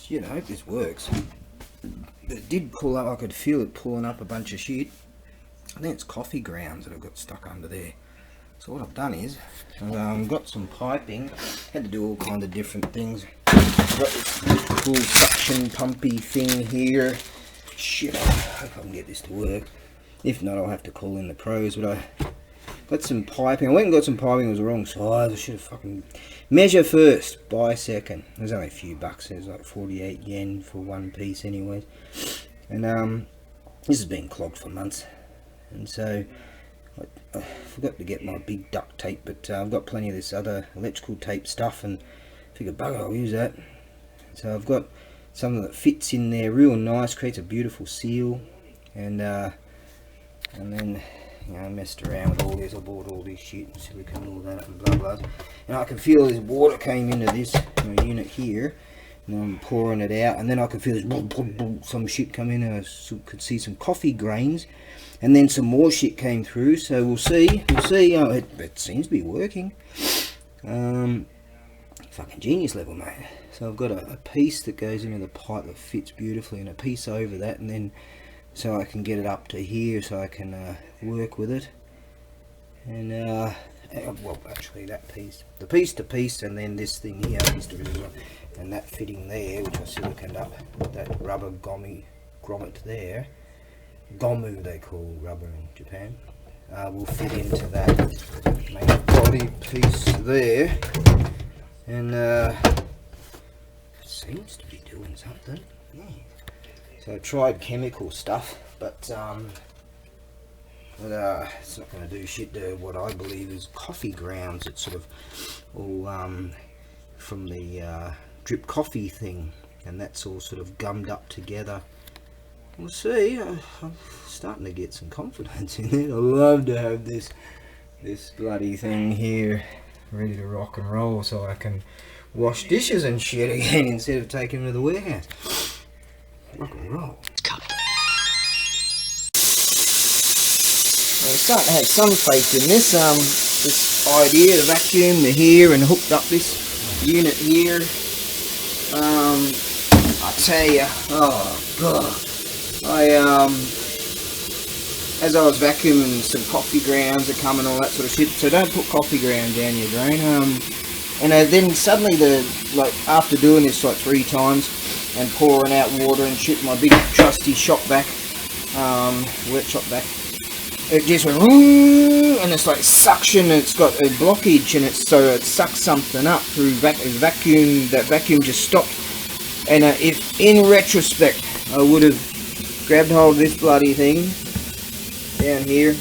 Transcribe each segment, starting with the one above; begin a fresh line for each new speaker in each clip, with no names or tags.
shit, I hope this works. It did pull up, I could feel it pulling up a bunch of shit. I think it's coffee grounds that I've got stuck under there. So what I've done is, I've got some piping, had to do all kinds of different things. I've got this cool suction pumpy thing here. Shit, I hope I can get this to work. If not, I'll have to call in the pros, but I got some piping. I went and got some piping, it was the wrong size. I should have fucking measure first, buy second. There's only a few bucks, there's like 48 yen for one piece anyways. And this has been clogged for months. And so I forgot to get my big duct tape, but I've got plenty of this other electrical tape stuff, and figured bugger, I'll use that. So I've got something that fits in there real nice, creates a beautiful seal, and then, you know, I messed around with all this. I bought all this shit, silicone and all that, and blah blah. And I can feel this water came into this unit here, and I'm pouring it out, and then I can feel this boom, boom, boom, some shit come in, and I could see some coffee grains, and then some more shit came through. So we'll see. Oh, it seems to be working. Fucking genius level, mate. So I've got a piece that goes into the pipe that fits beautifully, and a piece over that, and then so I can get it up to here, so I can work with it. And well, actually that piece, the piece to piece, and then this thing here, and that fitting there, which I siliconed up, that rubber grommet there, gomu they call rubber in Japan, will fit into that main body piece there, and it seems to be doing something. Yeah. So I tried chemical stuff, but it's not going to do shit to what I believe is coffee grounds. It's sort of all from the drip coffee thing, and that's all sort of gummed up together. We'll see. I'm starting to get some confidence in it. I love to have this bloody thing here ready to rock and roll, so I can wash dishes and shit again instead of taking them to the warehouse. Rock and roll. I'm starting to have some faith in this this idea to vacuum the here and hooked up this unit here. I tell you, oh god, as I was vacuuming, some coffee grounds are coming, all that sort of shit. So don't put coffee ground down your drain. And then suddenly after doing this like 3 times and pouring out water and shit, my big trusty shop vac, workshop vac, it just went and it's like suction. It's got a blockage, and so it sucks something up through vacuum. That vacuum just stopped. And if in retrospect I would have grabbed hold of this bloody thing down here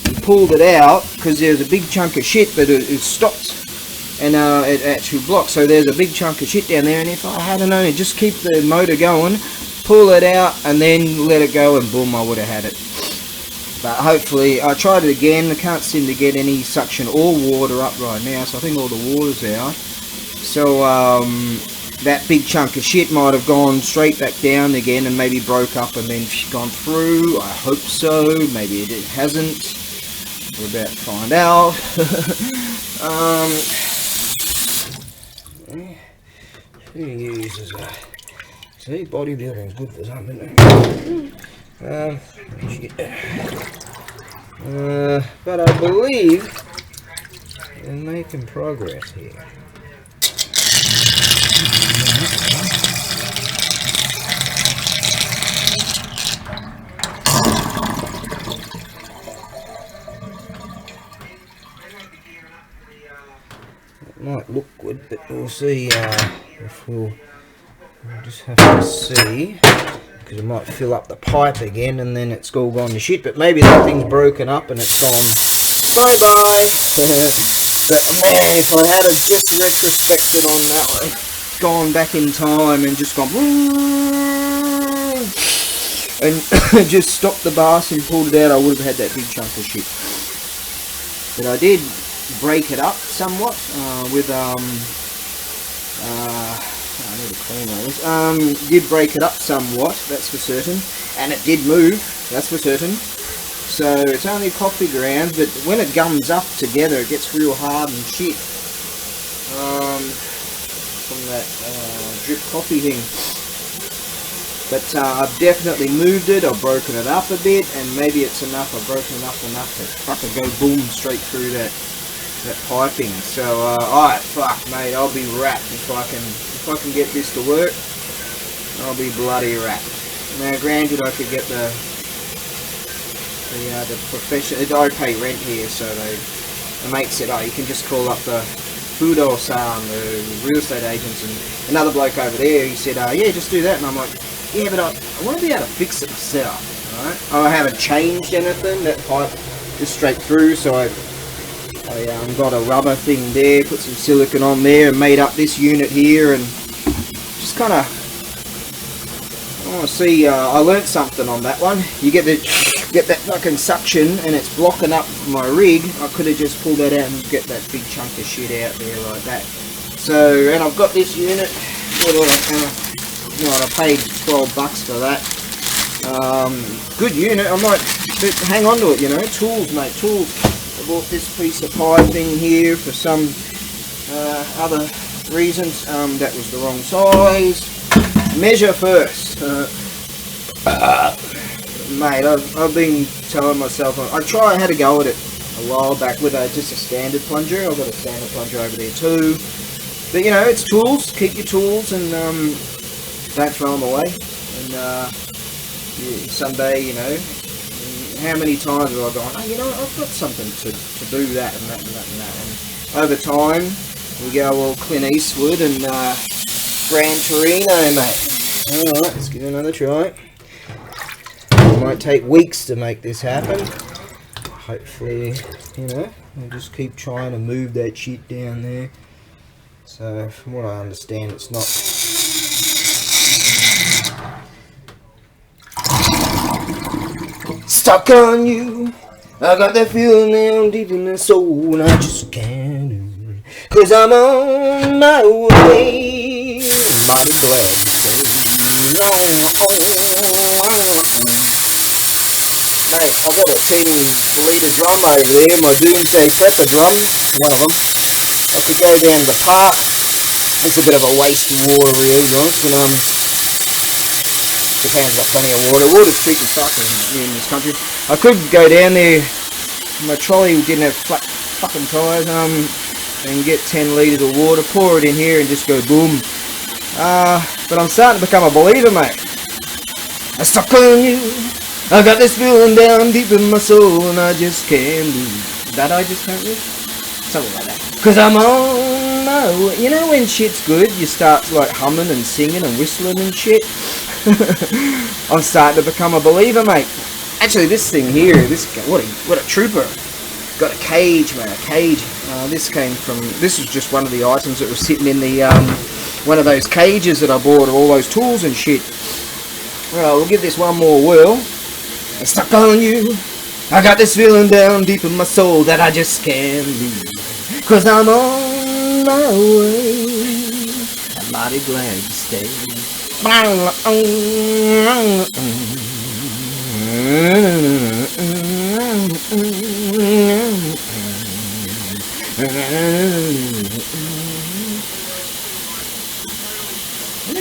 and pulled it out, because there's a big chunk of shit, but it stopped, and it actually blocked. So there's a big chunk of shit down there, and if I had known, just keep the motor going, pull it out, and then let it go, and boom, I would have had it. But hopefully, I tried it again. I can't seem to get any suction or water up right now, so I think all the water's out. So that big chunk of shit might have gone straight back down again and maybe broke up and then gone through. I hope so. Maybe it hasn't. We're about to find out. Use as a, see, bodybuilding is good for something. But I believe we're making progress here. It might look good, but we'll see if we'll just have to see, because it might fill up the pipe again and then it's all gone to shit. But maybe that thing's broken up and it's gone bye bye. But man, if I had just retrospected on that one, gone back in time and just gone and just stopped the bass and pulled it out, I would have had that big chunk of shit. But I did break it up somewhat with I need to clean those. Did break it up somewhat, that's for certain, and it did move, that's for certain. So it's only coffee grounds, but when it gums up together, it gets real hard and shit. From that drip coffee thing. But I've definitely moved it, I've broken it up a bit, and maybe it's enough, I've broken it up enough to fucking go boom straight through that piping. So, alright, fuck mate, I'll be wrapped if I can get this to work. I'll be bloody wrapped. Now granted I could get the professional, I pay rent here, so the mate said, oh, you can just call up the kimonosans, the real estate agents, and another bloke over there, he said, yeah, just do that. And I'm like, yeah, but I want to be able to fix it myself, right? I haven't changed anything, that pipe just straight through, so I got a rubber thing there, put some silicone on there, and made up this unit here, and just kind of, see, I learnt something on that one. You get that fucking suction, and it's blocking up my rig. I could have just pulled that out and get that big chunk of shit out there like that. So, and I've got this unit. I paid $12 for that. Good unit. I might hang on to it, you know. Tools, mate, tools. I bought this piece of piping here for some other reasons. That was the wrong size. Measure first. Mate, I've been telling myself, I had a go at it a while back with just a standard plunger. I've got a standard plunger over there too. But you know, it's tools. Keep your tools and don't throw them away. And someday, you know, how many times have I gone, oh, you know, I've got something to do that and that and that and that. And over time, we go all Clint Eastwood and Gran Torino, mate. Alright, let's give it another try. It might take weeks to make this happen. Hopefully, you know, I'll just keep trying to move that shit down there. So, from what I understand, it's not... Stuck on you, I got that feeling down deep in my soul, and I just can't do it. 'Cause I'm on my way, mighty glad to say. Mate, I've got a 10-litre drum over there, my Doomsday Prepper drum, one of them. I could go down to the park. It's a bit of a waste of water, really, honest, but Japan's got plenty of water. Water's cheap as fuck in this country. I could go down there, my trolley didn't have flat fucking tyres, and get 10 litres of water, pour it in here and just go boom. But I'm starting to become a believer, mate. I'm stuck on you. I got this feeling down deep in my soul, and I just can't lose. That I just can't lose? Something like that. 'Cause I'm on my way. You know when shit's good, you start like humming and singing and whistling and shit? I'm starting to become a believer, mate. Actually, this thing here, what a trooper. Got a cage, man, a cage. This was just one of the items that was sitting in the, one of those cages that I bought, all those tools and shit. Well, we'll give this one more whirl. I'm stuck on you. I got this feeling down deep in my soul that I just can't leave. 'Cause I'm on my way. I'm mighty glad to stay. I'm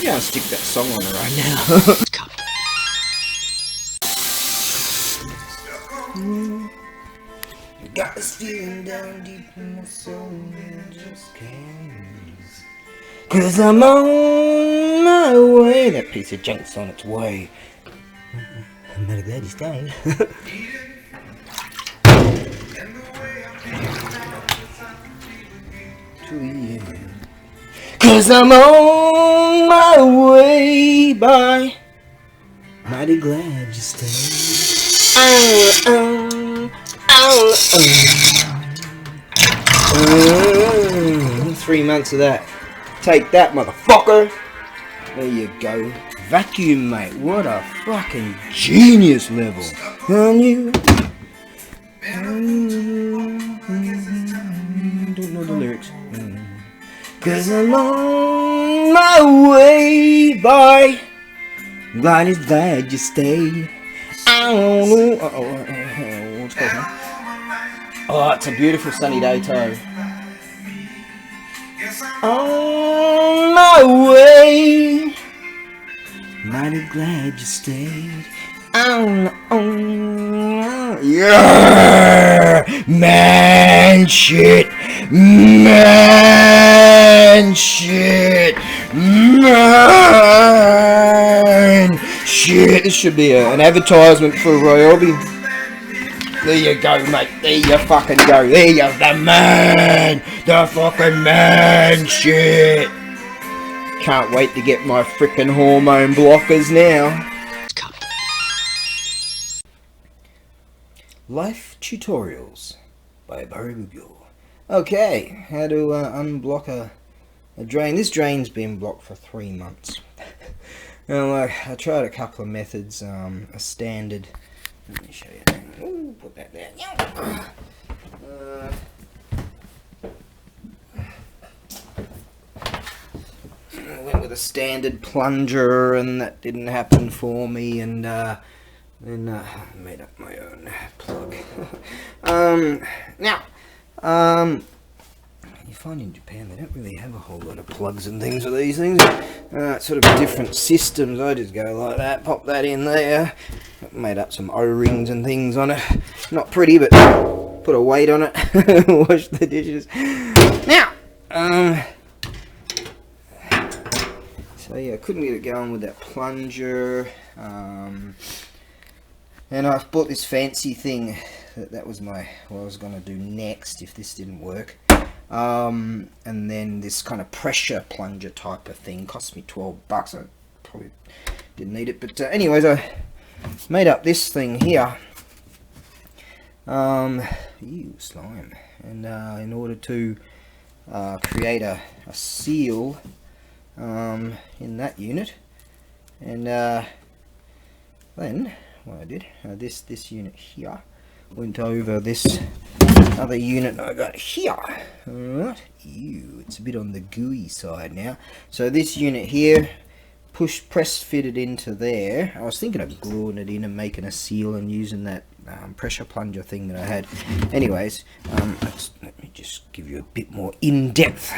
gonna stick that song on right now. Got this feeling down deep in my soul, I just can't lose. 'Cause I'm on my way. That piece of junk's on its way. I'm not glad he stayed. To 'cause I'm on my way, bye. Mighty glad you stayed. 3 months of that. Take that, motherfucker. There you go. Vacuum, mate. What a fucking genius level. On you. Don't know the lyrics. 'Cause I'm on my way, bye. Glad is glad you stayed. What's called, huh? Oh, it's a beautiful sunny day, too. On my way. Mighty glad you stayed. Yeah, man shit, man shit, man shit. This should be an advertisement for Ryobi. There you go, mate. There you fucking go. There you the man, the fucking man shit. Can't wait to get my frickin' hormone blockers now. Life tutorials by ABAREBUGYO. Okay, how to unblock a drain. This drain's been blocked for 3 months. Now, I tried a couple of methods. A standard. Let me show you. Ooh, put that there. I went with a standard plunger, and that didn't happen for me. And then I made up my own plug. Now, you find in Japan they don't really have a whole lot of plugs and things for these things. Sort of different systems. I just go like that, pop that in there. Made up some O-rings and things on it. Not pretty, but put a weight on it. Wash the dishes. Now, so yeah, I couldn't get it going with that plunger. And I bought this fancy thing. That was what I was going to do next if this didn't work. And then this kind of pressure plunger type of thing cost me $12. I probably didn't need it, but anyways, I made up this thing here. Ew, slime. And in order to create a seal in that unit, and then what I did, this unit here went over this other unit I got here. Alright, ew, it's a bit on the gooey side now. So this unit here, press fitted into there. I was thinking of gluing it in and making a seal and using that pressure plunger thing that I had. Anyways, let me just give you a bit more in-depth.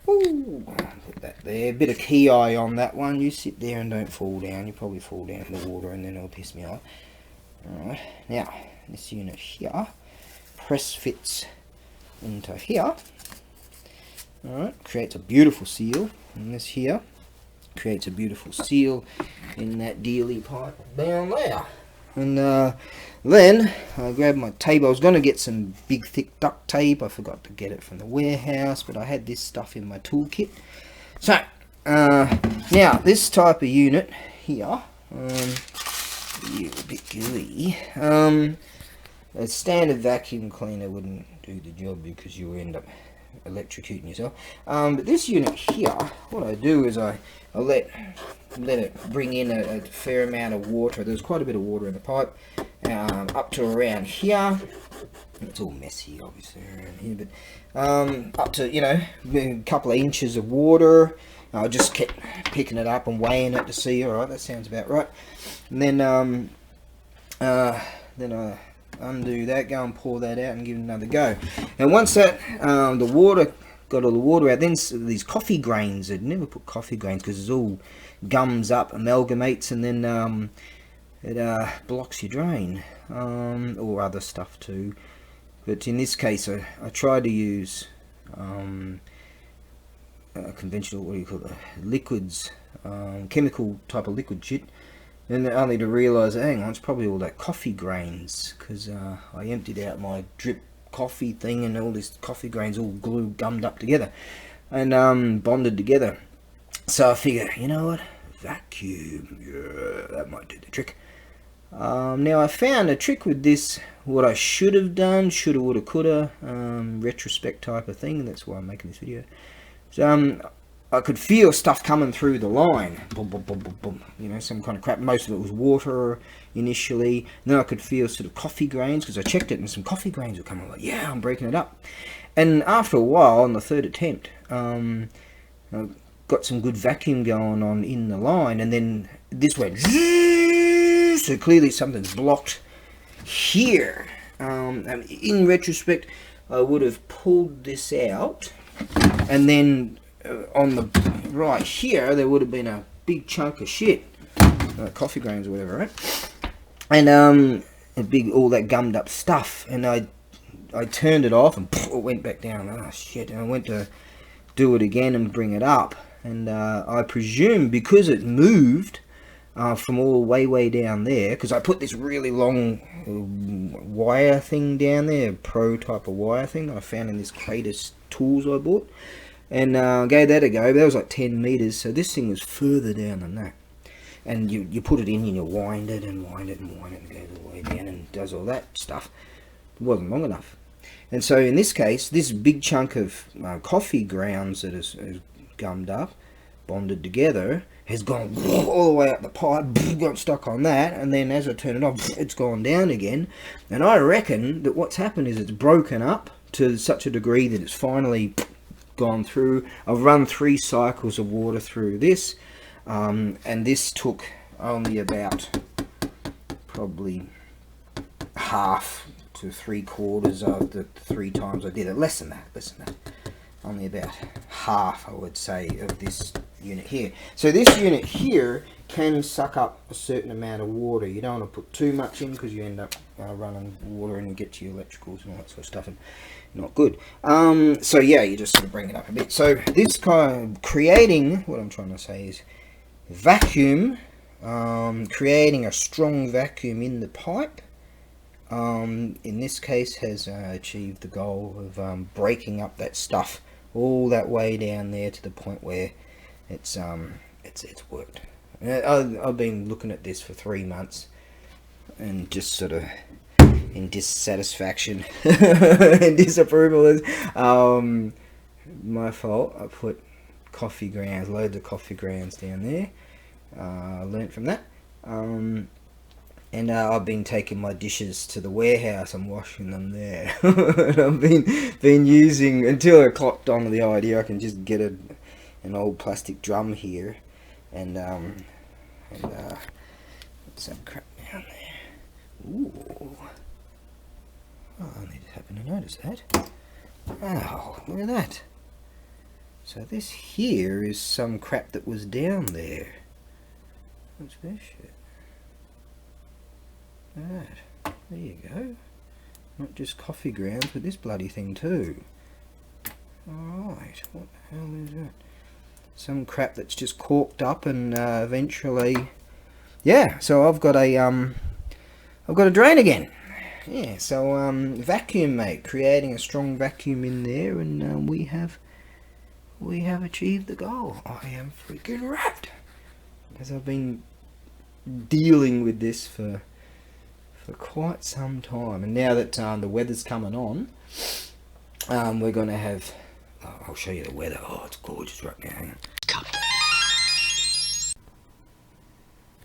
Ooh, put that there. Bit of key eye on that one. You sit there and don't fall down. You probably fall down in the water and then it'll piss me off. Alright, now this unit here press fits into here. Alright, creates a beautiful seal. And this here creates a beautiful seal in that dealy pipe down there. And then I grabbed my tape. I was going to get some big thick duct tape. I forgot to get it from the warehouse, but I had this stuff in my toolkit. So now this type of unit here, a bit gooey. A standard vacuum cleaner wouldn't do the job because you end up electrocuting yourself. But this unit here, what I do is I let it bring in a fair amount of water. There's quite a bit of water in the pipe, up to around here. It's all messy obviously around here, but up to, you know, a couple of inches of water. I just kept picking it up and weighing it to see, alright, that sounds about right. And then I undo that, go and pour that out and give it another go. And once that the water got all the water out, then these coffee grains, I'd never put coffee grains because it all gums up, amalgamates, and then it blocks your drain, or other stuff too. But in this case I tried to use conventional, what do you call it, liquids, chemical type of liquid shit. And only to realise, hang on, it's probably all that coffee grains, because I emptied out my drip coffee thing and all this coffee grains all gummed up together and bonded together. So I figure, you know what, vacuum, yeah, that might do the trick. Now I found a trick with this, what I should have done, shoulda, woulda, coulda, retrospect type of thing, and that's why I'm making this video. So I could feel stuff coming through the line, boom, boom, boom, boom, boom. You know, some kind of crap. Most of it was water initially. And then I could feel sort of coffee grains, because I checked it and some coffee grains were coming. Like, yeah, I'm breaking it up. And after a while, on the third attempt, I got some good vacuum going on in the line, and then this went, so clearly something's blocked here. And in retrospect, I would have pulled this out, and then on the right here there would have been a big chunk of shit, coffee grounds or whatever, right? And a big, all that gummed up stuff, and I turned it off and it went back down. Oh shit! And I went to do it again and bring it up, and I presume because it moved from all way down there, because I put this really long wire thing down there, pro type of wire thing that I found in this Kratos tools I bought, and gave that a go. That was like 10 meters, so this thing was further down than that. And you put it in and you wind it and wind it and wind it and it goes all the way down and does all that stuff. It wasn't long enough. And so in this case, this big chunk of coffee grounds that is gummed up, bonded together, has gone all the way up the pipe, got stuck on that, and then as I turn it off, it's gone down again. And I reckon that what's happened is it's broken up to such a degree that it's finally gone through. I've run 3 cycles of water through this, and this took only about probably half to 3/4 of the 3 times I did it. Less than that. Only about half, I would say, of this unit here. So this unit here can suck up a certain amount of water. You don't want to put too much in because you end up running water and you get to your electricals and all that sort of stuff, and not good. So yeah, you just sort of bring it up a bit. So this kind of creating, what I'm trying to say is vacuum, creating a strong vacuum in the pipe. In this case has achieved the goal of breaking up that stuff all that way down there to the point where it's worked. I've been looking at this for 3 months and just sort of in dissatisfaction and disapproval. My fault. I put coffee grounds, loads of coffee grounds down there. I learnt from that. And I've been taking my dishes to the warehouse and washing them there. And I've been using, until I clocked on to the idea I can just get an old plastic drum here and put some crap down there. Ooh. Oh, I need to happen to notice that. Oh, look at that. So this here is some crap that was down there. What's this shit? That. There you go. Not just coffee grounds, but this bloody thing too. Alright, what the hell is that? Some crap that's just corked up and eventually... Yeah, so I've got a drain again. Yeah, so vacuum, mate, creating a strong vacuum in there, and we have achieved the goal. I am freaking wrapped, because I've been dealing with this for quite some time, and now that the weather's coming on, we're gonna have. I'll show you the weather. Oh, it's gorgeous right now.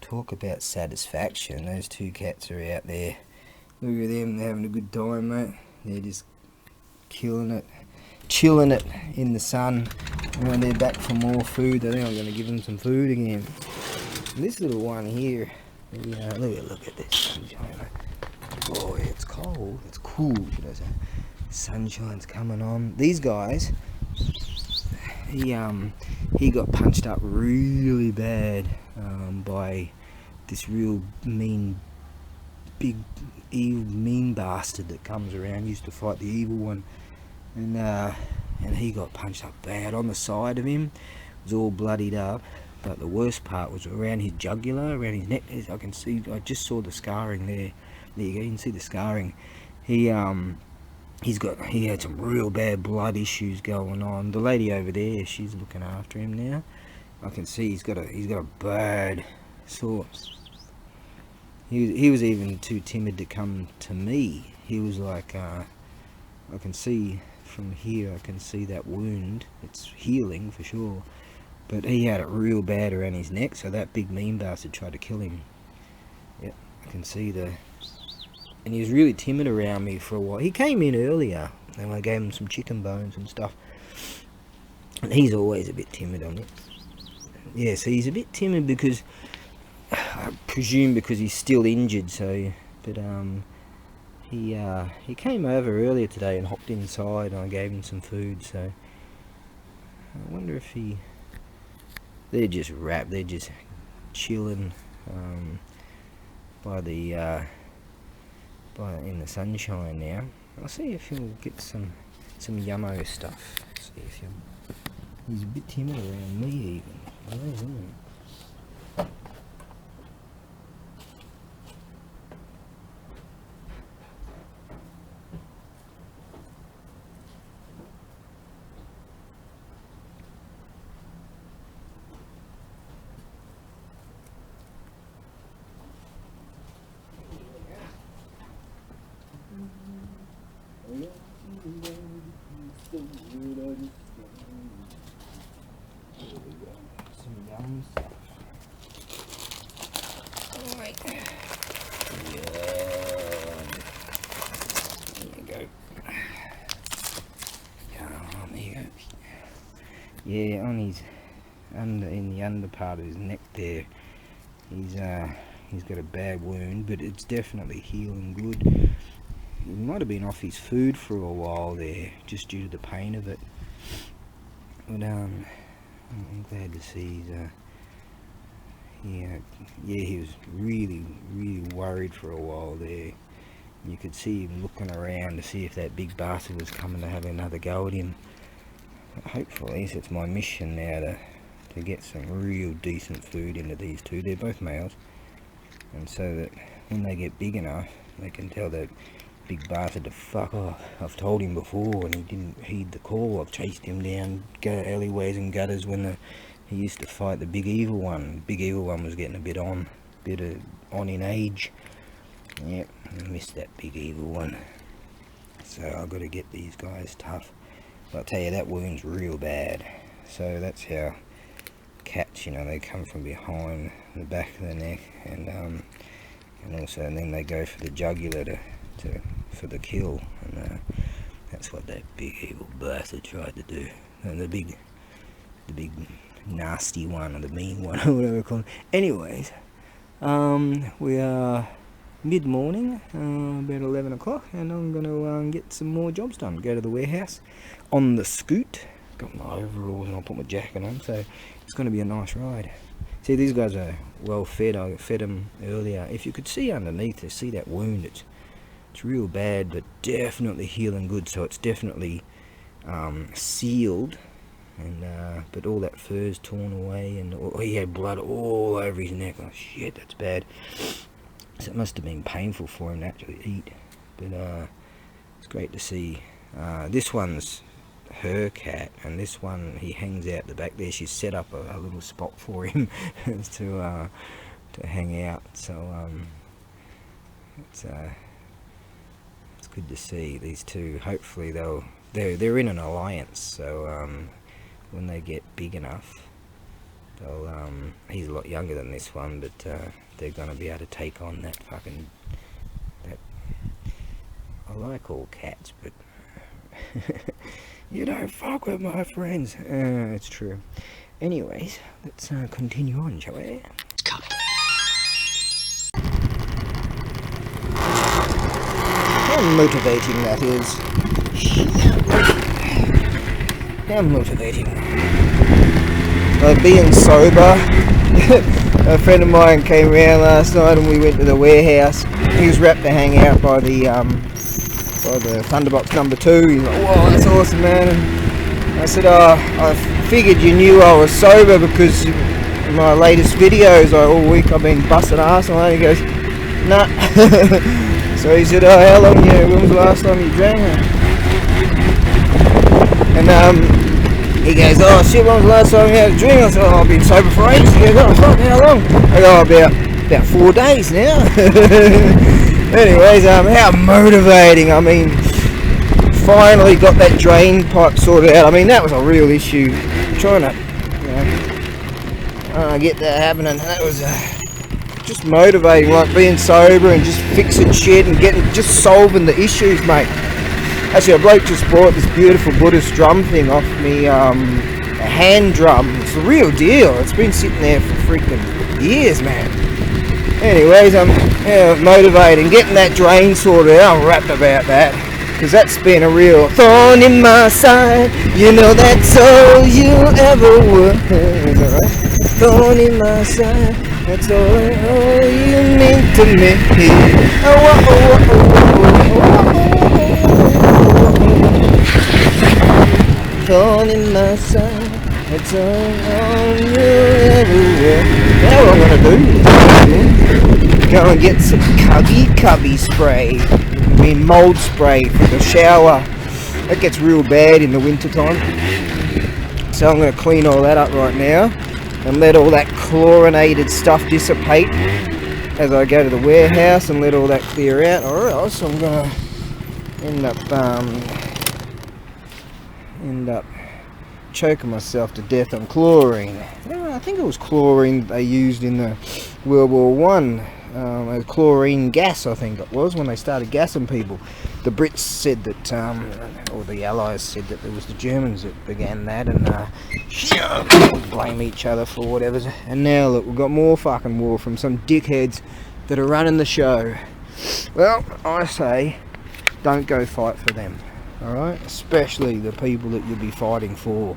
Talk about satisfaction. Those 2 cats are out there. Look at them, they're having a good time, mate. They're just killing it, chilling it in the sun. And when they're back for more food, I think I'm going to give them some food again. And this little one here, look at this sunshine. Boy, it's cold. It's cool, should I say. Sunshine's coming on. These guys, he got punched up really bad by this real big mean bastard that comes around, used to fight the evil one, and he got punched up bad on the side of him. It was all bloodied up, but the worst part was around his jugular, around his neck. I can see, I just saw the scarring there. There you go, you can see the scarring. He had some real bad blood issues going on. The lady over there, she's looking after him now. I can see he's got a bad sore. He was even too timid to come to me. He was like, I can see from here, I can see that wound. It's healing for sure, but he had it real bad around his neck, so that big mean bastard tried to kill him. Yep, I can see and he was really timid around me for a while. He came in earlier and I gave him some chicken bones and stuff, and he's always a bit timid on it. Yeah, so he's a bit timid because, I presume because he's still injured, so, but he came over earlier today and hopped inside and I gave him some food, so I wonder if they're just chilling by the in the sunshine now. I'll see if he'll get some yummo stuff. See if he's a bit timid around me even. Oh, isn't he? Some yum stuff. Alright. Good. There you go. Oh, there you go. Yeah, on his in the under part of his neck there, he's got a bad wound, but it's definitely healing good. He might have been off his food for a while there, just due to the pain of it. But I'm glad to see he's he was really worried for a while there. You could see him looking around to see if that big bastard was coming to have another go at him. But hopefully, it's my mission now to get some real decent food into these two. They're both males, and so that when they get big enough, they can tell that big bastard to fuck off. I've told him before and he didn't heed the call. I've chased him down alleyways and gutters when he used to fight the big evil one. Big evil one was getting a bit on in age. Yep, I missed that big evil one. So I've got to get these guys tough. But I'll tell you, that wound's real bad. So that's how cats, you know, they come from behind the back of the neck, and then they go for the jugular for the kill, and that's what that big evil bastard tried to do. And the big nasty one, or the mean one, or whatever you call it. Anyways, we are mid-morning, about 11 o'clock, and I'm going to get some more jobs done. Go to the warehouse on the scoot. Got my overalls and I'll put my jacket on, so it's going to be a nice ride. See, these guys are well fed. I fed them earlier. If you could see underneath, to see that wound, it's real bad, but definitely healing good. So it's definitely sealed, and but all that fur's torn away, and he had blood all over his neck. Oh shit, that's bad. So it must have been painful for him to actually eat, but it's great to see. This one's her cat, and this one, he hangs out the back there. She's set up a little spot for him to hang out. So it's good to see these two. Hopefully they're in an alliance, so when they get big enough, they'll he's a lot younger than this one, but they're gonna be able to take on that fucking I like all cats, but you don't fuck with my friends. It's true. Anyways, let's continue on, shall we? How motivating that is. How motivating. Being sober. A friend of mine came around last night and we went to the warehouse. He was wrapped to hang out by the Thunderbox number 2. He's like, whoa, that's awesome, man. And I said, I figured you knew I was sober because in my latest videos all week I've been busting ass, and he goes, nah. So he said, oh, how long, when was the last time you drank? And he goes, oh shit, when was the last time you had a drink? I said, oh, I've been sober for ages. He goes, oh fuck, how long? I go, about 4 days now. Anyways, how motivating. I mean, finally got that drain pipe sorted out. I mean, that was a real issue. Trying to get that happening. That was just motivating, like being sober and just fixing shit and just solving the issues, mate. Actually, a bloke just brought this beautiful Buddhist drum thing off me, a hand drum. It's the real deal. It's been sitting there for freaking years, man. Anyways, motivating, getting that drain sorted out. I'm rapt about that, because that's been a real thorn in my side. You know that's all you ever were. Is that right? Thorn in my side. That's all you mean to me. Calling my son. That's all you ever will. Now what I'm gonna do? Go and get some cubby spray. I mean mold spray for the shower. That gets real bad in the winter time. So I'm going to clean all that up right now and let all that chlorinated stuff dissipate as I go to the warehouse and let all that clear out, or else I'm going to end up choking myself to death on chlorine. I think it was chlorine they used in the World War One. Chlorine gas, I think it was, when they started gassing people. The Brits said that, or the Allies said that it was the Germans that began that, and blame each other for whatever. And now look, we've got more fucking war from some dickheads that are running the show. Well, I say, don't go fight for them, alright? Especially the people that you'll be fighting for.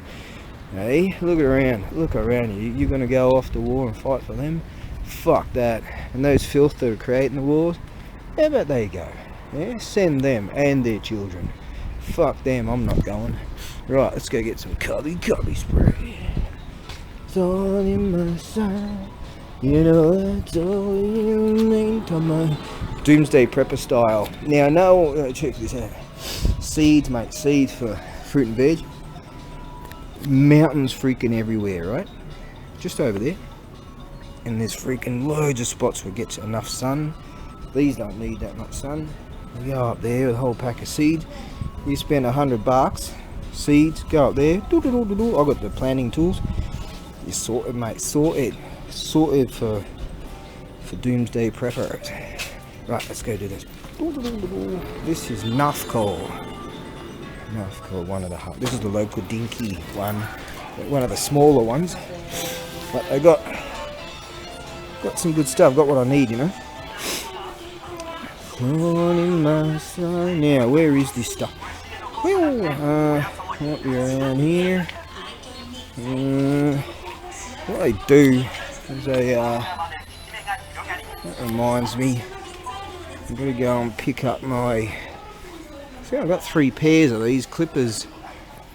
Hey, look around you. You're going to go off to war and fight for them? Fuck that. And those filth that are creating the wars, how about they go? Yeah, send them and their children. Fuck them, I'm not going. Right, let's go get some cubby spray. It's all in my side. You know that's all you mean to me. Doomsday Prepper style. Now no, check this out. Seeds, mate, seeds for fruit and veg. Mountains freaking everywhere, right? Just over there. And there's freaking loads of spots where it gets enough sun. These don't need that much sun. You go up there with a whole pack of seeds. You spend $100. Seeds, go up there. I got the planting tools. You're sorted, mate. Sorted for Doomsday Prepper. Right, let's go do this. This is Nufcol, one of the. This is the local dinky one of the smaller ones. But I got some good stuff. Got what I need, you know. Now, where is this stuff? Might be around here. What I do is that reminds me, I'm gonna go and pick up my. See, I've got 3 pairs of these clippers.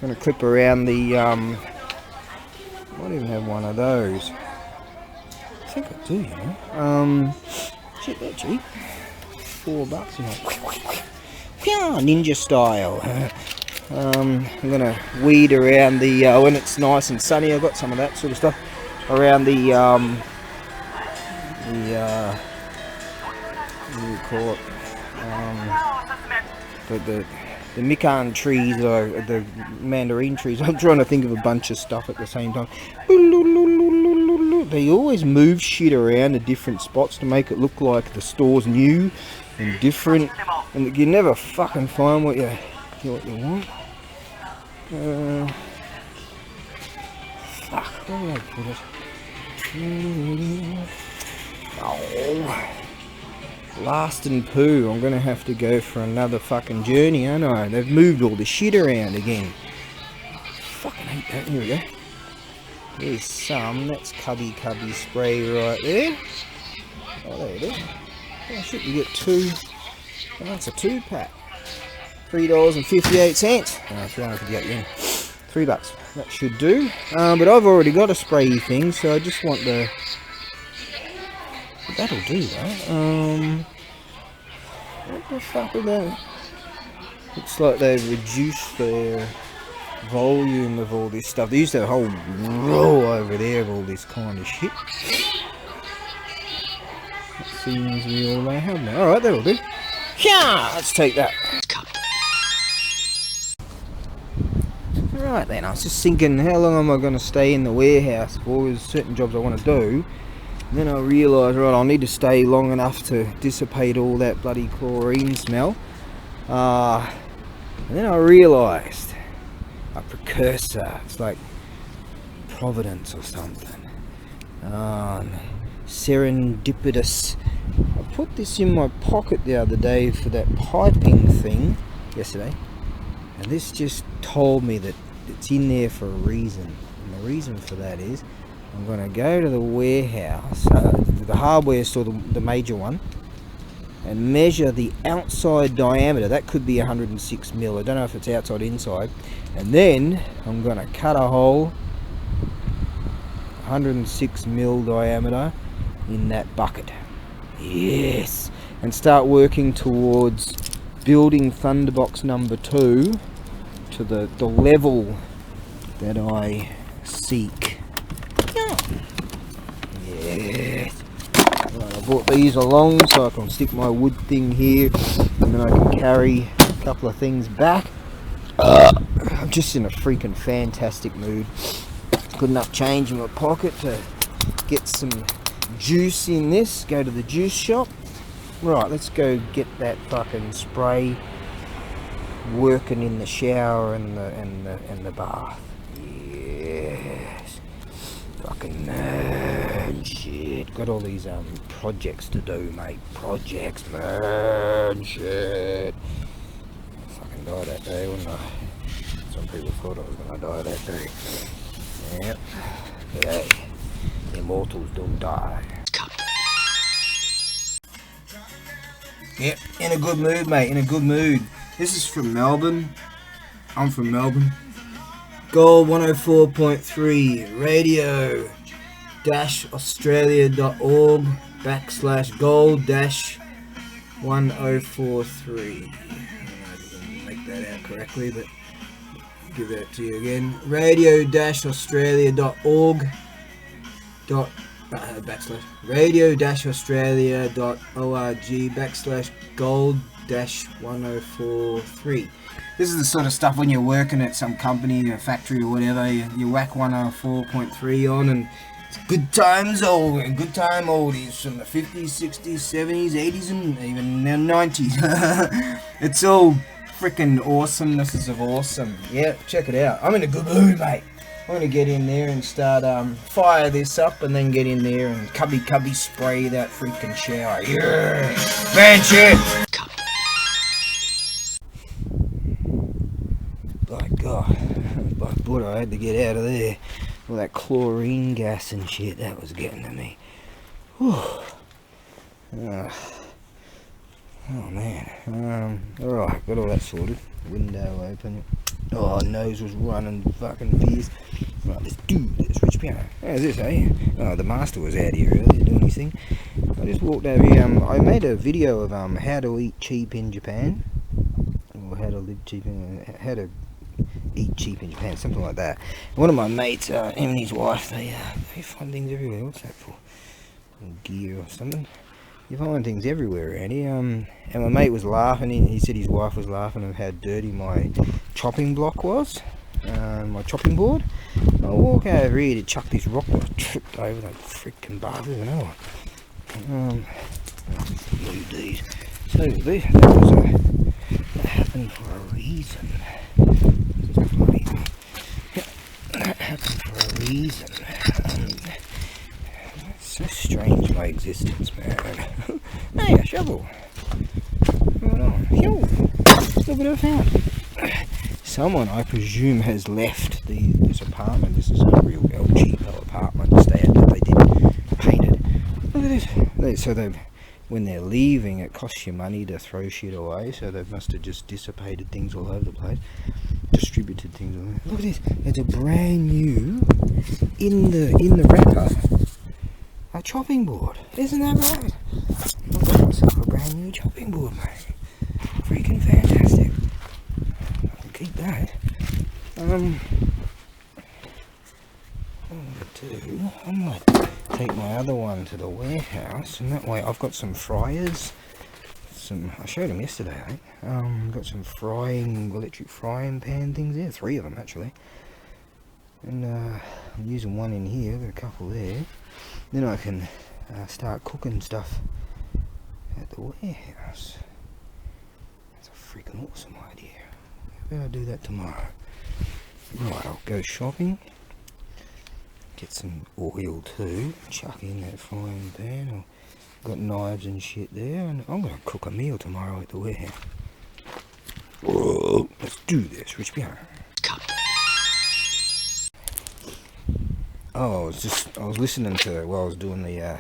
I'm gonna clip around the. I might even have one of those. I think I do, you know. Shit, they're cheap. $4, you know. Ninja style. I'm gonna weed around the when it's nice and sunny. I've got some of that sort of stuff around the what do you call it? The mikan trees or the mandarin trees. I'm trying to think of a bunch of stuff at the same time. They always move shit around to different spots to make it look like the store's new and different, and you never fucking find what you want. Fuck, where did I put it? Oh, Last and poo. I'm gonna have to go for another fucking journey, aren't I? They've moved all the shit around again. Fucking hate that. Here we go. There's some. That's cubby spray right there. Oh, there it is. Oh shit, you get 2. Oh, that's a 2-pack. $3.58. Oh, 358 yen. $3. That should do. But I've already got a spray thing, so I just want the. That'll do that. What the fuck is that? Looks like they've reduced their volume of all this stuff. They used to have a whole row over there of all this kind of shit. It seems we all know how now. Alright, that'll do. Yeah, let's take that. Right then, I was just thinking, how long am I going to stay in the warehouse for? There's certain jobs I want to do. And then I realised, right, I'll need to stay long enough to dissipate all that bloody chlorine smell. And then I realised, a precursor, it's like Providence or something. Serendipitous. I put this in my pocket the other day for that piping thing, yesterday. And this just told me that it's in there for a reason. And the reason for that is, I'm going to go to the warehouse, the hardware store, the major one, and measure the outside diameter. That could be 106 mil. I don't know if it's outside or inside. And then I'm going to cut a hole 106 mil diameter in that bucket. Yes. And start working towards building Thunderbox number 2 to the level that I seek. Yes. Right, I brought these along so I can stick my wood thing here, and then I can carry a couple of things back. I'm just in a freaking fantastic mood. Good enough change in my pocket to get some juice in this. Go to the juice shop. Right, let's go get that fucking spray working in the shower and the bath. Yes. Fucking man, shit. Got all these projects to do, mate. Projects, man, shit. Fucking die that day, wouldn't I? Some people thought I was gonna die that day. Yep. But hey, immortals don't die. Yep, in a good mood, mate, in a good mood. This is from Melbourne. I'm from Melbourne. Gold 104.3 radio-australia.org/gold-1043. I don't know if you can make that out correctly, but I'll give that to you again. radio-australia.org radio-australia.org/gold-1043. This is the sort of stuff when you're working at some company or factory or whatever, you whack 104.3 on, and it's good times old, good time oldies from the 50s, 60s, 70s, 80s, and even the 90s. It's all freaking awesomenesses of awesome. Yeah, check it out. I'm in a good mood, mate. I'm going to get in there and start fire this up, and then get in there and cubby spray that freaking shower. Yeah, man, shit. By God, by Buddha, I had to get out of there. All that chlorine gas and shit, that was getting to me. Whew. Oh man. Alright, got all that sorted. Window open. Oh, nose was running fucking fierce. Right, let's do this. Rich piano. How's this, eh? Oh, the master was out here earlier doing his thing. I just walked over here. I made a video of how to eat cheap in Japan. Or how to live cheap in... How to eat cheap in Japan, something like that. One of my mates, him and his wife, they find things everywhere. What's that for? Gear or something? You find things everywhere around here. And my mate was laughing. He said his wife was laughing at how dirty my chopping block was, my chopping board. I walk over here to chuck this rock, I tripped over that freaking bastard. Another one. Move these. So that happened for a reason. That happened for a reason. It's so strange, my existence, man. Hey, a shovel. What's going on? Look what I found. Someone, I presume, has left this apartment. This is a real cheapo apartment to stay at that they didn't paint it. Look at this. So when they're leaving, it costs you money to throw shit away. So they must have just dissipated things all over the place. Distributed things all over. Look at this. It's a brand new, in the wrapper, a chopping board. Isn't that right? I've got myself a brand new chopping board, mate. Freaking fantastic. I can keep that. I'm going to take my other one to the warehouse, and that way I've got some fryers. I showed them yesterday, I think. Got some electric frying pan things there. 3 of them, actually. And I'm using one in here, got a couple there. Then I can start cooking stuff at the warehouse. That's a freaking awesome idea. Maybe I'll do that tomorrow. Right, I'll go shopping. Get some oil too. Chuck in that frying pan. I've got knives and shit there. And I'm going to cook a meal tomorrow at the warehouse. Whoa, let's do this. Rich piano. Oh, I was listening to, while I was doing the,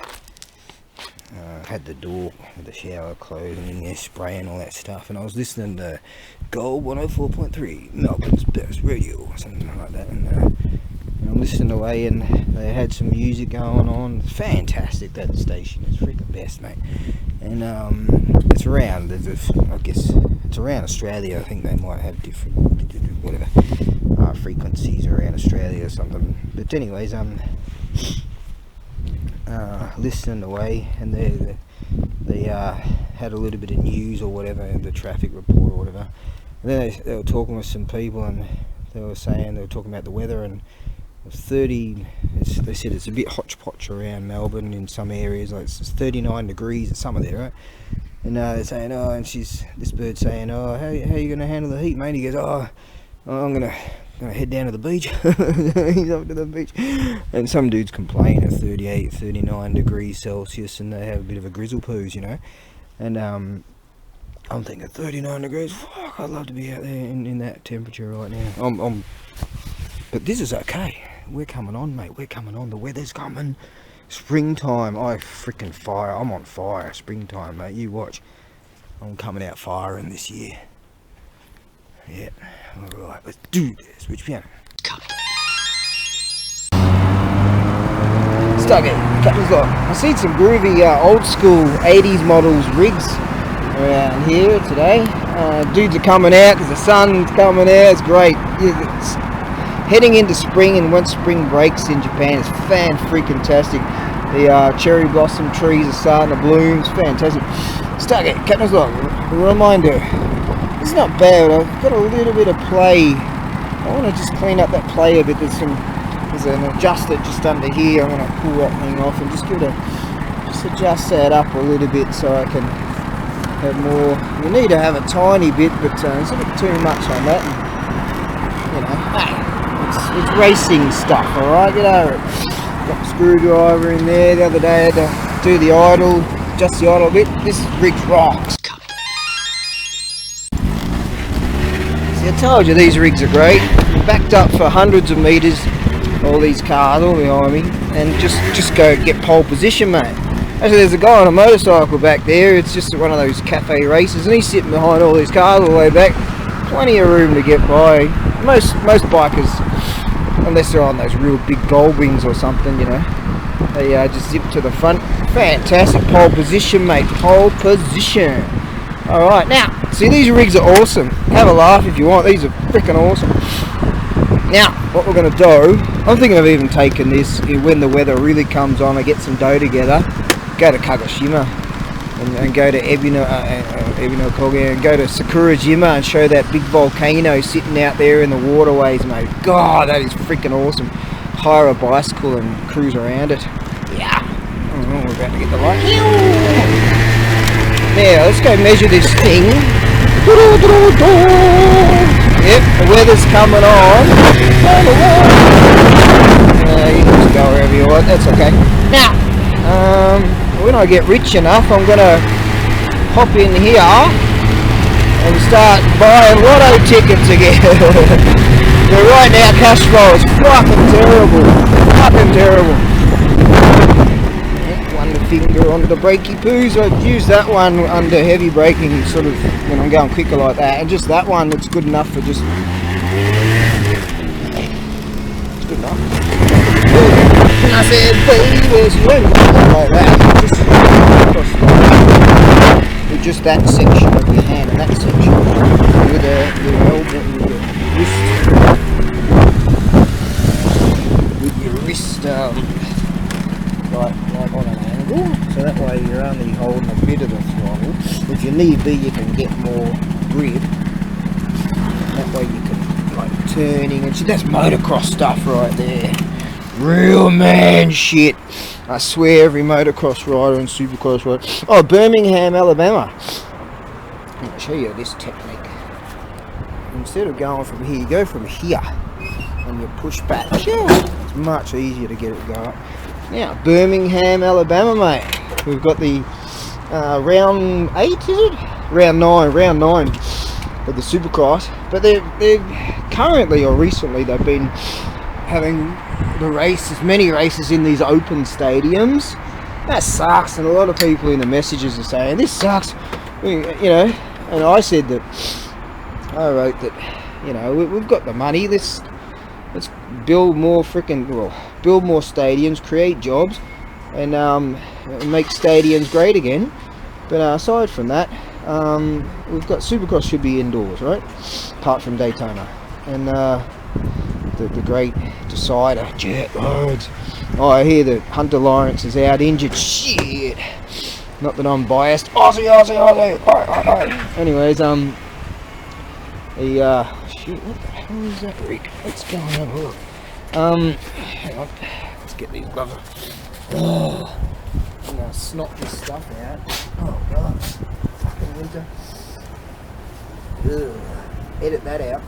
had the door with the shower closed and in there spraying all that stuff, and I was listening to Gold 104.3, Melbourne's best radio, or something like that, and I'm listening away, and they had some music going on. It's fantastic, that station. It's freaking best, mate. And it's around, I guess, it's around Australia. I think they might have different, whatever, frequencies around Australia or something. But anyways, listening away, and they had a little bit of news or whatever, the traffic report or whatever. And then they were talking with some people, and they were talking about the weather, and it was 30. They said it's a bit hodgepodge around Melbourne in some areas. Like it's 39 degrees at some of there, right? And they're saying, oh, and this bird saying, oh, how are you going to handle the heat, mate? He goes, oh, I'm gonna head down to the beach. He's up to the beach, and some dudes complain at 38, 39 degrees Celsius, and they have a bit of a grizzle poos, you know. And I'm thinking 39 degrees. Fuck, I'd love to be out there in that temperature right now. But this is okay. We're coming on, mate. We're coming on. The weather's coming. Springtime. I'm on fire. Springtime, mate. You watch. I'm coming out firing this year. Yeah. Alright, let's do this. Which piano? Stuck it. Captain's Lock. I seen some groovy old school 80s models rigs around here today. Dudes are coming out because the sun's coming out. It's great. It's heading into spring, and once spring breaks in Japan, it's fan-freaking-tastic. The cherry blossom trees are starting to bloom. It's fantastic. Stuck it. Captain's Lock. A reminder. It's not bad. I've got a little bit of play. I want to just clean up that play a bit. There's an adjuster just under here. I'm going to pull that thing off and just adjust that up a little bit so I can have more. You need to have a tiny bit, but there's a bit too much on that. And, you know, it's racing stuff. All right, get over it. Got the screwdriver in there. The other day I had to do the idle, adjust the idle a bit. This rig rocks. I told you these rigs are great. Backed up for hundreds of meters, all these cars all behind me, and just go get pole position, mate. Actually, there's a guy on a motorcycle back there. It's just one of those cafe races, and he's sitting behind all these cars all the way back. Plenty of room to get by. Most bikers, unless they're on those real big gold wings or something, you know, they just zip to the front. Fantastic pole position, mate. Pole position. Alright, now, see, these rigs are awesome. Have a laugh if you want. These are freaking awesome. Now, what we're going to do, I'm thinking of even taking this when the weather really comes on. I get some dough together, go to Kagoshima and go to Ebino Koge and go to Sakurajima and show that big volcano sitting out there in the waterways, mate. God, that is freaking awesome. Hire a bicycle and cruise around it. Yeah. Oh, we're about to get the light. Now, let's go measure this thing. Yep, the weather's coming on. You can just go wherever you want, that's okay. Now, when I get rich enough, I'm going to hop in here and start buying lotto tickets again. But right now, cash flow is fucking terrible. Fucking terrible. Finger on the brakey poos. I use that one under heavy braking, sort of when I'm going quicker like that, and just that one that's good enough for just. It's good enough. And I said, baby, you don't like that. With just that section of your hand and that section with your elbow and your wrist, like on an angle, so that way you're only holding a bit of the throttle. If you need be, you can get more grid. That way you can, like, turning and shit. That's motocross stuff right there. Real man shit. I swear every motocross rider and supercross rider. Oh, Birmingham, Alabama. I'll show you this technique. Instead of going from here, you go from here and you push back. It's much easier to get it go up. Now, Birmingham, Alabama, mate. We've got the round 8, is it? Round 9 of the Supercross. But they've currently, or recently, they've been having the races, many races in these open stadiums. That sucks, and a lot of people in the messages are saying this sucks. You know, and I said that. I wrote that. You know, we've got the money. Let's build more build more stadiums, create jobs, and make stadiums great again. But aside from that, we've got Supercross should be indoors, right? Apart from Daytona, and the great decider, Jet Roads. Oh, I hear that Hunter Lawrence is out injured. Shit. Not that I'm biased. Aussie. Anyways, shit, what the hell is that, Rick? Let's go and have a look. Hang on. Let's get these gloves. Oh, I'm gonna snot this stuff out. Oh god. Fucking winter. Ugh. Edit that out.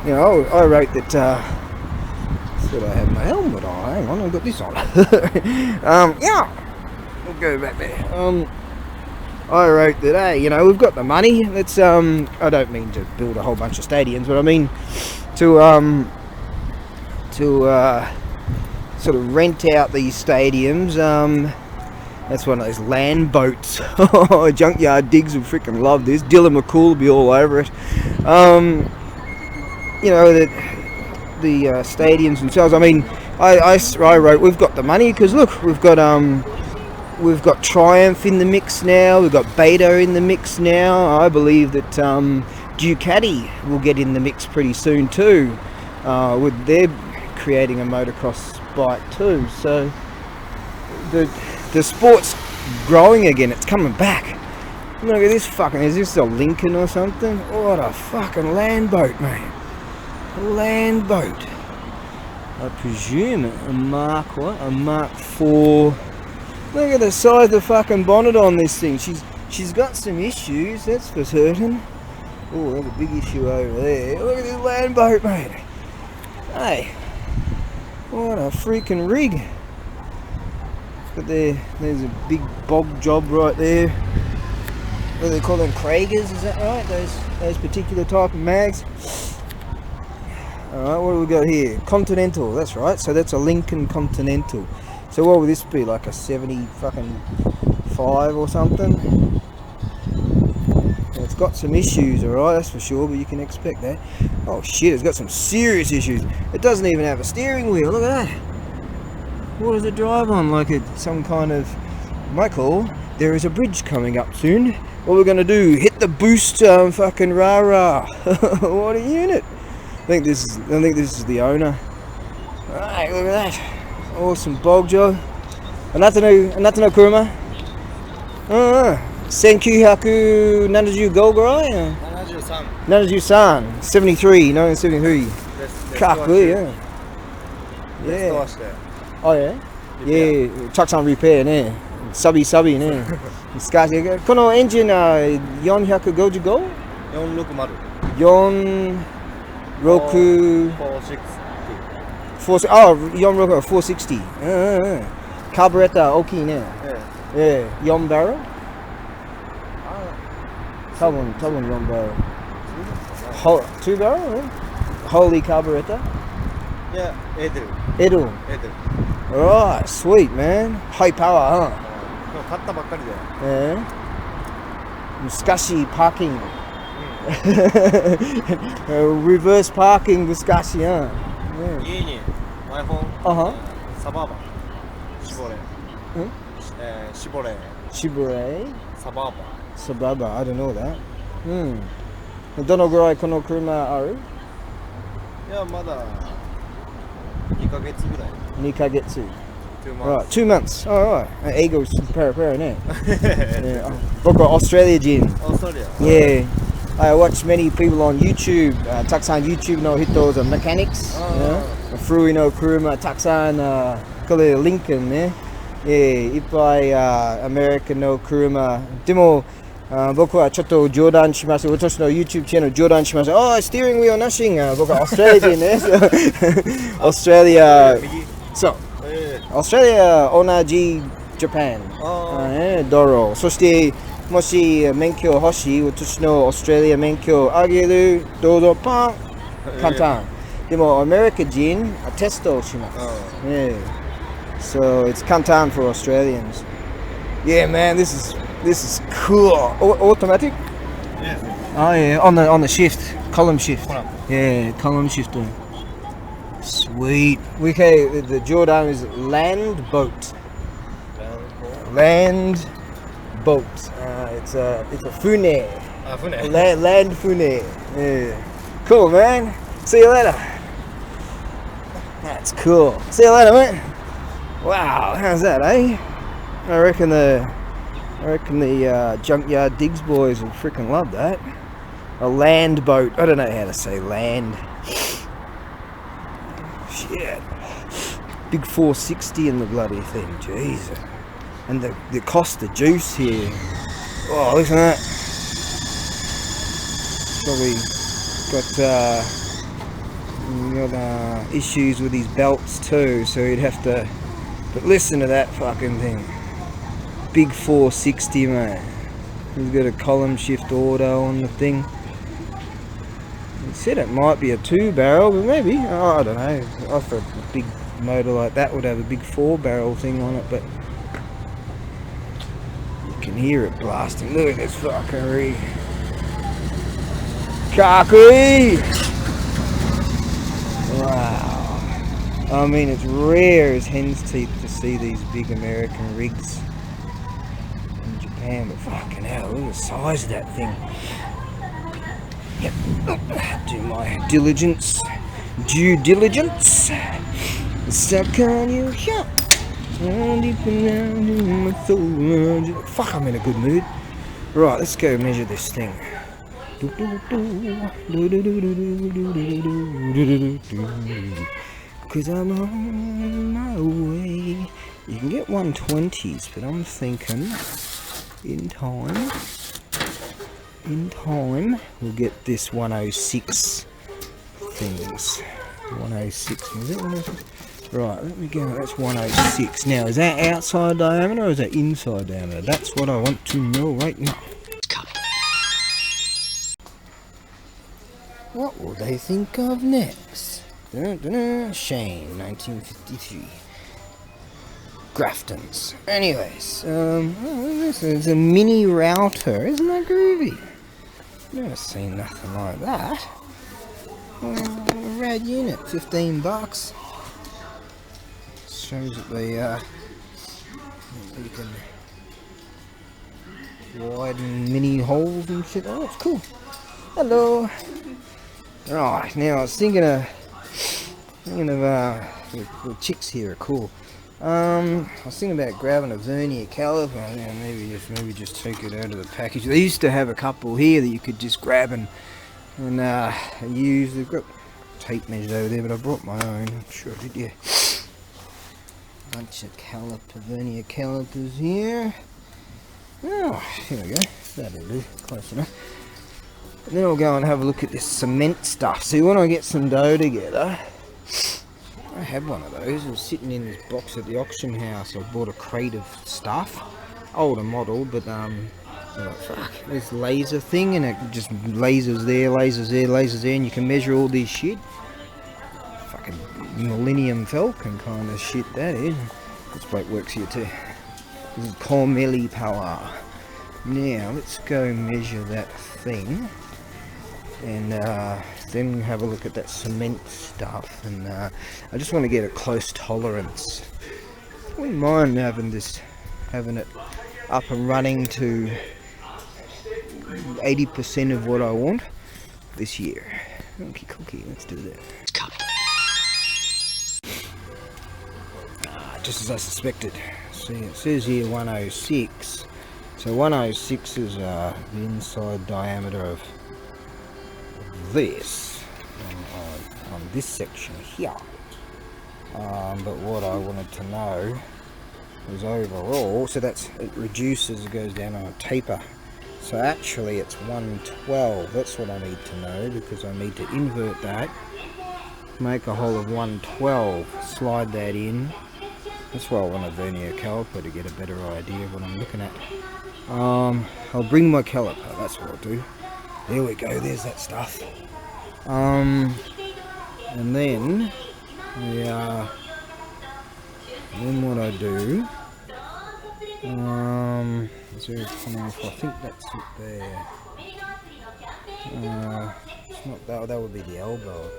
You know, I wrote that, should I have my helmet on? Hang on, I've got this on. Yeah, we'll go back there. I wrote that, hey, you know, we've got the money. Let's, I don't mean to build a whole bunch of stadiums, but I mean to sort of rent out these stadiums. That's one of those land boats. Junkyard Digs will freaking love this. Dylan McCool will be all over it. You know, the stadiums themselves. I mean, I wrote we've got the money because look, we've got Triumph in the mix now. We've got Beta in the mix now. I believe that Ducati will get in the mix pretty soon too. With they're creating a motocross bike too. So the sport's growing again. It's coming back. Look at this fucking. Is this a Lincoln or something? What a fucking land boat, mate. A land boat. I presume a Mark what? A Mark 4. Look at the size of the fucking bonnet on this thing. She's got some issues, that's for certain. Oh, there's a big issue over there. Look at this land boat, mate. Hey, what a freaking rig. But there's a big bog job right there. What do they call them? Kragers, is that right? Those particular type of mags. Alright, what do we got here? Continental, that's right. So that's a Lincoln Continental. So what would this be? Like a 70 fucking 5 or something? Well, it's got some issues, alright, that's for sure, but you can expect that. Oh shit, it's got some serious issues. It doesn't even have a steering wheel, look at that. What does it drive on? Like it's some kind of... Michael, there is a bridge coming up soon. What we're gonna do? Hit the boost, fucking rah-rah. What a unit. I think this is the owner. Alright, look at that. Awesome bog job. Anata no kuruma. 1975ぐらい? 73. 1973. Kaku, yeah. Yeah. Oh yeah? Yeah, Chucksan repair ね。サビね。しかし、このエンジンは455?
460.
460. Carburetor 大きいね。4 barrel? 多分4 barrel. 2 barrel? Holy carburetor?
Yeah,
Edel. Alright, sweet man. High power, huh?
買ったばっかりで。
難しいパーキング。Reverse parking 難しい、huh?
家に iPhone、サバーバ、シボレ、シボレ、サバーバ。
サバーバ、I don't know that. どのぐらいこの車ある？
いや、まだ2ヶ月ぐらい。
2ヶ月。
2 months.
Right, 2 months. Alright. 英語ペラペラね。僕はオーストラリア人。
オーストラリア。
Yeah. I watch many people on YouTube. たくさん YouTube の人は mechanics. 古いの車たくさんこれ Lincoln ね。いっぱいアメリカの車。でも僕はちょっと冗談します。私の YouTube チャンネル冗談します。スティーリングウィールなしん。僕はオーストラリア人ね。オーストラリア。そう。オーストラリア同じジャパン。道路。そしてもし免許欲しい私のオーストラリア免許あげるどうぞパン簡単でもアメリカ人テストをします Yeah So it's kantan for Australians. Yeah, man, this is cool. Automatic?
Yes.
Oh yeah, on the shift, column shift.
Column.
Yeah, column shift. Sweet. Okay, the Jordan is land boat. Land boat. It's a fune. Land fune. Yeah. Cool, man. See you later. That's cool. See you later, man. Wow, how's that, eh? I reckon the junkyard digs boys will freaking love that. A land boat. I don't know how to say land. Shit. Big 460 in the bloody thing. Jeez. And the cost of juice here. Oh, listen to that. Probably got issues with his belts too, so he'd have to. But listen to that fucking thing. Big 460, mate. He's got a column shift auto on the thing. He said it might be a 2-barrel, but maybe. Oh, I don't know. I thought a big motor like that would have a big 4-barrel thing on it, but you can hear it blasting. Look at this fuckery. Kaki! Wow. I mean, it's rare as hen's teeth to see these big American rigs in Japan, but fucking hell, look at the size of that thing. Yep, do my diligence, due diligence. Stuck on your shop, deep down in my soul. Fuck, I'm in a good mood. Right, let's go measure this thing. Cause I'm on my way. You can get 120s, but I'm thinking in time we'll get this 106 things. 106, is it 106? Right, let me go, that's 106. Now, is that outside diameter or is that inside diameter? That's what I want to know right now. What will they think of next? Shane, 1953. Graftons. Anyways, this is a mini router. Isn't that groovy? Never seen nothing like that. A rad unit, $15. Shows that they you can widen mini holes and shit. Oh, it's cool. Hello. Right, now I was thinking of the chicks here are cool. I was thinking about grabbing a vernier caliper and maybe just take it out of the package. They used to have a couple here that you could just grab and use. They've got tape measures over there, but I brought my own. I'm sure I did, yeah. Bunch of vernier calipers here. Oh, here we go. That'll do. Close enough. And then we'll go and have a look at this cement stuff. See, when I get some dough together, I had one of those. It was sitting in this box at the auction house. I bought a crate of stuff, older model, but fuck, this laser thing, and it just lasers there, and you can measure all this shit. Fucking Millennium Falcon kind of shit that is. This bloke works here too. This is Cormelli power. Now let's go measure that thing. And then have a look at that cement stuff, and I just want to get a close tolerance. I wouldn't mind having it up and running to 80% of what I want this year. Okay, cookie, let's do that. Just as I suspected. See, it says here 106. So 106 is the inside diameter of this on this section here, but what I wanted to know was overall, so it reduces, it goes down on a taper, so actually it's 112. That's what I need to know, because I need to invert that, make a hole of 112, slide that in. That's why I want a vernier caliper, to get a better idea of what I'm looking at. I'll bring my caliper, that's what I'll do. There we go, there's that stuff. And then what I do, is there a 24? I think that's it there. It's not that, that would be the elbow.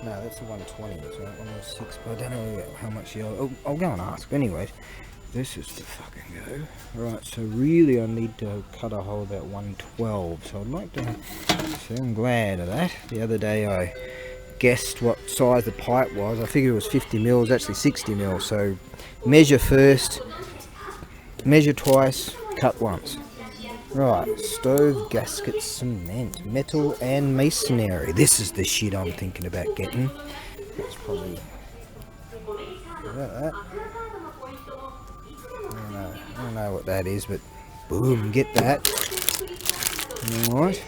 No, that's the 120, it's right, 106, but I don't know how much the elbow, I'll go and ask. Anyways, this is the fucking go. Right, so really I need to cut a hole about 112, so I'd like to, so I'm glad of that. The other day I guessed what size the pipe was. I figured it was 50 mils, actually 60 mils, so measure first, measure twice, cut once. Right, stove, gasket, cement, metal and masonry. This is the shit I'm thinking about getting. That's probably, that. I don't know what that is, but boom, get that. Alright.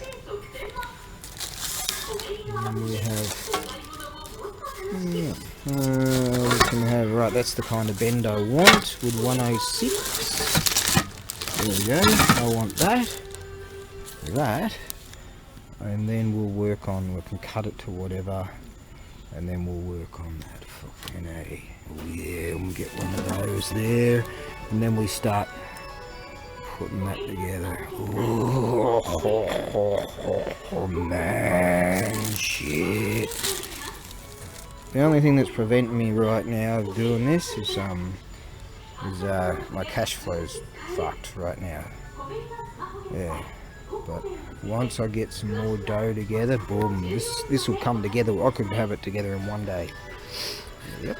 And we can have, right, that's the kind of bend I want with 106. There we go, I want that, and then we'll work on, we can cut it to whatever, and then we'll work on that fucking A. Oh yeah, we'll get one of those there, and then we start putting that together. Oh man, shit. The only thing that's preventing me right now of doing this is my cash flow's fucked right now. Yeah, but once I get some more dough together, boom, this will come together. I could have it together in one day. Yep.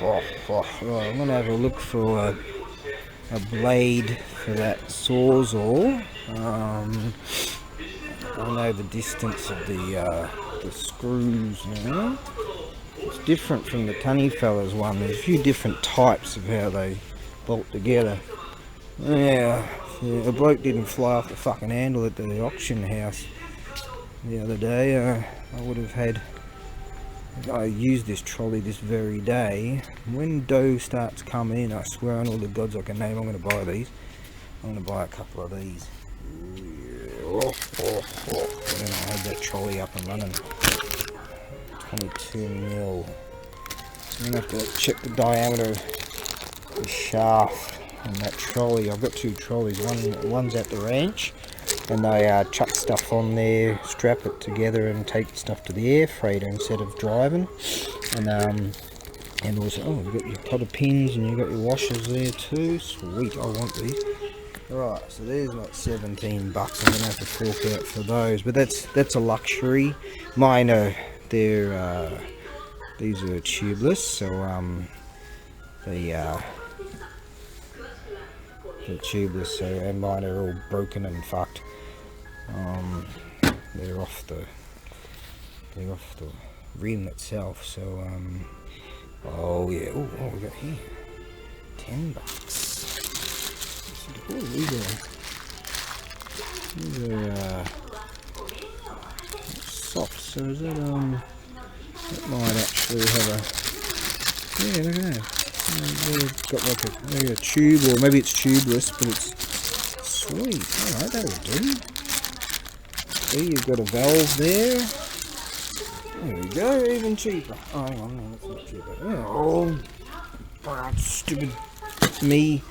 Right, I'm gonna have a look for a blade for that sawzall. I know the distance of the screws now. It's different from the Tunny Fellas one. There's a few different types of how they bolt together. Yeah, a bloke didn't fly off the fucking handle at the auction house the other day. I would have had, I used this trolley this very day. When dough starts coming in, I swear on all the gods I can name, I'm going to buy these. I'm going to buy a couple of these. And then I'll have that trolley up and running. 22 mil. I'm going to have to check the diameter of the shaft on that trolley. I've got two trolleys. One's at the ranch, and they chuck stuff on there, strap it together, and take stuff to the air freighter instead of driving. And also, oh, you've got your pot of pins and you've got your washers there too. Sweet, I want these. Right, so there's like 17 bucks. I'm gonna have to fork out for those, but that's a luxury. Mine are, they're these are tubeless, so they're tubeless, so, and mine are all broken and fucked. They're off the rim itself, so oh yeah, oh what we got here, 10 bucks. Oh, these are soft, so is that that might actually have a, yeah, look at that. They've got like maybe a tube, or maybe it's tubeless, but it's sweet. Alright, that'll do. See, you've got a valve there. There we go, even cheaper. Oh, hang on, no, that's not cheaper. Oh, stupid me.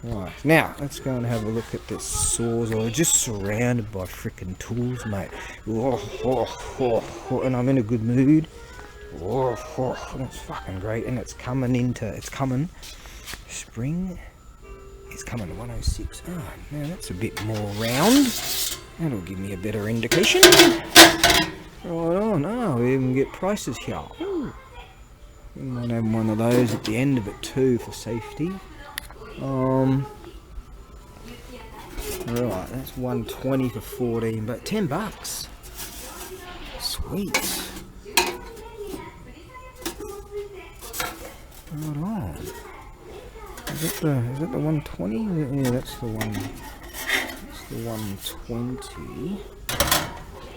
Right, now let's go and have a look at this sawzall. We're just surrounded by freaking tools, mate. And I'm in a good mood. That's fucking great, and it's coming. Spring is coming to 106. Oh, now that's a bit more round. That'll give me a better indication. Right on. Oh, we even get prices here. Ooh. We might have one of those at the end of it too for safety. Right, that's 120 for 14, but 10 bucks. Sweet. Right on. Is that the 120? Yeah, that's the one. That's the 120.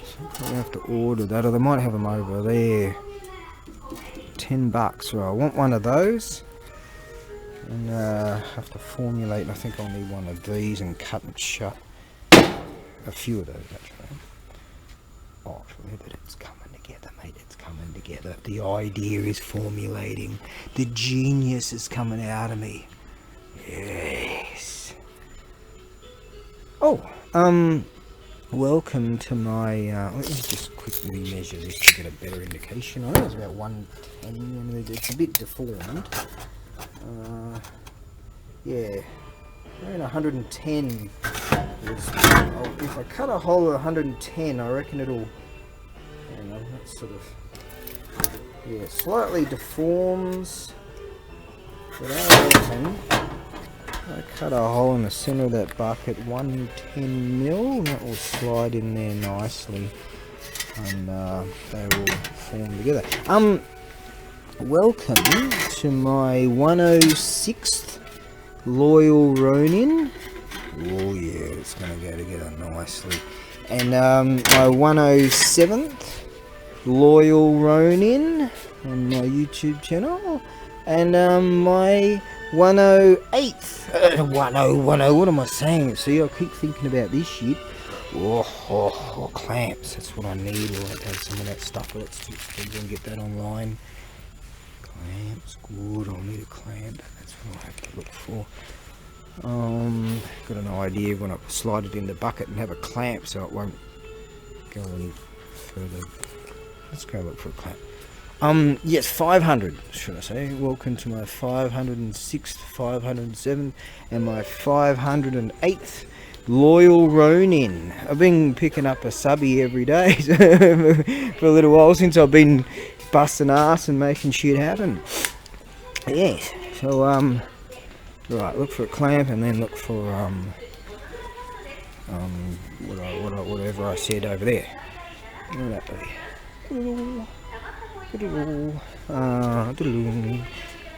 So I'll have to order that, or they might have them over there. 10 bucks. Right, I want one of those. and have to formulate. I think I'll need one of these and cut it shut. A few of those actually. Oh, but it's coming together, mate. It's coming together. The idea is formulating. The genius is coming out of me. Yes. Oh, welcome to my, let me just quickly measure this to get a better indication. I think it's about 110, and it's a bit deformed. Yeah, around 110 is, if I cut a hole at 110, I reckon it'll, hang on, that's sort of, yeah, slightly deforms, but I reckon I cut a hole in the centre of that bucket, 110 mil, that will slide in there nicely, and they will form together. Welcome to my 106th Loyal Ronin. Oh yeah, it's going to go together nicely. And my 107th Loyal Ronin on my YouTube channel. And my 108th, 10, what am I saying? See, I keep thinking about this shit. Oh, clamps, that's what I need. I'll have to have some of that stuff. Let's go and get that online. Clamps, good, I'll need a clamp. That's what I'll have to look for. Got an idea when I slide it in the bucket and have a clamp so it won't go any further. Let's go look for a clamp. Yes, 500, should I say. Welcome to my 506th, 507th, and my 508th Loyal Ronin. I've been picking up a subby every day for a little while since I've been busting ass and making shit happen. Yes, so, right, look for a clamp and then look for, whatever I said over there. What would that be?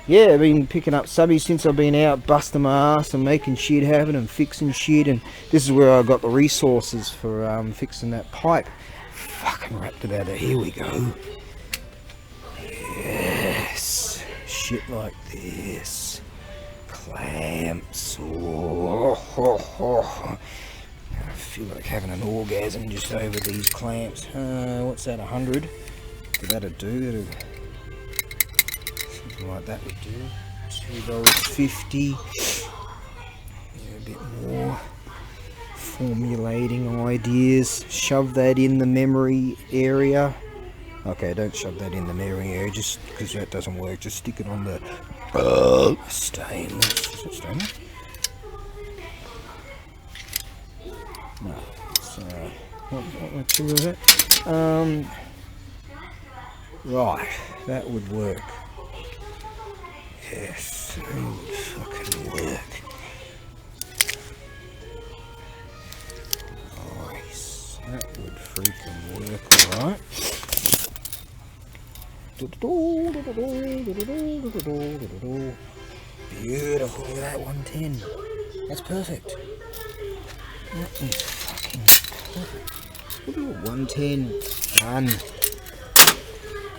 Yeah, I've been picking up subbies since I've been out busting my ass and making shit happen and fixing shit, and this is where I got the resources for fixing that pipe. Fucking wrapped about it. Here we go. Yes, shit like this. Clamps. Oh. I feel like having an orgasm just over these clamps. What's that, 100? That'll do. Something like that would do. $2.50. Yeah, a bit more. Formulating ideas. Shove that in the memory area. Okay, don't shove that in the memory area just because that doesn't work. Just stick it on the stainless. Is it stainless? No. So, what two was it? Right, that would work. Yes, that would fucking work. Nice, that would freaking work, alright. Beautiful, that 110. That's perfect. That is fucking perfect. 110, done.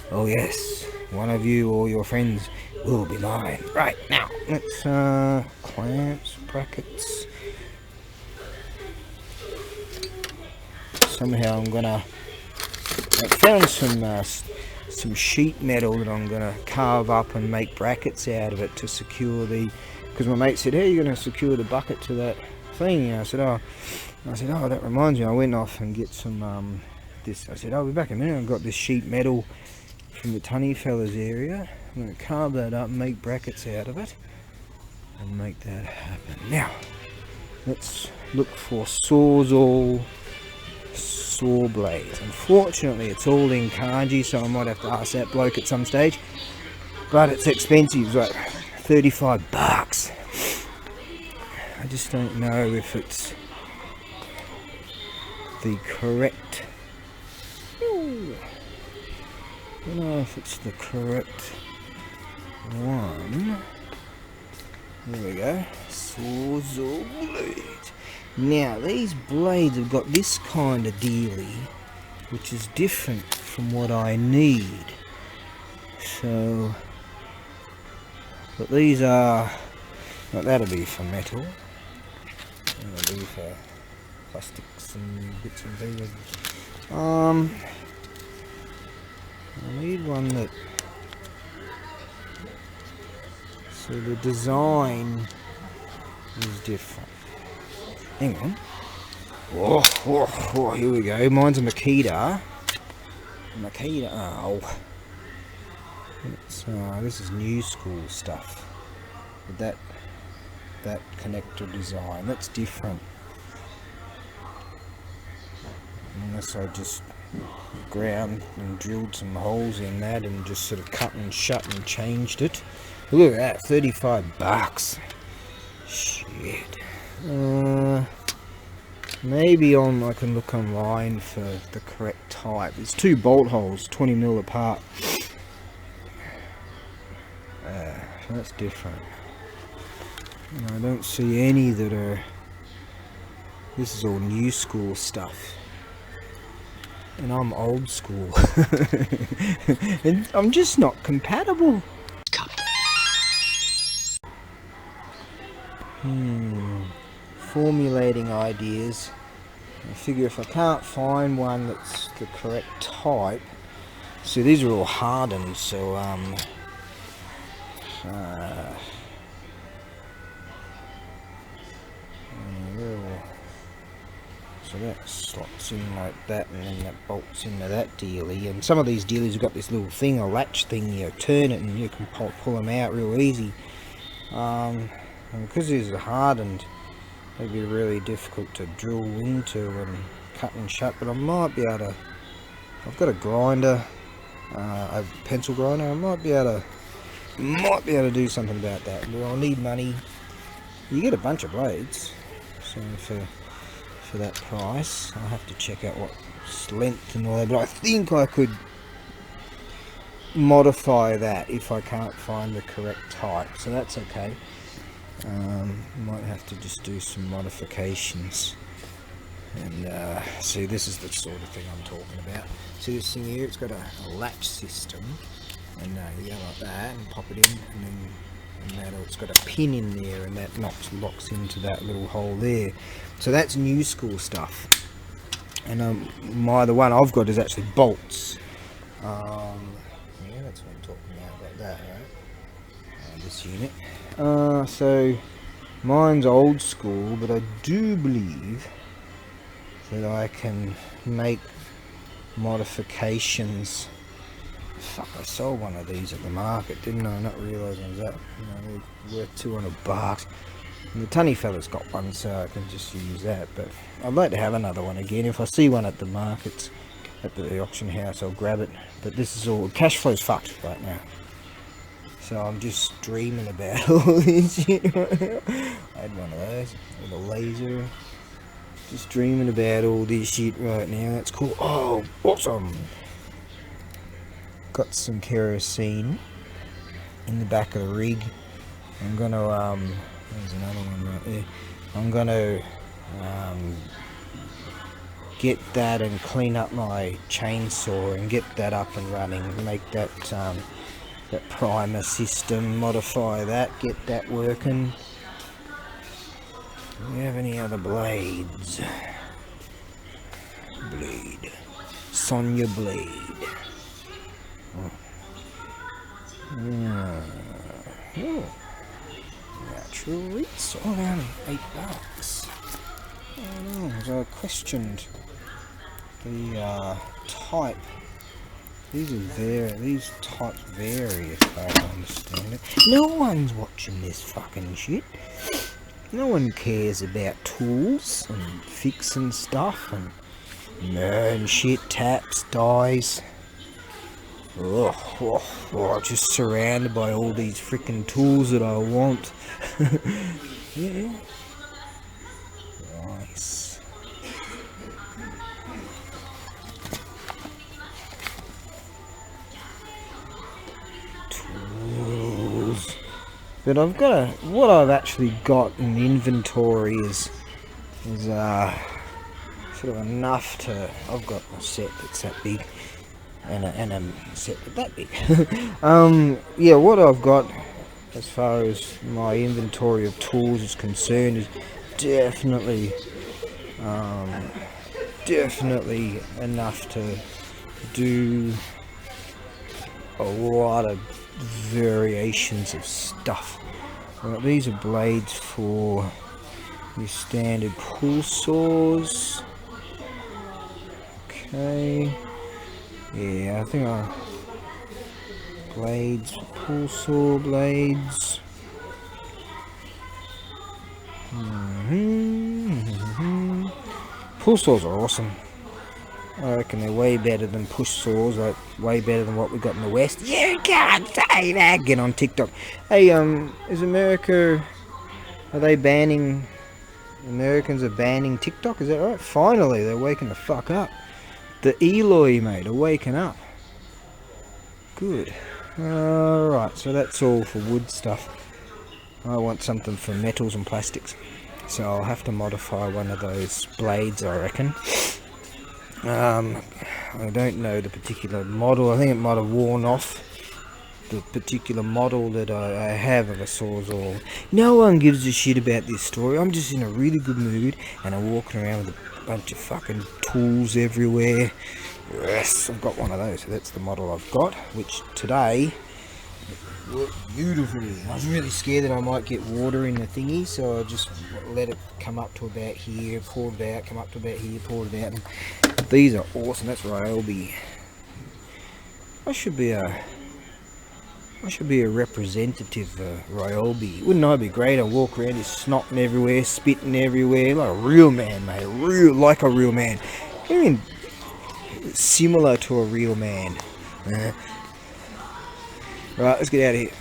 Oh yes, one of you or your friends will be mine. Right, now, let's, clamps, brackets. Somehow I'm gonna, I found some sheet metal that I'm gonna carve up and make brackets out of it to secure the, because my mate said, how are you gonna secure the bucket to that thing? And I said, oh, that reminds me, I went off and get some, this, I said, I'll be back in a minute. I've got this sheet metal from the Tunny Fellas area. I'm going to carve that up and make brackets out of it and make that happen. Now, let's look for Sawzall saw blades. Unfortunately, it's all in kanji, so I might have to ask that bloke at some stage. But it's expensive, it's like 35 bucks. I just don't know if it's the correct. I don't know if it's the correct one. There we go. Sawzall blades. Now these blades have got this kind of dealie, which is different from what I need. So, but these are But that'll be for metal. That'll be for plastics and bits and pieces. I need one that, so the design is different. Hang on. Oh, here we go. Mine's a Makita. Oh. This is new school stuff. But that connector design, that's different. Unless I just ground and drilled some holes in that and just sort of cut and shut and changed it. Look at that, $35. Shit. Maybe I can look online for the correct type. There's 2 bolt holes, 20mm apart. So that's different. And I don't see any that are. This is all new school stuff. And I'm old school. And I'm just not compatible. Formulating ideas. I figure if I can't find one that's the correct type. See, these are all hardened, so so that slots in like that, and then that bolts into that dealie. And some of these dealies have got this little thing, a latch thing, you turn it and you can pull them out real easy. And because these are hardened, they'd be really difficult to drill into and cut and shut. But I might be able to. I've got a grinder, a pencil grinder. I might be able to do something about that. But I'll need money. You get a bunch of blades, so for that price, I'll have to check out what length and all that. But I think I could modify that if I can't find the correct type, so that's okay. Might have to just do some modifications. And see, this is the sort of thing I'm talking about. See this thing here, it's got a latch system, and you go like that and pop it in, and then it's got a pin in there, and that locks into that little hole there. So that's new school stuff. And the one I've got is actually bolts. Yeah, that's what I'm talking about that, right? This unit. So mine's old school, but I do believe that I can make modifications. Fuck, I sold one of these at the market, didn't I? Not realising it was that. They're worth $200. And the Tunny fella's got one, so I can just use that. But I'd like to have another one again. If I see one at the markets, at the auction house, I'll grab it. But this is all, cash flow's fucked right now. So I'm just dreaming about all this shit right now. I had one of those with a laser. Just dreaming about all this shit right now. That's cool. Oh, awesome. Got some kerosene in the back of the rig. I'm gonna there's another one right there. I'm gonna get that and clean up my chainsaw and get that up and running. Make that that primer system, modify that, get that working. Do we have any other blades? Blade. Sonya blade. Oh. Natural reeds. Oh, they're only $8. Oh no, I questioned the type. These types vary, if I understand it. No one's watching this fucking shit. No one cares about tools and fixing stuff and shit, taps, dies. Just surrounded by all these freaking tools that I want. Yeah. Nice. Tools. But I've got what I've actually got in inventory is sort of enough to. I've got a set that's that big. And a set that big. Yeah, what I've got as far as my inventory of tools is concerned, is definitely enough to do a lot of variations of stuff. Right, these are blades for your standard pull saws. Okay. Yeah, I think blades, pull saw blades. Pull saws are awesome. I reckon they're way better than push saws, like way better than what we got in the West. You can't say that! Get on TikTok. Hey, is America, are they banning, Americans are banning TikTok, is that right? Finally, they're waking the fuck up. The Eloy, mate, are waking up. Good. Alright, so that's all for wood stuff. I want something for metals and plastics. So I'll have to modify one of those blades, I reckon. I don't know the particular model. I think it might have worn off, the particular model that I have of a Sawzall. No one gives a shit about this story. I'm just in a really good mood and I'm walking around with a bunch of fucking tools everywhere. Yes, I've got one of those. So that's the model I've got, which today worked beautifully. I was really scared that I might get water in the thingy, so I just let it come up to about here, poured it out, come up to about here, poured it out. And these are awesome. That's Ryobi. I should be a representative Ryobi. Wouldn't I be great? I walk around just snotting everywhere, spitting everywhere, like a real man, mate. Like a real man. I mean, similar to a real man. Right, let's get out of here.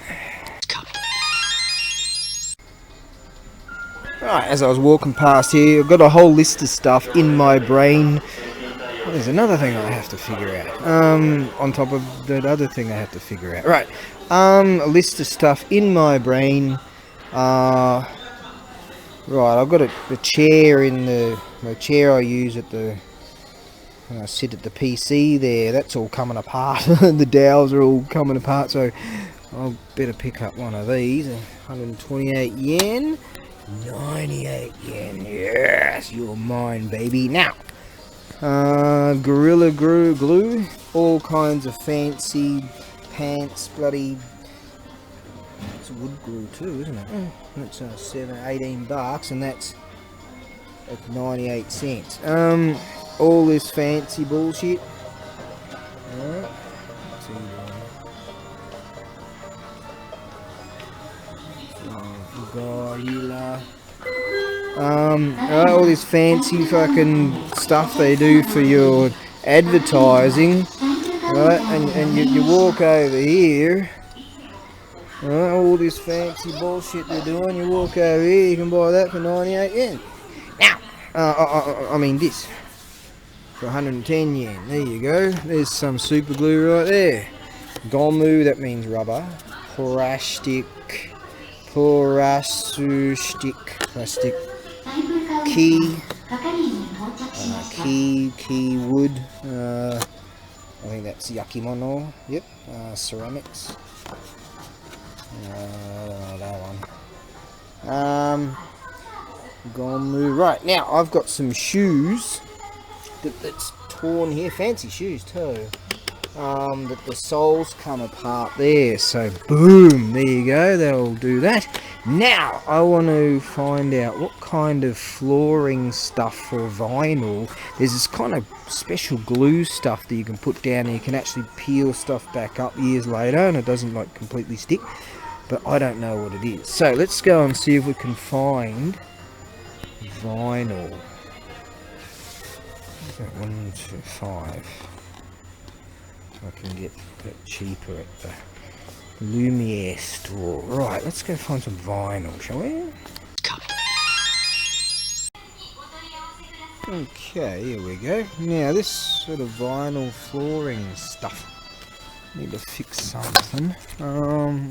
Right, as I was walking past here, I've got a whole list of stuff in my brain. Well, there's another thing I have to figure out. On top of that other thing I have to figure out. Right, a list of stuff in my brain. Right, I've got the chair in the chair I use at the, when I sit at the PC there, that's all coming apart. The dowels are all coming apart, so I'll better pick up one of these. 128 yen, 98 yen, yes, you're mine, baby. Now, Gorilla glue, all kinds of fancy pants, bloody, it's wood glue too, isn't it? That's 18 bucks, and that's at 98 cents. All this fancy bullshit. Alright. Gorilla. All this fancy fucking stuff they do for your advertising. Right, and you walk over here. Right, all this fancy bullshit they're doing, you walk over here, you can buy that for 98 yen. Now, I mean this. For 110 yen. There you go. There's some super glue right there. Gomu, that means rubber. Plastic. Plastic. Key wood. I think that's yakimono. Yep. Ceramics. That one. Gomu. Right, now I've got some shoes that's torn here, fancy shoes too, that the soles come apart there, so boom, there you go, that'll do that. Now I want to find out what kind of flooring stuff for vinyl. There's this kind of special glue stuff that you can put down and you can actually peel stuff back up years later and it doesn't like completely stick, but I don't know what it is. So let's go and see if we can find vinyl. 125. I can get it cheaper at the Lumiere store. Right, let's go find some vinyl, shall we? Okay, here we go. Now this sort of vinyl flooring stuff. Need to fix something.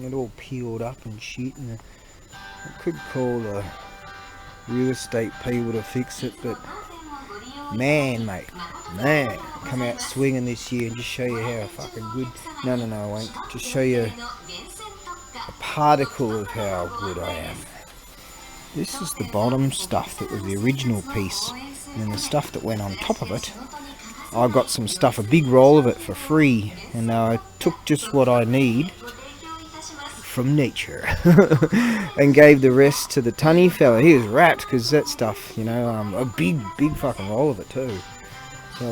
It all peeled up and shit, and I could call the real estate people to fix it, but man, mate, man, come out swinging this year and just show you how fucking good. No, I won't. Just show you a particle of how good I am. This is the bottom stuff that was the original piece, and then the stuff that went on top of it, I got some stuff, a big roll of it for free, and I took just what I need from nature and gave the rest to the tunny fella. He was wrapped because that stuff, you know, a big fucking roll of it too. So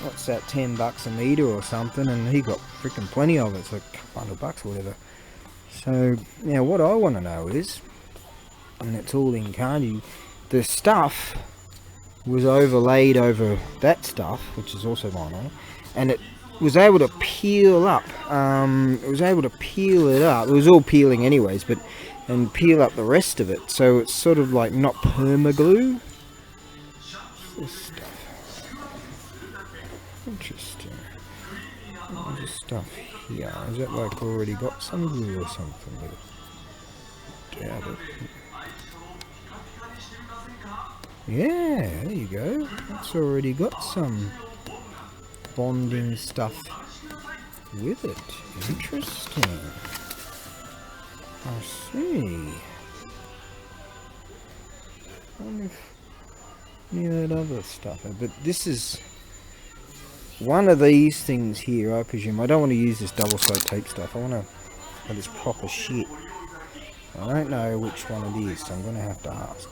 what's that, $10 a meter or something, and he got freaking plenty of it. It's like $100 or whatever. So now what I want to know is, and it's all in kanji, the stuff was overlaid over that stuff, which is also mono, and it was able to peel up. It was able to peel it up. It was all peeling anyways, but and peel up the rest of it. So it's sort of like not permaglue. This stuff. Interesting. What's this stuff here? Is that like already got some glue or something with it? Doubt it. Yeah, there you go. It's already got some bonding stuff with it. Interesting. I see. I wonder if any of that other stuff. But this is one of these things here, I presume. I don't want to use this double sided tape stuff. I want to have this proper shit. I don't know which one it is, so I'm going to have to ask.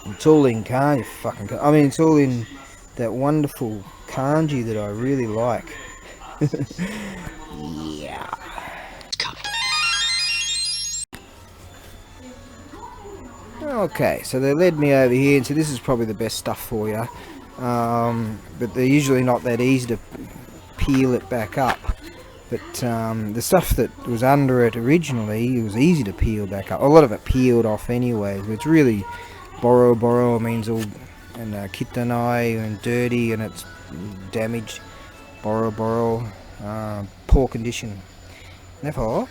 It's all in kanji, I mean, it's all in that wonderful kanji that I really like. Yeah. Okay, so they led me over here and said this is probably the best stuff for you. But they're usually not that easy to peel it back up. But the stuff that was under it originally, it was easy to peel back up. A lot of it peeled off anyways, but it's really... Boro means all and kitanai and dirty, and it's damaged. Boro, poor condition. Therefore,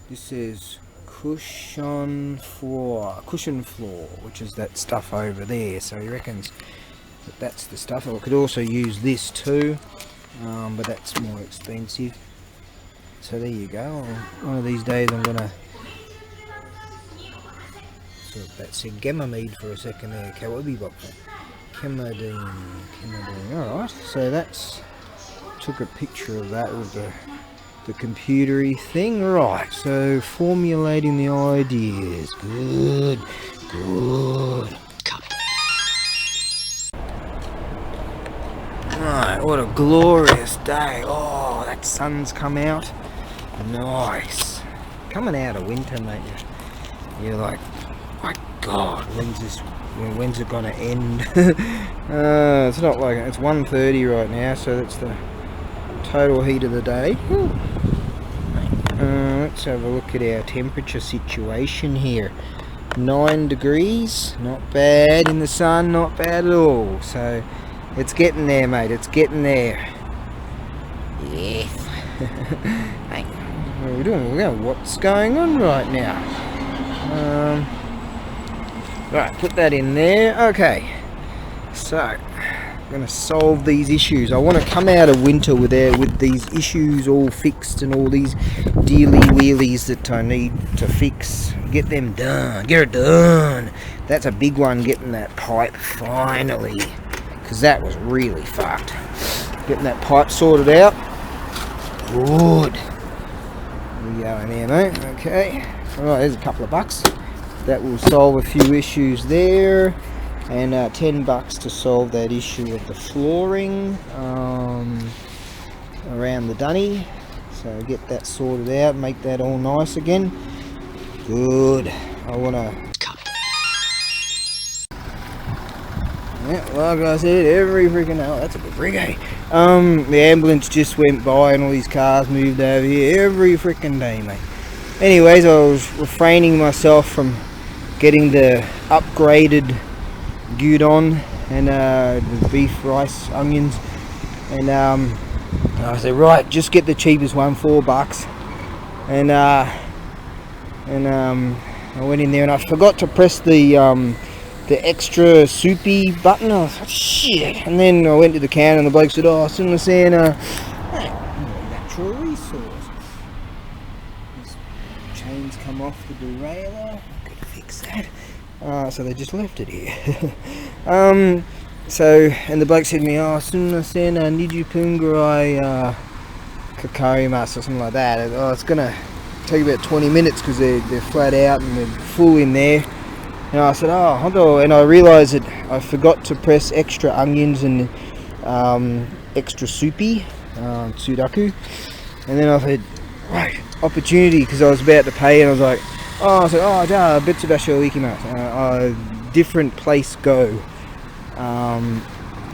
this is cushion floor, which is that stuff over there. So he reckons that that's the stuff. I could also use this too, but that's more expensive. So there you go. One of these days I'm gonna. So that's a Gemamide for a second there. Kawabi Bokka. Kemadine. Alright, so that's. Took a picture of that with the computery thing. Right, so formulating the ideas. Good. Right, what a glorious day. Oh, that sun's come out. Nice. Coming out of winter, mate. You're like, my God, when's it gonna end? It's not like it's 1:30 right now, so that's the total heat of the day. Let's have a look at our temperature situation here. 9 degrees, not bad in the sun, not bad at all. So it's getting there, mate. It's getting there. Yes. Hey, what are we doing? What's going on right now? Right, put that in there. Okay, so I'm going to solve these issues. I want to come out of winter with these issues all fixed and all these dealy wheelies that I need to fix. Get them done. Get it done. That's a big one, getting that pipe finally, because that was really fucked. Getting that pipe sorted out. Good. There we go in there, mate. Okay. Alright, there's a couple of bucks. That will solve a few issues there, and $10 to solve that issue of the flooring around the dunny. So get that sorted out, make that all nice again. Good. I want to. Yeah, like I said, every freaking hour. That's a good rig, eh? The ambulance just went by and all these cars moved over here every freaking day, mate. Anyways, I was refraining myself from getting the upgraded gyudon and the beef, rice, onions, and I said, right, just get the cheapest one, $4, and I went in there and I forgot to press the extra soupy button. I was like, shit, and then I went to the counter and the bloke said, oh, I shouldn't have said natural resource. This chains come off the derailleur. Gotta fix that. So they just left it here. So, and the bloke said to me, oh, sumimasen, niju pungurai kakarimasu, or something like that. Oh, it's gonna take about 20 minutes because they're flat out and they're full in there. And I said, oh, hondo, and I realised that I forgot to press extra onions and extra soupy, tsudaku. And then I said, right, opportunity, because I was about to pay, and I was like, oh, I said, oh, ja, betsubasho ikimasu, different place go.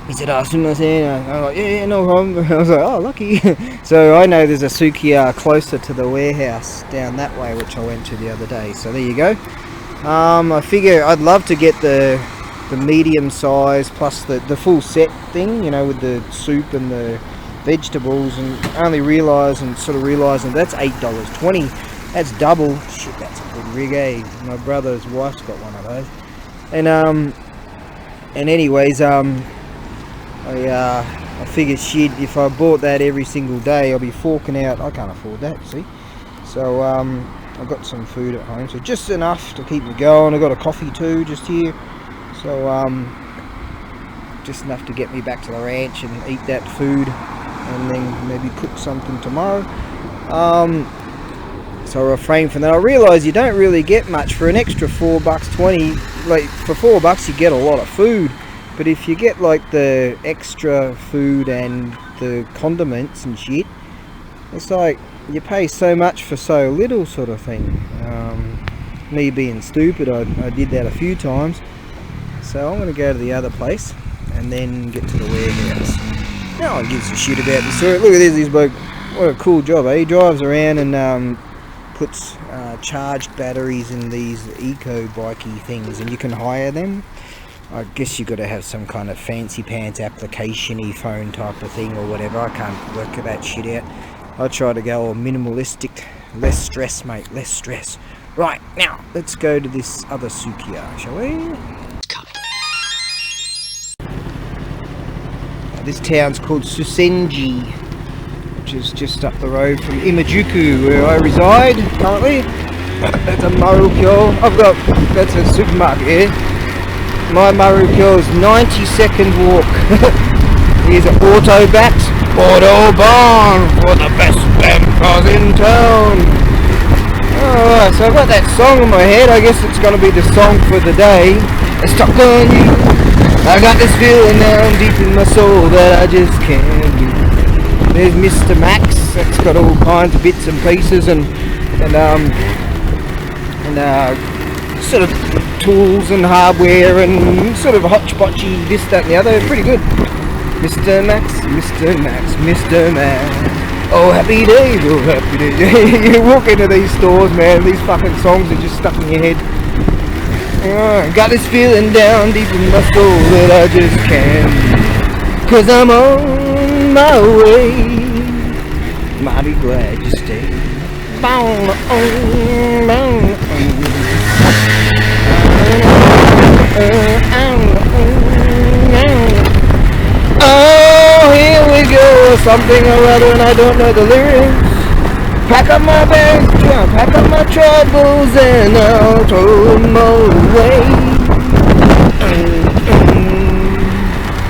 He said, oh, sumimasen. I was like, yeah, no problem. I was like, oh, lucky. So I know there's a sukiya closer to the warehouse down that way, which I went to the other day. So there you go. I figure I'd love to get the medium size plus the full set thing, you know, with the soup and the vegetables, and only realising that's $8.20. That's double. Shit, that's a good rig, eh? My brother's wife's got one of those. And anyways, I figured, shit, if I bought that every single day, I'll be forking out. I can't afford that, see. So I've got some food at home, so just enough to keep me going. I've got a coffee too, just here. So just enough to get me back to the ranch and eat that food, and then maybe cook something tomorrow. So I refrain from that. I realise you don't really get much for an extra $4.20. Like, for $4 you get a lot of food, but if you get like the extra food and the condiments and shit, it's like you pay so much for so little, sort of thing. Me being stupid, I did that a few times. So I'm going to go to the other place and then get to the warehouse. No one gives a shit about this. Look at this bloke. What a cool job, eh? He drives around and puts charged batteries in these eco-bikey things, and you can hire them. I guess you've got to have some kind of fancy pants application-y phone type of thing or whatever. I can't work that shit out. I try to go all minimalistic. Less stress, mate, less stress. Right, now, let's go to this other sukiya, shall we? This town's called Susenji, which is just up the road from Imajuku, where I reside currently. That's a Marukyo. That's a supermarket here. My Marukyo is 90-second walk. Here's an Autobat, Autobahn, for the best band cars in town. Alright, so I've got that song in my head. I guess it's going to be the song for the day. It's stuck on you. I got this feeling down deep in my soul that I just can't do. There's Mr. Max. That's got all kinds of bits and pieces and sort of tools and hardware and sort of hodgepodgey this, that and the other. Pretty good. Mr. Max, Mr. Max, Mr. Max. Oh, happy days, oh, happy days. You walk into these stores, man, these fucking songs are just stuck in your head. Got this feeling down deep in my soul that I just can't. 'Cause I'm on my way. Mighty glad you stayed. Oh, here we go, something or other, and I don't know the lyrics. Pack up my bags, pack up my troubles, and I'll throw them away.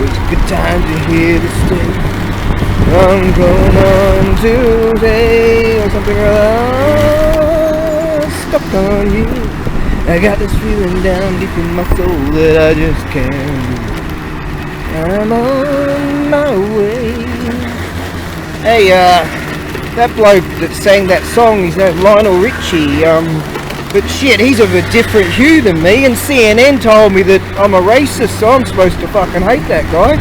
It's a good time to hear the stay. I'm going on Tuesday, or something or other. Stuck on you. I got this feeling down deep in my soul that I just can't. I'm on my way. Hey, that bloke that sang that song, he's named Lionel Richie, but shit, he's of a different hue than me, and CNN told me that I'm a racist, so I'm supposed to fucking hate that guy.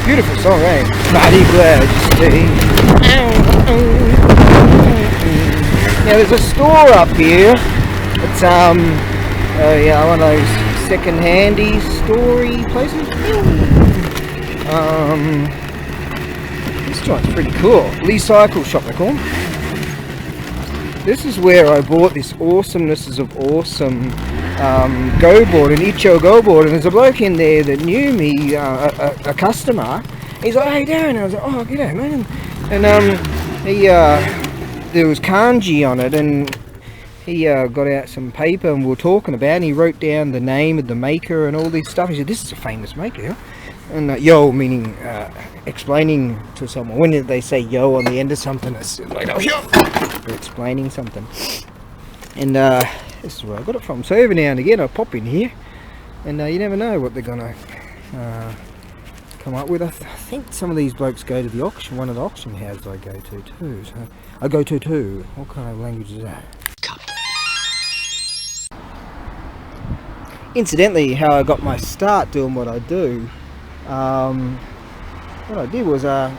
Beautiful song, eh? Mighty glad you stayed. Now there's a store up here. It's yeah, one of those second-handy story places. This joint's pretty cool. Lee Cycle Shop, they call them. This is where I bought this awesomenesses of awesome go board, an Icho go board, and there's a bloke in there that knew me, a customer. He's like, hey Darren, and I was like, oh g'day man, and he there was kanji on it, and he got out some paper and we were talking about it, and he wrote down the name of the maker and all this stuff. He said, this is a famous maker. And yo, meaning explaining to someone. When did they say yo on the end of something? It's like, oh, yo! They're explaining something. And this is where I got it from. So every now and again I pop in here, and you never know what they're gonna come up with. I think some of these blokes go to the auction, one of the auction houses I go to too. So I go to too. What kind of language is that? Incidentally, how I got my start doing what I do, what I did was I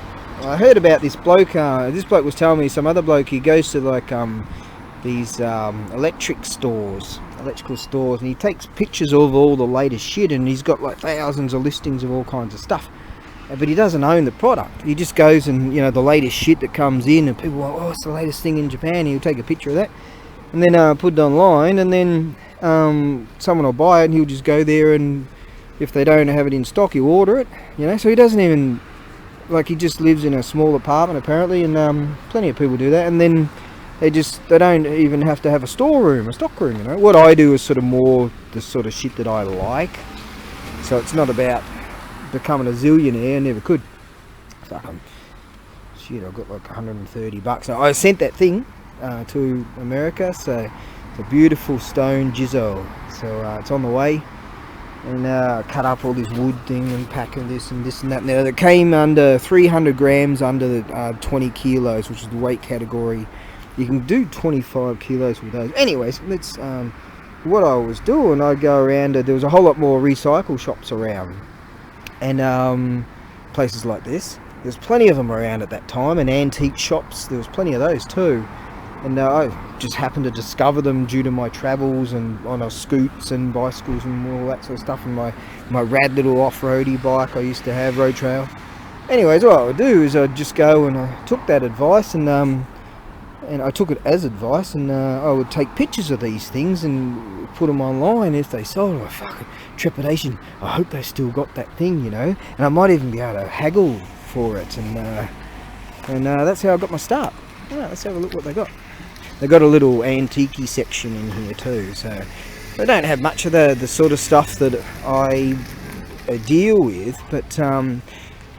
heard about this bloke. This bloke was telling me some other bloke, he goes to like these electrical stores, and he takes pictures of all the latest shit, and he's got like thousands of listings of all kinds of stuff. But he doesn't own the product. He just goes and, you know, the latest shit that comes in, and people go, oh, what's the latest thing in Japan? He'll take a picture of that and then put it online, and then someone will buy it, and he'll just go there, and if they don't have it in stock, he'll order it, you know. So he doesn't even, like, he just lives in a small apartment apparently, and plenty of people do that, and then they don't even have to have a storeroom, a stock room, you know. What I do is sort of more the sort of shit that I like, so it's not about becoming a zillionaire. I never could. Fucking shit, I got like $130. So I sent that thing to America, so it's a beautiful stone Jizzo, so it's on the way. And cut up all this wood thing and packing this and that. Now that came under 300 grams under the 20 kilos, which is the weight category. You can do 25 kilos with those. Anyways, let's what I was doing, I'd go around, there was a whole lot more recycle shops around, and places like this. There's plenty of them around at that time, and antique shops, there was plenty of those too. And I just happened to discover them due to my travels and on our scoots and bicycles and all that sort of stuff, and my rad little off-roady bike I used to have, road trail. Anyways, what I would do is I'd just go, and I took that advice, and I took it as advice, and I would take pictures of these things and put them online. If they sold, oh, fucking trepidation, I hope they still got that thing, you know, and I might even be able to haggle for it, and that's how I got my start. Alright, let's have a look what they got. They got a little antique section in here too, so they don't have much of the sort of stuff that I deal with, but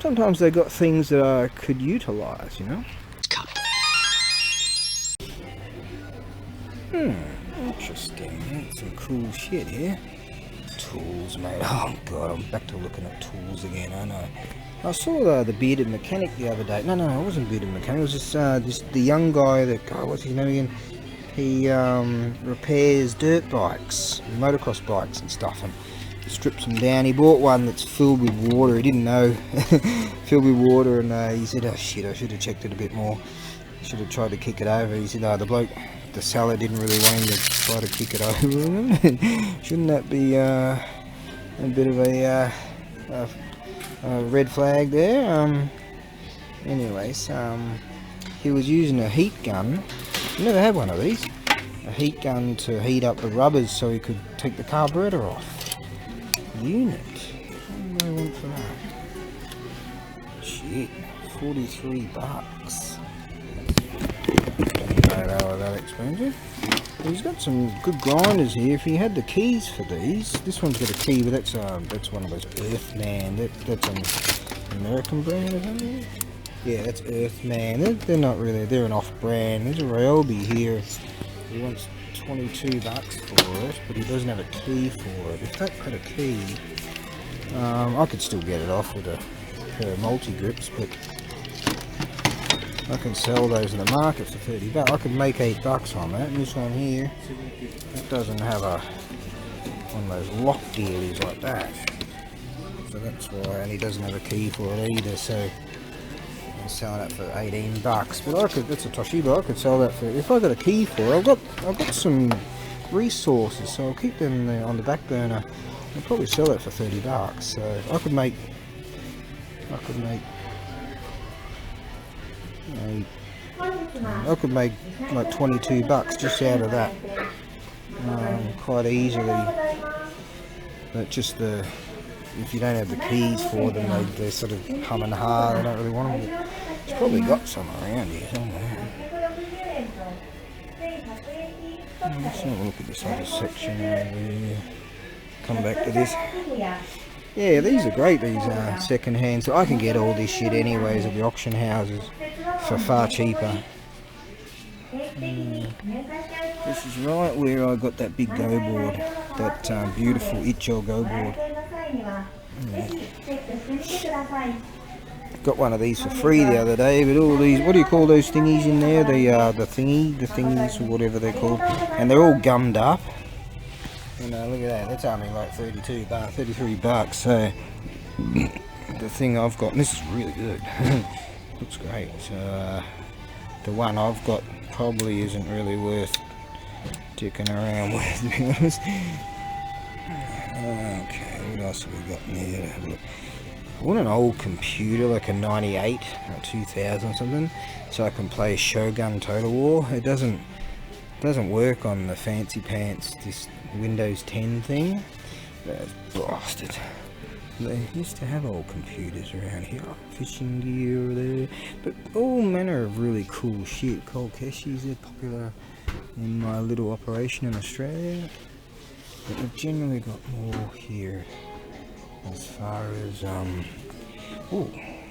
sometimes they got things that I could utilise, you know. Interesting. That's some cool shit here. Tools, mate. Oh god, I'm back to looking at tools again. I know. I saw the bearded mechanic the other day. No, it wasn't bearded mechanic. It was just the young guy that, God, what's his name again? He repairs dirt bikes, motocross bikes and stuff, and strips them down. He bought one that's filled with water. He didn't know, filled with water, and he said, "Oh shit, I should have checked it a bit more. Should have tried to kick it over." He said, "Oh, the bloke, the seller didn't really want him to try to kick it over." Shouldn't that be a bit of a red flag there? Anyways, he was using a heat gun. I never had one of these. A heat gun to heat up the rubbers so he could take the carburetor off. Unit. What do I want for that? Shit, $43. Don't know that expensive. He's got some good grinders here. If he had the keys for these, this one's got a key, but that's one of those Earthman. That's an American brand, isn't it? Yeah, that's Earthman. They're not really. They're an off-brand. There's a Ryobi here. He wants $22 for it, but he doesn't have a key for it. If that had a key, I could still get it off with a pair of multi-grips, but I can sell those in the market for $30. I could make $8 on that. And this one here, it doesn't have one of those lock dealies like that. So that's why, and he doesn't have a key for it either. So I'm selling that for $18. But I could. That's a Toshiba. I could sell that for, if I got a key for it. I've got some resources, so I'll keep them on the back burner. I'll probably sell it for $30. So I could make like $22 just out of that, quite easily. But just if you don't have the keys for them, they sort of hum and ha. They don't really want them. It's probably got some around here somewhere. Let's have a look at this other section over here. Come back to this. Yeah, these are great, these second hand. So I can get all this shit anyways at the auction houses for far cheaper. This is right where I got that big go board, that beautiful Icho go board. Got one of these for free the other day, but all these, what do you call those thingies in there? The thingies or whatever they're called, and they're all gummed up. You know, look at that, that's only like 33 bucks, so the thing I've got, and this is really good, looks great, so the one I've got probably isn't really worth dicking around with, to be honest. Okay, what else have we got in here to have a look? I want an old computer, like a 98 or 2000 something, so I can play Shogun Total War. It doesn't work on the fancy pants, this Windows 10 thing. That's blasted. They used to have old computers around here, fishing gear there, but all manner of really cool shit. Cold Keshis, they're popular in my little operation in Australia, but we've generally got more here as far as oh,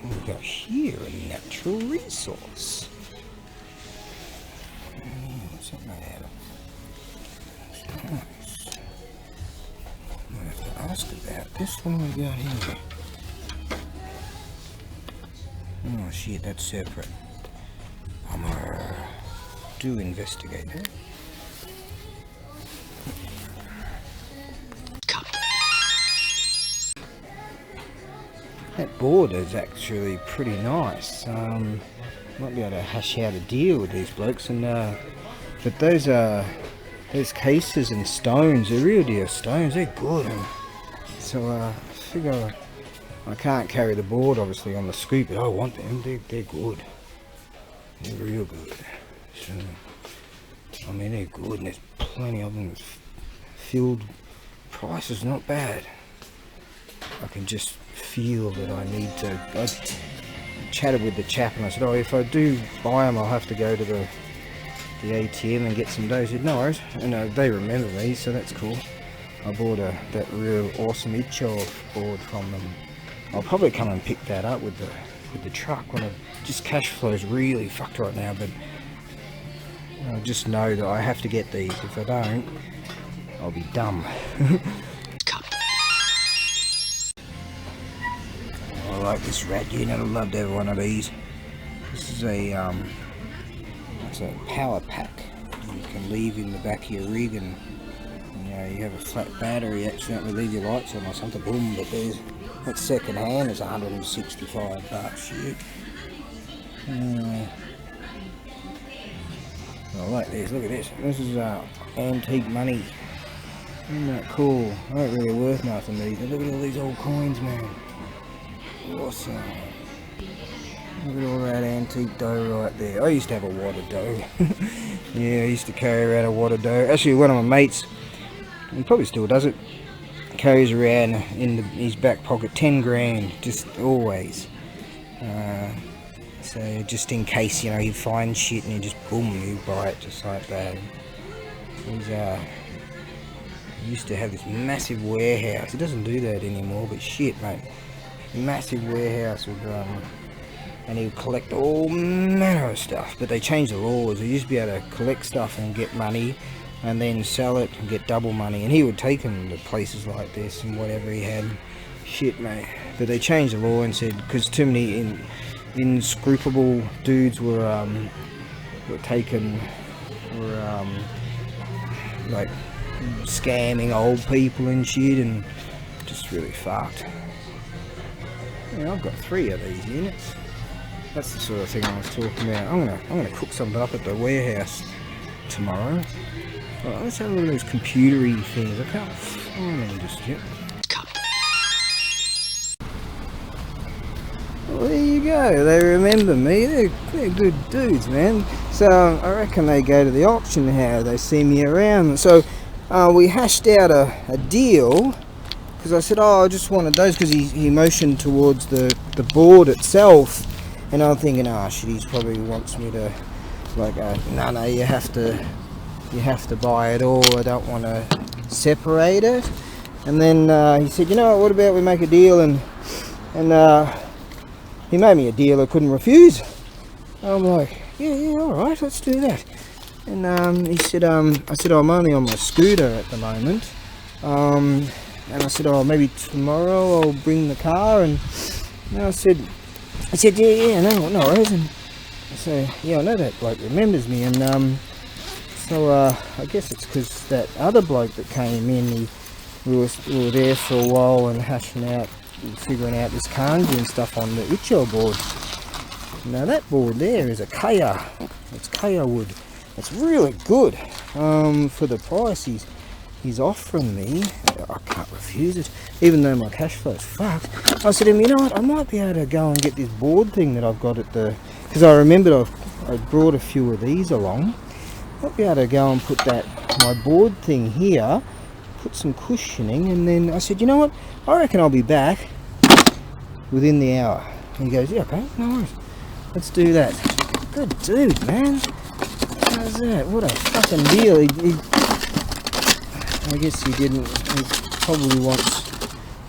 we've got here a natural resource. What's that made out of? It's nice. I might have to ask about this one we got here. Oh shit, that's separate. I'm gonna do investigate that. That board is actually pretty nice. Might be able to hash out a deal with these blokes, and but those cases and stones, they're real deal stones, they're good. So I figure I can't carry the board obviously on the scoop, but I want them, they're good. They're real good. So, I mean, they're good, and there's plenty of them. Filled, price is not bad. I can just feel that I need to. I chatted with the chap and I said, oh, if I do buy them, I'll have to go to the ATM and get some dough. He said, no worries, and they remember me, so that's cool. I bought that real awesome Icho board from them. I'll probably come and pick that up with the truck when just cash flow's really fucked right now, but I just know that I have to get these. If I don't, I'll be dumb. I like this rat unit. I'd love to have one of these. This is it's a power pack you can leave in the back of your rig, and you have a flat battery, accidentally leave your lights on or something, boom, but there's that second hand is 165 bucks. Shit. I like this. Look at this. This is antique money. Isn't that cool? They ain't really worth nothing, these. Look at all these old coins, man. Awesome. Look at all that antique dough right there. I used to have a wad of dough. Yeah, I used to carry around a wad of dough. Actually, one of my mates, he probably still does it, carries around in his back pocket 10 grand, just always. So just in case, he finds shit and he just boom, you buy it just like that. He used to have this massive warehouse. He doesn't do that anymore, but shit, mate. Massive warehouse with and he would collect all manner of stuff, but they changed the laws. He used to be able to collect stuff and get money and then sell it and get double money, and he would take them to places like this and whatever he had. Shit, mate. But they changed the law and said, because too many inscrutable dudes were taken, like scamming old people and shit, and just really fucked. I've got 3 of these units. That's the sort of thing I was talking about. I'm gonna cook something up at the warehouse tomorrow. Right, let's have a look at those computery things. I can't find them just yet. Well, there you go. They remember me. They're good dudes, man. So I reckon they go to the auction house. They see me around. So we hashed out a deal. Because I said, oh, I just wanted those, because he motioned towards the board itself, and I'm thinking, oh shit, he probably wants me to, like, no, you have to you have to buy it all. I don't want to separate it. And then he said, you know what about we make a deal? And he made me a deal I couldn't refuse. I'm like, yeah, all right, let's do that. And he said, I said, I'm only on my scooter at the moment. And I said, oh, maybe tomorrow I'll bring the car. And I said, yeah, no worries. And I said, yeah, I know that bloke remembers me. And so I guess it's because that other bloke that came in, we were there for a while and hashing out, figuring out this kanji and stuff on the Ucho board. Now that board there is a kaya. It's kaya wood. It's really good for the price he's offering me. I can't refuse it, even though my cash flow's fucked. I said to him, you know what, I might be able to go and get this board thing that I've got at the, because I remembered I brought a few of these along. Might be able to go and put my board thing here, put some cushioning, and then I said, you know what, I reckon I'll be back within the hour. And he goes, yeah, okay, no worries, let's do that. Good dude, man. How's that? What a fucking deal. I guess he probably wants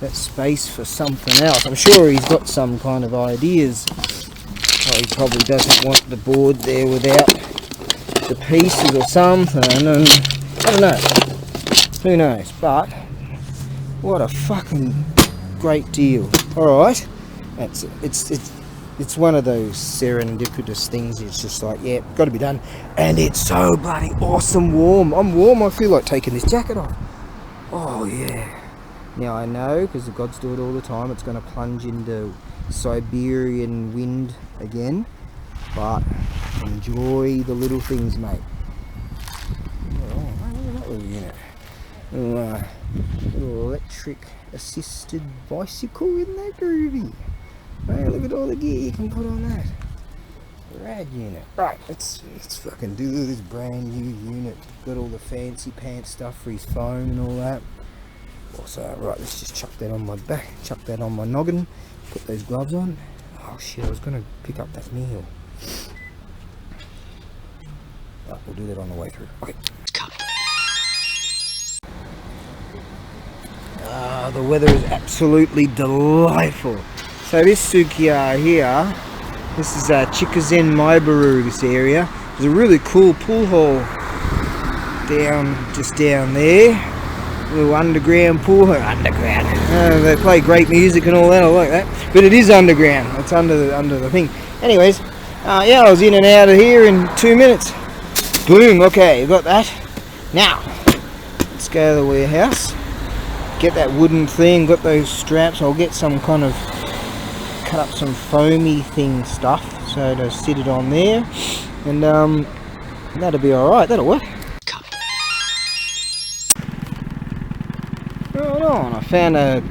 that space for something else. I'm sure he's got some kind of ideas. Oh, he probably doesn't want the board there without the pieces or something, and I don't know. Who knows? But what a fucking great deal. Alright. It's one of those serendipitous things. It's just like, yeah, got to be done. And it's so bloody awesome warm. I'm warm. I feel like taking this jacket off. Oh, yeah. Now, I know, because the gods do it all the time, it's going to plunge into Siberian wind again. But enjoy the little things, mate. Oh, look at that little unit. Little electric assisted bicycle in there, groovy. Hey, look at all the gear you can put on that. Rad unit. Right, let's fucking do this brand new unit. Got all the fancy pants stuff for his phone and all that. Also, right, let's just chuck that on my back, chuck that on my noggin, put those gloves on. Oh shit, I was gonna pick up that meal. Right, we'll do that on the way through. Okay. The weather is absolutely delightful. So this Sukiya here, this is Chikazen Maibaru, this area. There's a really cool pool hall just down there. A little underground pool hall. Underground. They play great music and all that, I like that. But it is underground, it's under the thing. Anyways, yeah, I was in and out of here in 2 minutes. Boom, okay, got that. Now, let's go to the warehouse. Get that wooden thing, got those straps. I'll get some kind of cut up some foamy thing stuff so to sit it on there, and that'll be alright, that'll work. Right on, I found a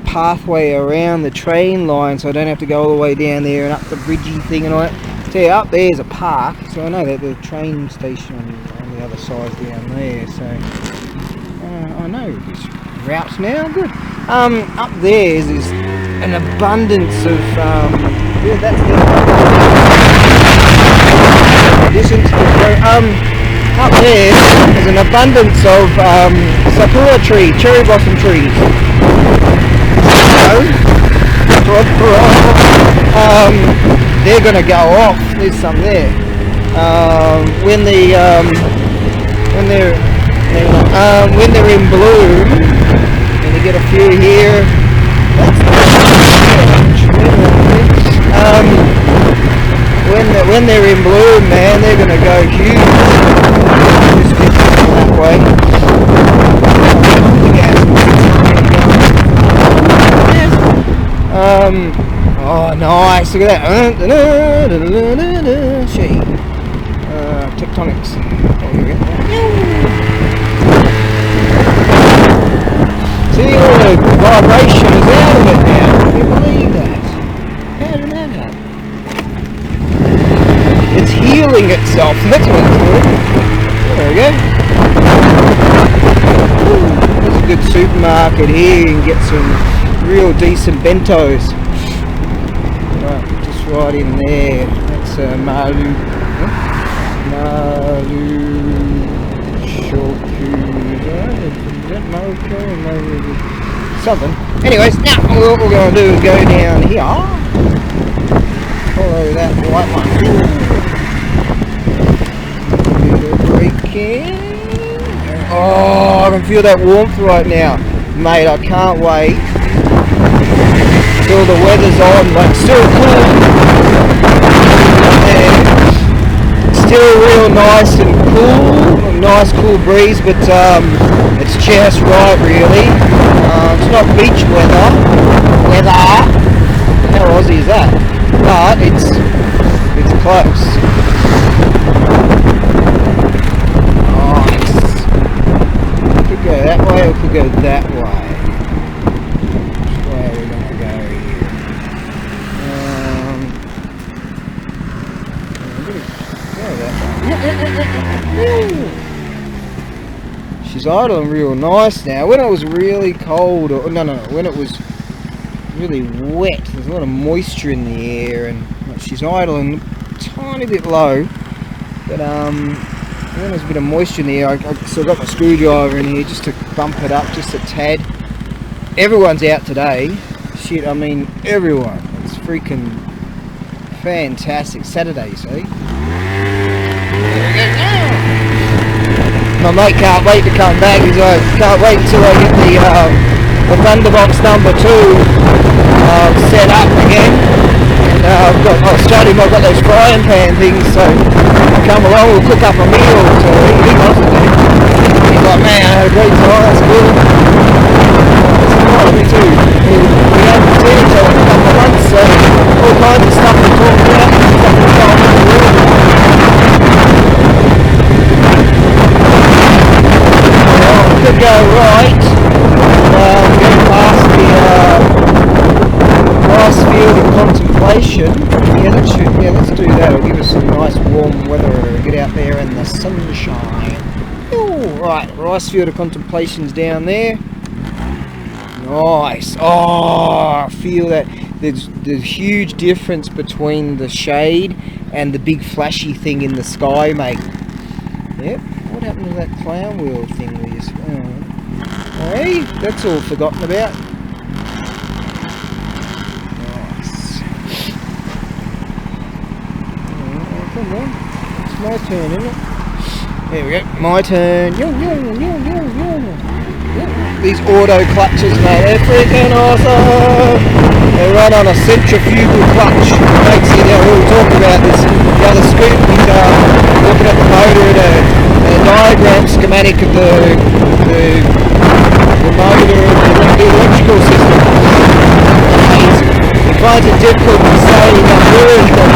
pathway around the train line so I don't have to go all the way down there and up the bridgey thing and all that. So yeah, up there's a park, so I know that the train station on the other side down there, so I know this routes now, good. Up there is an abundance of yeah, that's up there is an abundance of sakura tree, cherry blossom trees. They're gonna go off. There's some there. When they're in bloom, and you get a few here. When they're in bloom, man, they're gonna go huge. Just get that way. Oh, nice! Look at that. Gee, tectonics. Oh, here we go. See, all the vibration is out of it now. Can you believe that? How did that happen? It's healing itself. That's what it's doing. There we go. There's a good supermarket here. You can get some real decent bentos. Right, just right in there. That's Malu. Malu Something. Anyways, now what we're going to do is go down here. Follow that white one. Braking. Oh, I can feel that warmth right now. Mate, I can't wait till the weather's on, like still cool. And still real nice and cool. A nice cool breeze, but it's just right really. It's not beach weather. How Aussie is that? But it's close. Nice. Could go that way or could go that way. Which way are we gonna go here? She's idling real nice now. When it was really cold, or when it was really wet, there's a lot of moisture in the air, and she's idling a tiny bit low. But when there's a bit of moisture in the air, I still got my screwdriver in here just to bump it up just a tad. Everyone's out today. Shit, I mean everyone. It's freaking fantastic. Saturday, you see. My mate can't wait to come back. He's like, can't wait until I get the Thunderbox number 2 set up again. And I've got those frying pan things, so I'll come along, we'll cook up a meal to eat. He loves it, dude. He's like, man, I had a great time, that's good. It's nice, me too. We haven't seen each other in a couple of months, so all kinds of stuff to talk about, stuff that's going on in the world. Could go right, go past the rice field of contemplation. Yeah, let's do that. It'll give us some nice warm weather to get out there in the sunshine. Ooh, right, rice field of contemplation's down there. Nice. Oh, I feel that there's huge difference between the shade and the big flashy thing in the sky, mate. Yep. What happened to that clown wheel thing we just... Hey, that's all forgotten about. Nice. Oh, come on. It's my turn, isn't it? There we go. My turn. These auto clutches, mate, they're freaking awesome. They run on a centrifugal clutch. Makes it, we'll talk about this. The other scoop, he's looking at the motor and a diagram schematic of the motor and the electrical system. Amazing. He finds it difficult to say that word, but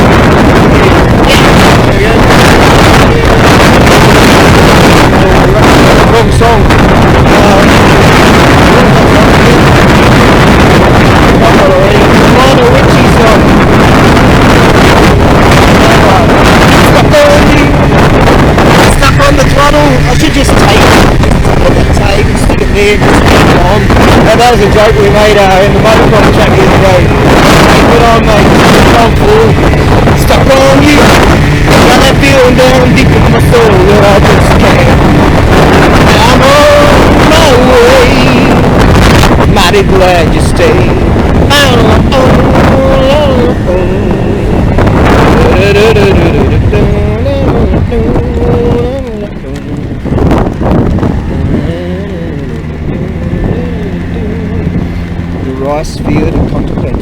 there we go. Wrong song. Stuck on the throttle. I should just tape it. Put the tape and stick it there and just keep it on. That was a joke we made in the motocross track the other day. Keep it on, mate. Keep it on full. Stuck on you. Got that feeling down deep in my soul that I just can't. I'm on my way. Mighty glad you stayed. The rice field and contemplate.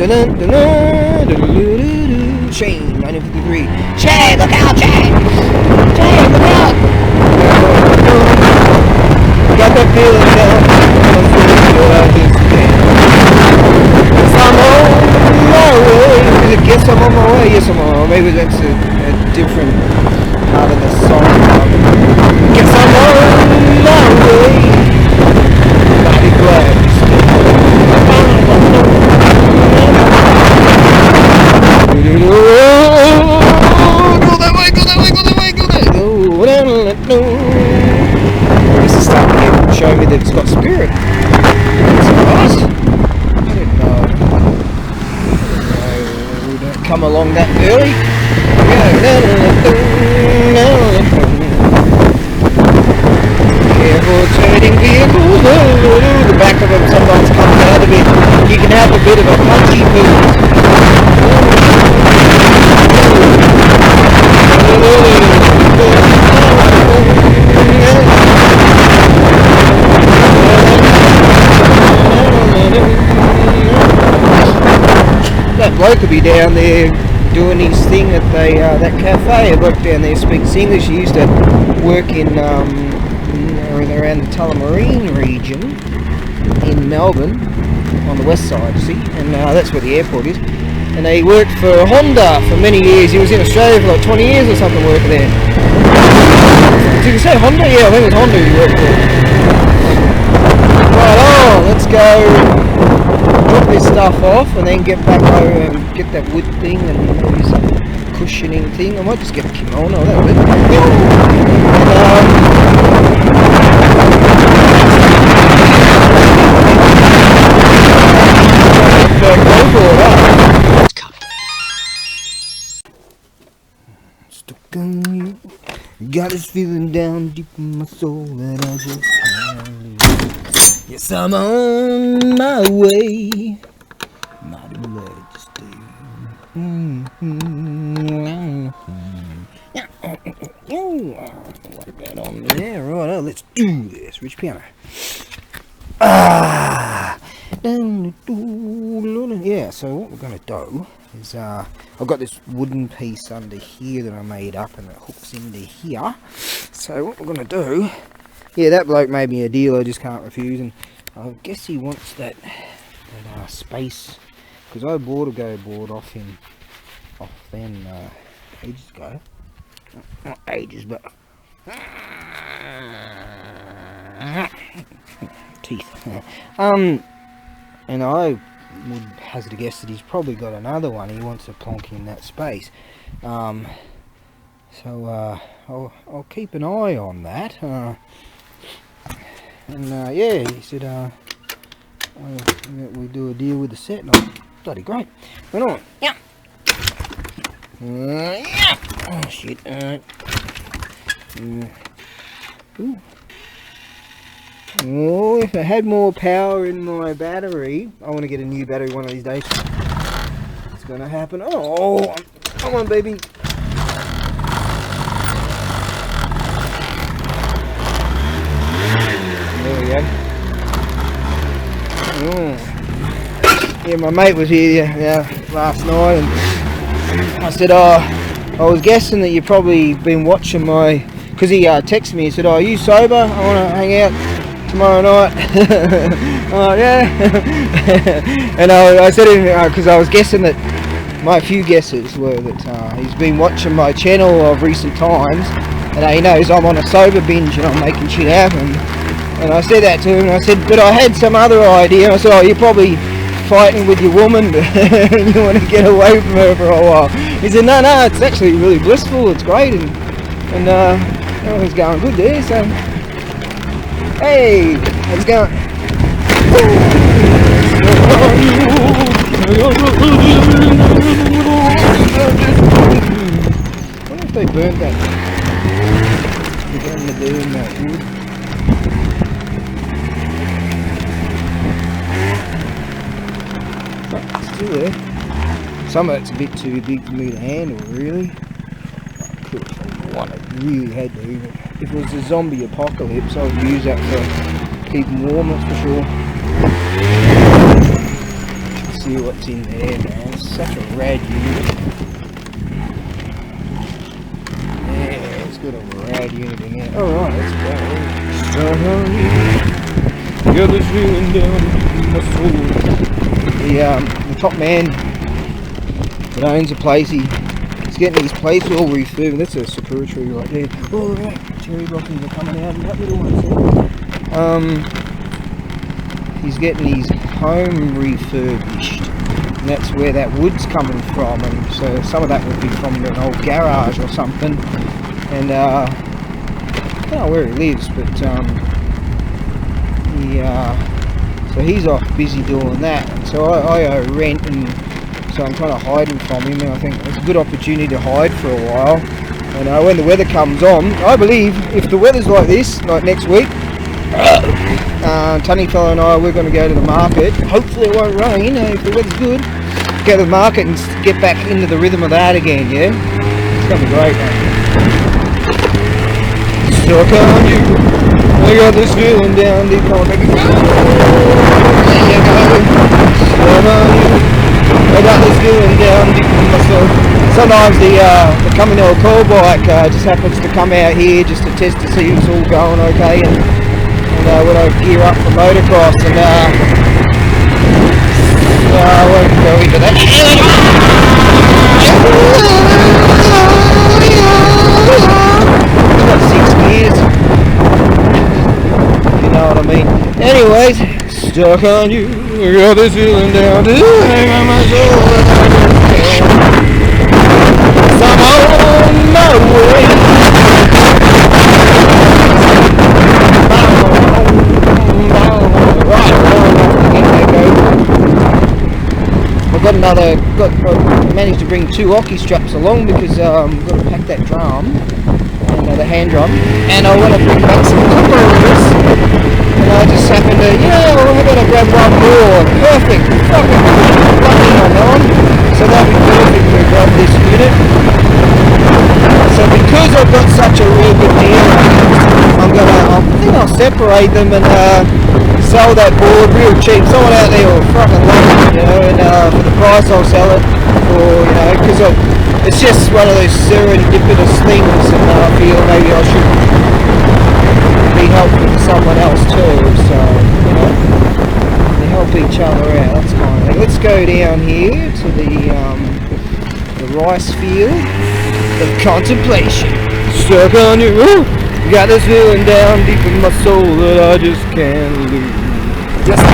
Shane, 953. Shane, look out, Shane! Shane, look out! Got that feeling down. I'm on my way. Guess I'm on my way. Yes, I'm on my way. Maybe that's a different part of the song. Guess I'm on my way. Mighty glad to stay. Go that way, go that way, go that way, go that way. This is starting to show me that it's got spirit. That's nice. I didn't know. We don't come along that early. Careful turning vehicles. the back of them sometimes comes out a bit. You can have a bit of a punchy poo. That bloke will be down there doing his thing at that cafe. I worked down there, speaks English. He used to work in around the Tullamarine region in Melbourne on the west side, you see, and that's where the airport is. And he worked for Honda for many years. He was in Australia for like 20 years or something working there. Did you say Honda? Yeah, I think it was Honda he worked for. Right on, let's go drop this stuff off and then get back over and get that wood thing and use a cushioning thing. I might just get a kimono, that'll be Stuck on you, got this feeling down deep in my soul that I just can't leave. Yes, I'm on my way, mighty glad to stay. Like that on there, right? Let's do this. Rich piano. Yeah, so what we're going to do is I've got this wooden piece under here that I made up and it hooks into here. So what we're going to do, yeah, that bloke made me a deal I just can't refuse, and I guess he wants that space, because I bought a go board off them ages ago. Not ages, but teeth. And I would hazard a guess that he's probably got another one he wants to plonk in that space. So I'll keep an eye on that. Yeah, he said we do a deal with the set, and I'm bloody great. Went on. Yeah. Yeah. Oh shit. Ooh. Oh, if I had more power in my battery, I want to get a new battery one of these days. It's gonna happen. Oh, come on, baby. There we go. Oh. Yeah, my mate was here last night, and I said, I was guessing that you've probably been watching my, because he texted me, he said, are you sober? I want to hang out tomorrow night. Oh yeah. And I said to him, because I was guessing that my few guesses were that he's been watching my channel of recent times, and he knows I'm on a sober binge and I'm making shit happen. And I said that to him, and I said, but I had some other idea. I said, oh, you're probably fighting with your woman and you want to get away from her for a while. He said, no, it's actually really blissful, it's great, and everything's going good there, so hey, how's it going? I wonder if they burnt that. They're going to burn that wood. But it's still there. Some of it's a bit too big for me to handle, really. I really had to. If it was a zombie apocalypse, I would use that for keeping warm, that's for sure. Let's see what's in there, man. It's such a rad unit. Yeah, it's got a rad unit in there. Alright, let's go. Got this feeling down my soul. The top man that owns a place, he's getting his place all refurbed. That's a sakura tree right there. Oh, look at that. Cherry blossoms are coming out of that little one. He's getting his home refurbished, and that's where that wood's coming from. And so some of that would be from an old garage or something. And I don't know where he lives, but so he's off busy doing that. And so I owe rent, and so I'm kind of hiding from him, and I think it's a good opportunity to hide for a while. And when the weather comes on, I believe if the weather's like this, like next week, Tunny fella and I, we're going to go to the market. Hopefully it won't rain, if the weather's good. Go to the market and get back into the rhythm of that again, yeah? It's going to be great, man. Stuck on you. I got this feeling down deep on me. There you go. Stuck on you. I got this feeling down deep in my soul. Sometimes the coming to a call bike just happens to come out here just to test to see if it's all going okay, and when I gear up for motocross, and I won't go into that. I've got 6 gears, you know what I mean. Anyways, stuck on you, I got this feeling down deep in my soul. I'm on my way. I managed to bring 2 hockey straps along because I've got to pack that drum and the hand drum, and I want to bring back some clippers, and I just happened to, I'm going to grab one more. Perfect, fucking lucky on that one, so that'll be perfect to grab this unit. So because I've got such a real good deal, I think I'll separate them and sell that board real cheap. Someone out there will fucking love it, and for the price I'll sell it for, because it's just one of those serendipitous things, and I feel maybe I should be helping someone else too, so, they help each other out, that's kind of thing. Let's go down here to the rice field of contemplation. Stuck on you, got this feeling down deep in my soul that I just can't lose. Just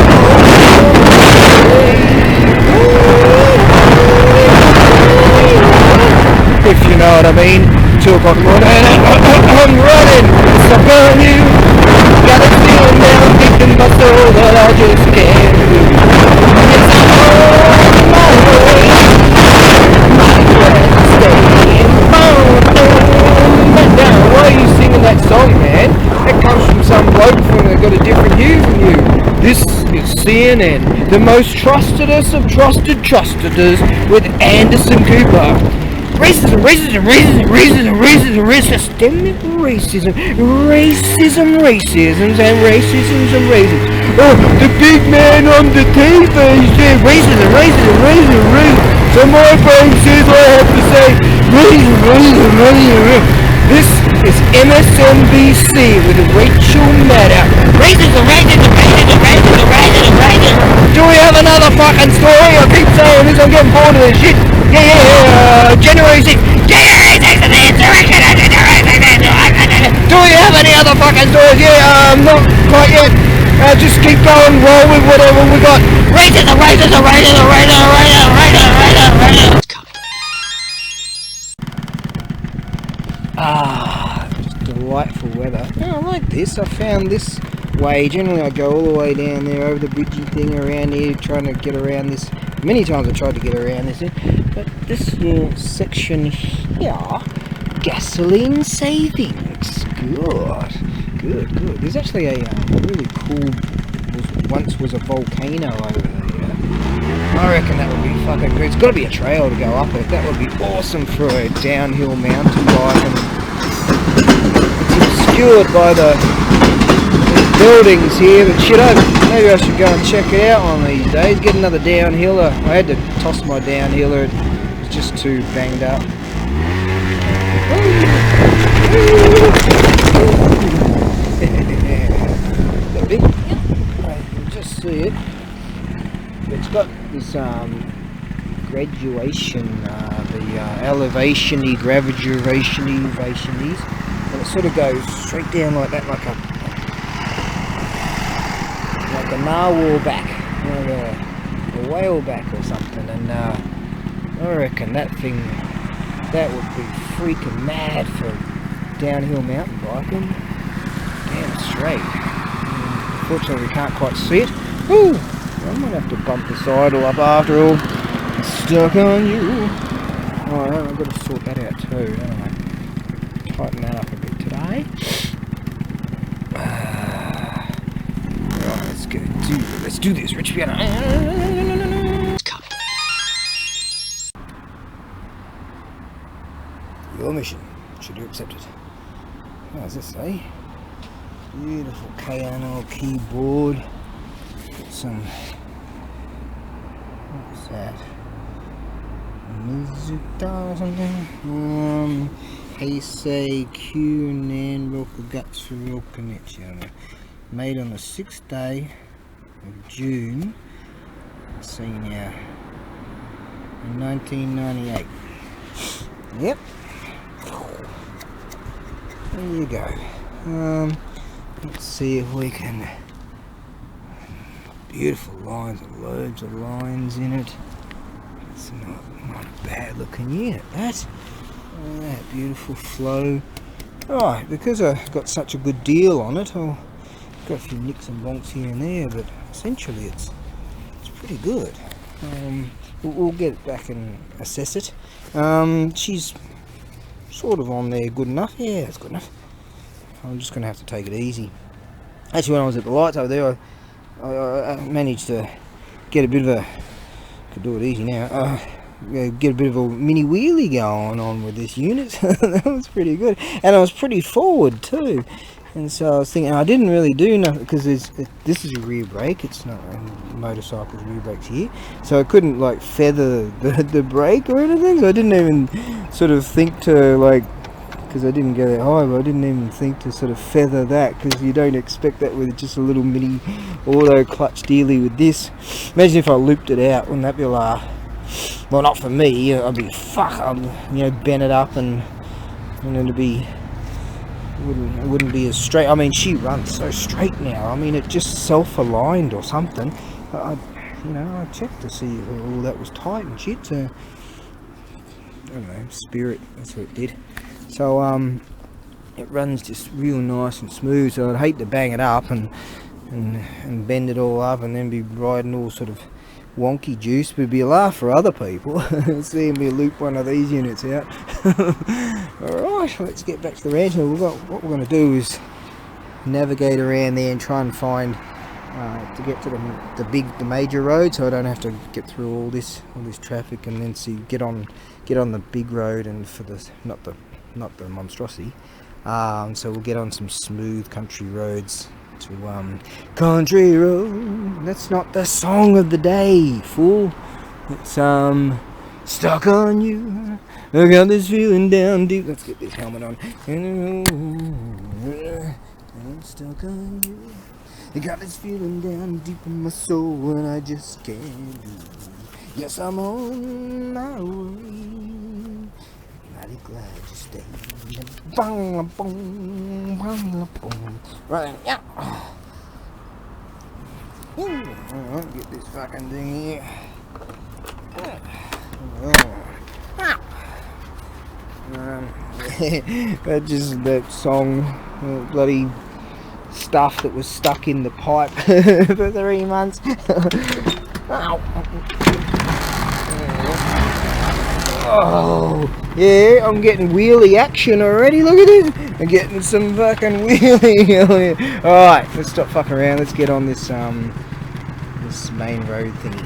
if you know what I mean. 2 o'clock in the morning, I'm running. Stuck on you, got this feeling down deep in my soul that I just can't lose. Yes, I'm on my way. My breath staying down. Why are you singing that song, man? That comes from some bloke that got a different hue from you. This is CNN, the most trustedest of trusted trusteders, with Anderson Cooper. Racism, racism, racism, racism, racism, racism, systemic racism, racism, racisms, and racisms and racisms. Oh, the big man on the TV said racism, racism, racism, racism. So my brain says what I have to say. Racism, racism, racism, racism. This is MSNBC with Rachel Maddow. Racism, racism, racism, racism, racism, racism. Do we have another fucking story? I keep saying this, I'm getting bored of this shit. January 6th. January 6th of the insurrection. Do we have any other fucking stories? Not quite yet. Just keep going, roll with whatever we got. Racism, racism, racism, racism, racism, racism, racism, racism. Just delightful weather. I like this. I found this way. Generally I go all the way down there over the bridgey thing around here, trying to get around this. Many times I tried to get around this thing, but this little section here, gasoline savings. Good. There's actually a really cool, once was a volcano over there. I reckon that would be fucking good. It's got to be a trail to go up it. That would be awesome for a downhill mountain bike. And it's obscured by the buildings here, but shit, maybe I should go and check it out one of these days. Get another downhiller. I had to toss my downhiller. It was just too banged up. That big? I can just see it. It's got this graduation, the elevation-y, graduation-y, and it sort of goes straight down like that, like a narwhal back, a whale back or something. And I reckon that would be freaking mad for downhill mountain biking. Damn straight. Unfortunately, we can't quite see it. Ooh. I might have to bump the sidle up after all. Stuck on you. Oh, I've got to sort that out too, don't I? Tighten that up a bit today. Let's do this, Rich Piano. Your mission, should you accept it? What does this say? Beautiful piano keyboard. Got some. What's that? Mizuta or something? Heisei Q Nan Rokugatsu Rokunichi. Made on the 6th day of June. Let's see now. In 1998. Yep. There you go. Let's see if we can. Beautiful lines, loads of lines in it. It's not a bad looking unit, that beautiful flow. Right, because I got such a good deal on it, I'll got a few nicks and bonks here and there, but essentially it's pretty good. We'll get it back and assess it. She's sort of on there good enough. Yeah, it's good enough. I'm just gonna have to take it easy. Actually, when I was at the lights over there, I managed to get a bit of a, could do it easy now, get a bit of a mini wheelie going on with this unit. That was pretty good, and I was pretty forward too. And so I was thinking, I didn't really do nothing because this is a rear brake. It's not a motorcycle's rear brakes here, so I couldn't like feather the brake or anything. So I didn't even sort of think to like, because I didn't go that high, but I didn't even think to sort of feather that, because you don't expect that with just a little mini auto clutch dealie with this. Imagine if I looped it out, wouldn't that be a laugh? Well, not for me. I'd be I'd bend it up and it'd be. It wouldn't be as straight. I mean, she runs so straight now. I mean, it just self-aligned or something. I checked to see if all that was tight and shit. I don't know, spirit. That's what it did. So it runs just real nice and smooth. So I'd hate to bang it up and bend it all up and then be riding all sort of wonky juice. But it'd be a laugh for other people seeing me loop one of these units out. Alright, let's get back to the ranch. What we're going to do is navigate around there and try and find to get to the major road, so I don't have to get through all this traffic and then get on the big road and for the not the monstrosity. So we'll get on some smooth country roads to country road. That's not the song of the day, fool. It's stuck on you. I got this feeling down deep. Let's get this helmet on. I'm stuck on you. I got this feeling down deep in my soul, and I just can't do. Yes, I'm on my way. Mighty glad you stayed. Right, yeah. I'll get this fucking thing here. That song, bloody stuff that was stuck in the pipe for 3 months. Oh, yeah, I'm getting wheelie action already. Look at this. I'm getting some fucking wheelie. Alright, let's stop fucking around. Let's get on this this main road thingy.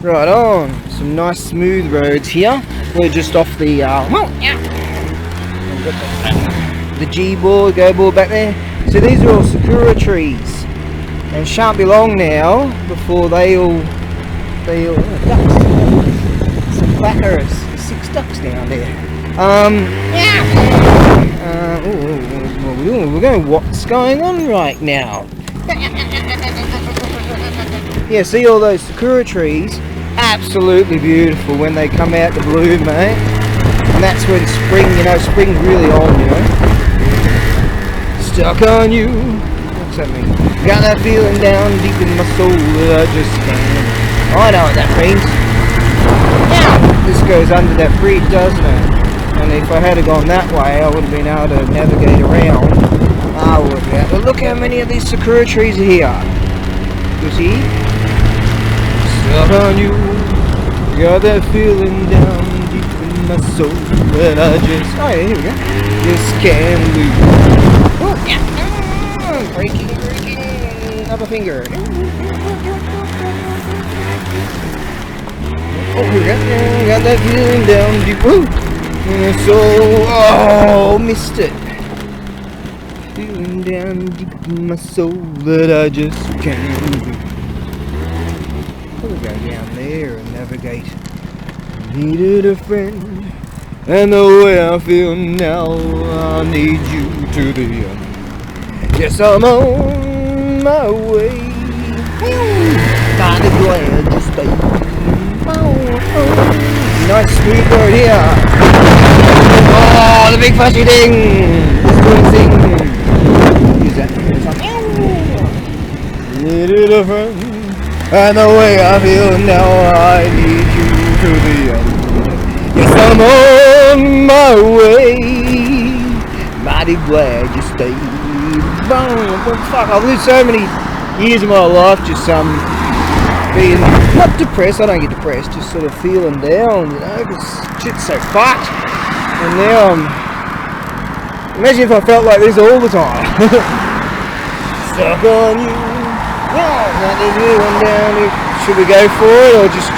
Right on, some nice smooth roads here. We're just off the G board, go board back there. So these are all sakura trees, and it shan't be long now before they all ducks. Some clackers, 6 ducks down there. We're going. What's going on right now? Yeah, see all those sakura trees? Absolutely beautiful when they come out to bloom, mate. And that's when spring, spring's really on, Stuck on you. What's that mean? Got that feeling down deep in my soul that I just can't. I know what that means. Yeah, this goes under that bridge, doesn't it? And if I had gone that way, I would have been able to navigate around. I would have. But look how many of these sakura trees are here. You see? Stuck on you, got that feeling down deep in my soul that I just, oh yeah, here we go, just can't lose. Oh, yeah. Breaking, another finger. Oh, here we go, got that feeling down deep, woo. So, oh, missed it. Feeling down deep in my soul that I just can't lose. We'll go down there and navigate. Needed a friend, and the way I feel now, I need you to the end. Yes, I'm on my way. Kinda glad you stayed. Nice smooth road here. Oh, the big fuzzy thing. It's doing thing. Use that. Needed a friend. And the way I feel now, I need you to the end. Yes, I'm on my way. Mighty glad you stayed. Fuck, I've lived so many years of my life just being not depressed. I don't get depressed, just sort of feeling down, you know, because shit's so fucked. And now imagine if I felt like this all the time. Stuck on you. Should we go for it or just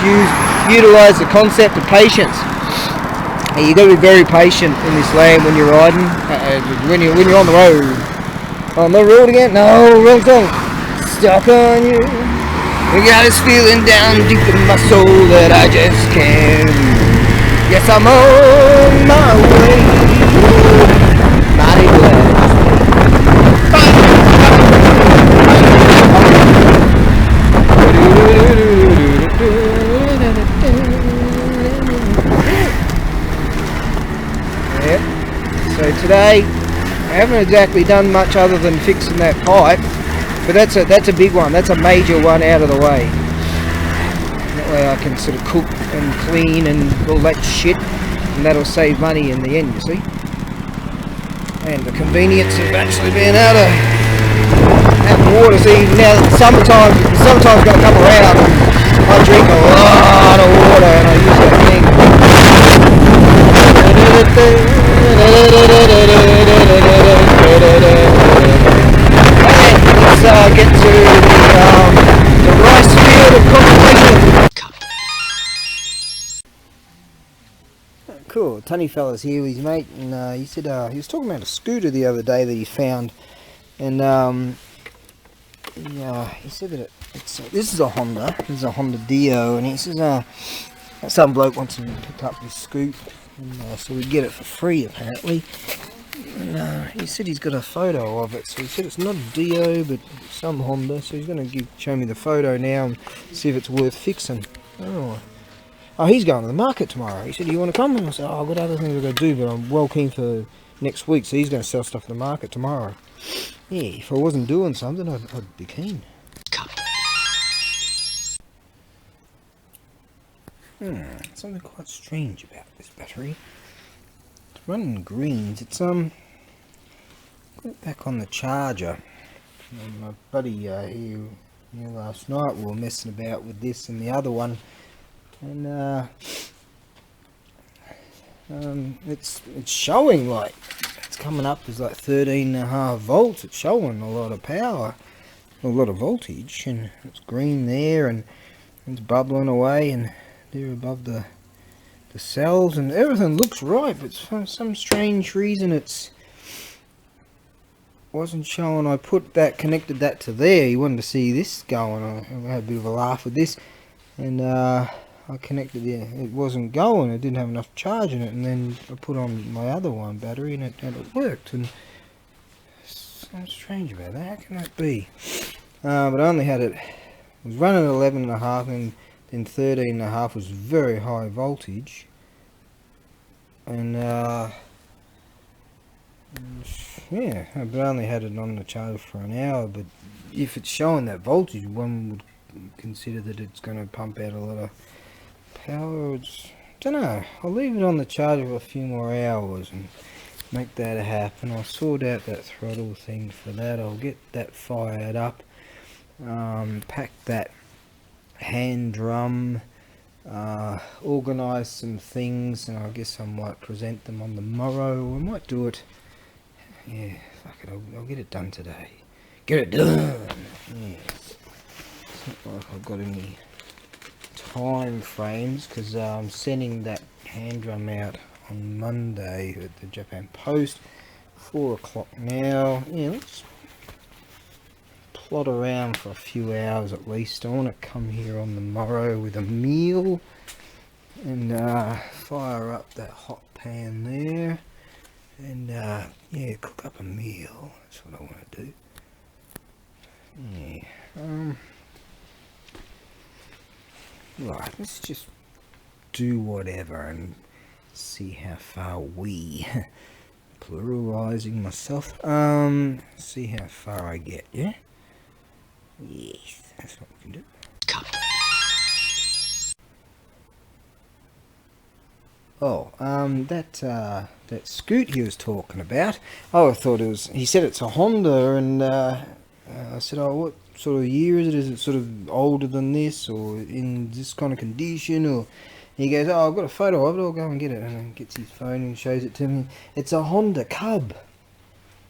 utilise the concept of patience? Hey, you got to be very patient in this land when you're riding, when you're on the road. On the road again? No, wrong song. Stuck on you. I got this feeling down deep in my soul that I just can't. Yes, I'm on my way. Mighty glad. Yep. So today I haven't exactly done much other than fixing that pipe, but that's a big one. That's a major one out of the way. That way I can sort of cook and clean and all that shit, and that'll save money in the end, you see. And the convenience of actually being able to have water. See, now that the summertime's going to come around, I drink a lot of water and I use that thing. Let's get to the rice field of conversation. Cool, Tunny fella's here with his mate, and he said he was talking about a scooter the other day that he found, and he said that this is a Honda. This is a Honda Dio, and he says some bloke wants him to pick up this scoot, and so we'd get it for free apparently. And he said he's got a photo of it, so he said it's not a Dio but some Honda, so he's going to show me the photo now and see if it's worth fixing. Oh, he's going to the market tomorrow. He said, "Do you want to come?" And I said, "Oh, I've got other things I've got to do, but I'm well keen for next week." So he's going to sell stuff at the market tomorrow. Yeah, if I wasn't doing something, I'd be keen. Something quite strange about this battery. It's running greens. It's got it back on the charger. And my buddy here last night, we were messing about with this and the other one, and it's showing like it's coming up as like 13.5 volts. It's showing a lot of power, a lot of voltage, and it's green there, and it's bubbling away, and there above the cells, and everything looks right, but for some strange reason it wasn't showing. I connected that to there. You wanted to see this going. I had a bit of a laugh with this, and I connected it wasn't going. It didn't have enough charge in it, and then I put on my other one battery, and it worked. And something strange about that. How can that be? But I only had it was running at 11.5, and then 13.5 was very high voltage, and yeah, but I only had it on the charge for an hour. But if it's showing that voltage, one would consider that it's going to pump out a lot of power. I don't know. I'll leave it on the charger for a few more hours and make that happen. I'll sort out that throttle thing for that. I'll get that fired up, pack that hand drum organise some things, and I guess I might present them on the morrow, or I might do it. Yeah, fuck it, I'll get it done today. Get it done! Yes. It's not like I've got any time frames, because I'm sending that hand drum out on Monday at the Japan Post. 4 o'clock now. Yeah, let's plot around for a few hours at least. I want to come here on the morrow with a meal and fire up that hot pan there and yeah, cook up a meal. That's what I want to do. Yeah. Right, let's just do whatever and see how far we pluralizing myself see how far I get. Yeah, yes, that's what we can do. Oh, that scoot he was talking about, oh, I thought it was, he said it's a Honda, and I said, oh, what sort of year is it? Is it sort of older than this, or in this kind of condition? Or he goes, oh, I've got a photo of it, I'll go and get it. And then gets his phone and shows it to me. It's a Honda Cub.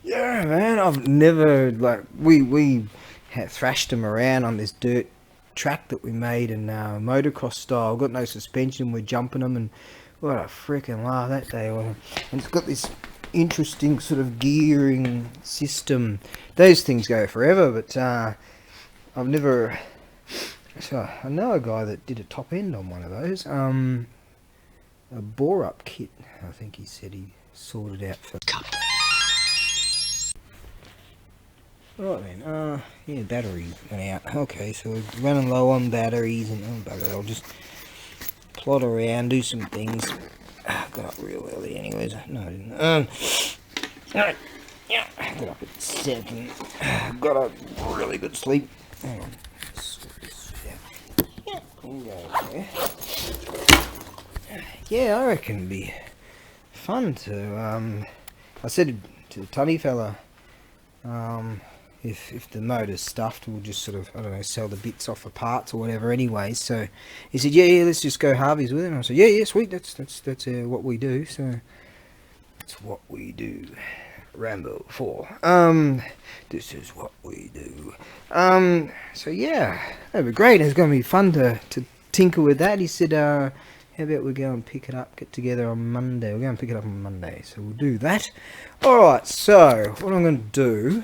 Yeah, man, I've never, like, we had thrashed him around on this dirt track that we made in motocross style. Got no suspension, we're jumping them, and what a freaking laugh that day was. And it's got this interesting sort of gearing system. Those things go forever, but I've never... So I know a guy that did a top end on one of those. A bore up kit, I think he said he sorted out for... Right then, yeah, battery went out. Okay, so we're running low on batteries, and oh bugger, I'll just plot around, do some things. Got up real early anyways. No, I didn't. Alright, yeah, got up at 7. Got a really good sleep. Hang on. Yeah, I reckon it'd be fun to, I said to the tunny fella, if the motor's stuffed, we'll just sort of, I don't know, sell the bits off the parts or whatever anyway. So he said, yeah, let's just go Harvey's with it. And I said, yeah, sweet, that's what we do. So that's what we do. Rambo 4. This is what we do. So yeah, that'd be great. It's going to be fun to tinker with that. He said, how about we go and pick it up, get together on Monday. We'll go and pick it up on Monday, so we'll do that. Alright, so what I'm going to do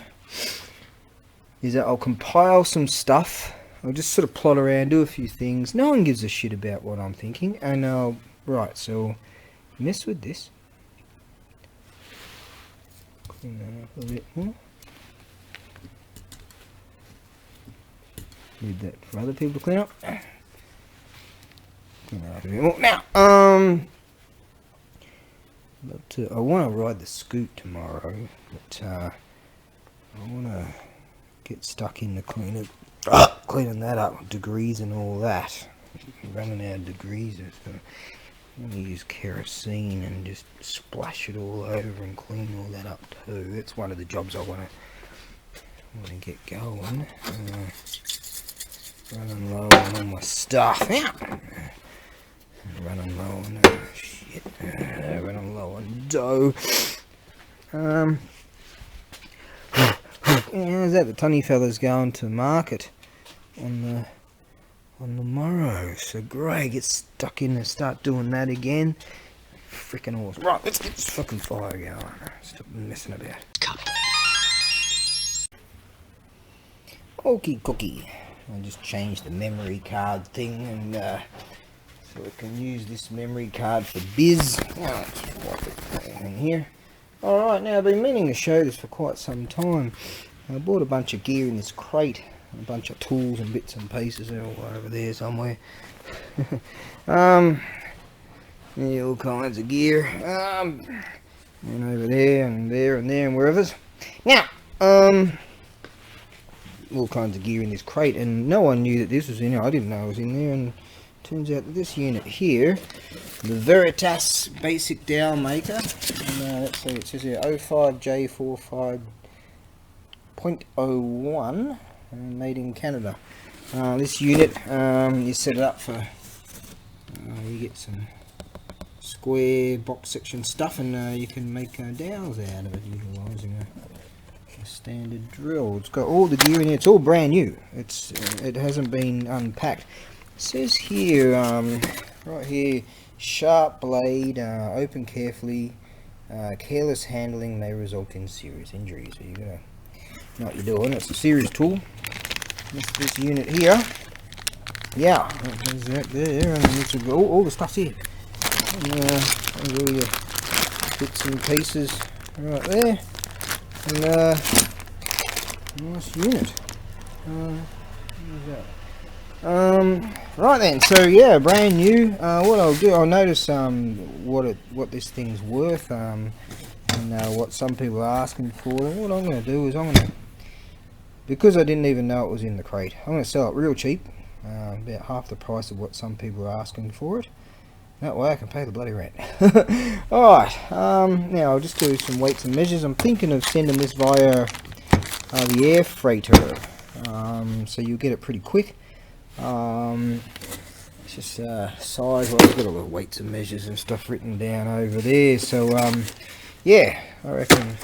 is that I'll compile some stuff. I'll just sort of plot around, do a few things. No one gives a shit about what I'm thinking. And I'll, right, so mess with this. Clean that up a bit more. Leave that for other people to clean up. Clean that up a bit more. Now, but, I want to ride the scoot tomorrow, but I want to get stuck in the cleaning that up, degrees and all that. Running out of degrees, so I'm going to use kerosene and just splash it all over and clean all that up too. That's one of the jobs I want to get going. Running low on all my stuff. Running low on shit. Running low on dough. Yeah, is that the tunny fella's going to market on the morrow? So great, get stuck in and start doing that again. Freaking awesome. Right, let's get this fucking fire going. Stop messing about. Okie cookie. I just changed the memory card thing, and so we can use this memory card for biz. In here. Alright, now I've been meaning to show this for quite some time. I bought a bunch of gear in this crate, a bunch of tools and bits and pieces. They're all over there somewhere. Yeah, all kinds of gear. And over there and there and there and wherever. Now, all kinds of gear in this crate, and no one knew that this was in there. I didn't know it was in there, and turns out that this unit here, the Veritas basic dowel maker, and let's see, it says here 05J45.01, made in Canada. This unit, you set it up for you get some square box section stuff, and you can make dowels out of it utilising a standard drill. It's got all the gear in here. It's all brand new. It hasn't been unpacked. It says here, right here, sharp blade, open carefully. Careless handling may result in serious injury. So you gotta know what you're doing. It's a series tool. This unit here. Yeah, there's that there, and it's all the stuff's here. And, all your bits and pieces right there. And nice unit. Right then, so yeah, brand new. What I'll do, I'll notice what this thing's worth, and what some people are asking for. And what I'm going to do is because I didn't even know it was in the crate, I'm going to sell it real cheap, about half the price of what some people are asking for it. That way I can pay the bloody rent. Alright, now I'll just do some weights and measures. I'm thinking of sending this via the air freighter, so you'll get it pretty quick. It's just size. Well, I've got all the weights and measures and stuff written down over there. So yeah, I reckon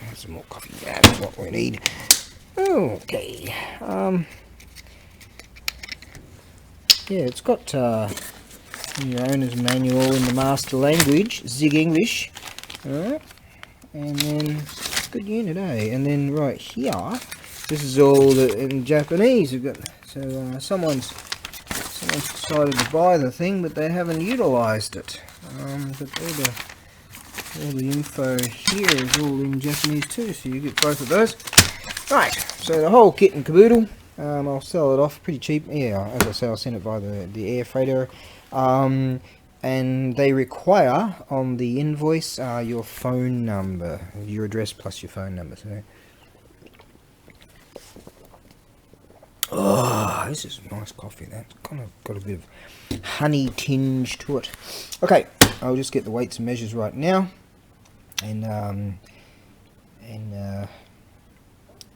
get some more coffee. That's what we need. Okay. Yeah, it's got your owner's manual in the master language, Zig English. Alright, and then it's a good unit, eh? And then right here, this is all in Japanese. We've got someone's decided to buy the thing, but they haven't utilised it. But all the info here is all in Japanese too, so you get both of those. Right, so the whole kit and caboodle. I'll sell it off pretty cheap. Yeah, as I say, I'll send it by the air freighter. And they require on the invoice your phone number, your address plus your phone number. So, oh, this is nice coffee. That's kind of got a bit of honey tinge to it. Okay, I'll just get the weights and measures right now, and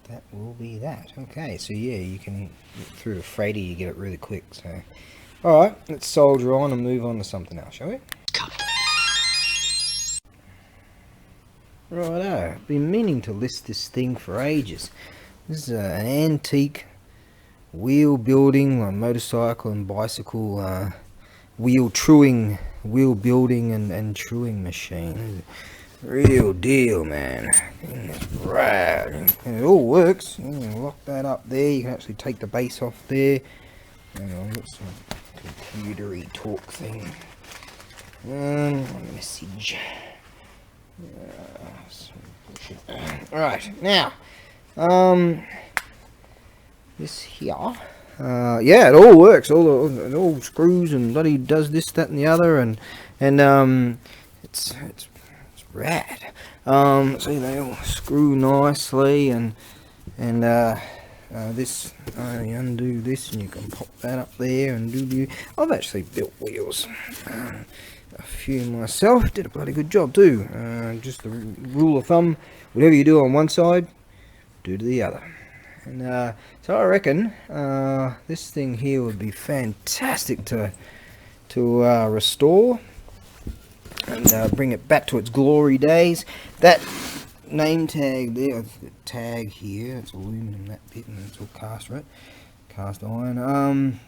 that will be that. Okay, so yeah, you can through the freighter, you get it really quick. So. Alright, let's soldier on and move on to something else, shall we? Righto, I've been meaning to list this thing for ages. This is an antique wheel building, motorcycle and bicycle wheel building and truing machine. Real deal, man. It's rad. And it all works. You can lock that up there. You can actually take the base off there. Hang on, got some computery talk thing. Message. Alright, now, this here, yeah, it all works. It all screws and bloody does this, that, and the other, and it's rad. See, they all screw nicely, and this, you undo this and you can pop that up there and do. I've actually built wheels, a few myself. Did a bloody good job too. Just the rule of thumb: whatever you do on one side, do to the other. And so I reckon this thing here would be fantastic to restore and bring it back to its glory days. That name tag there, the tag here, it's aluminum, that bit, and it's all cast iron.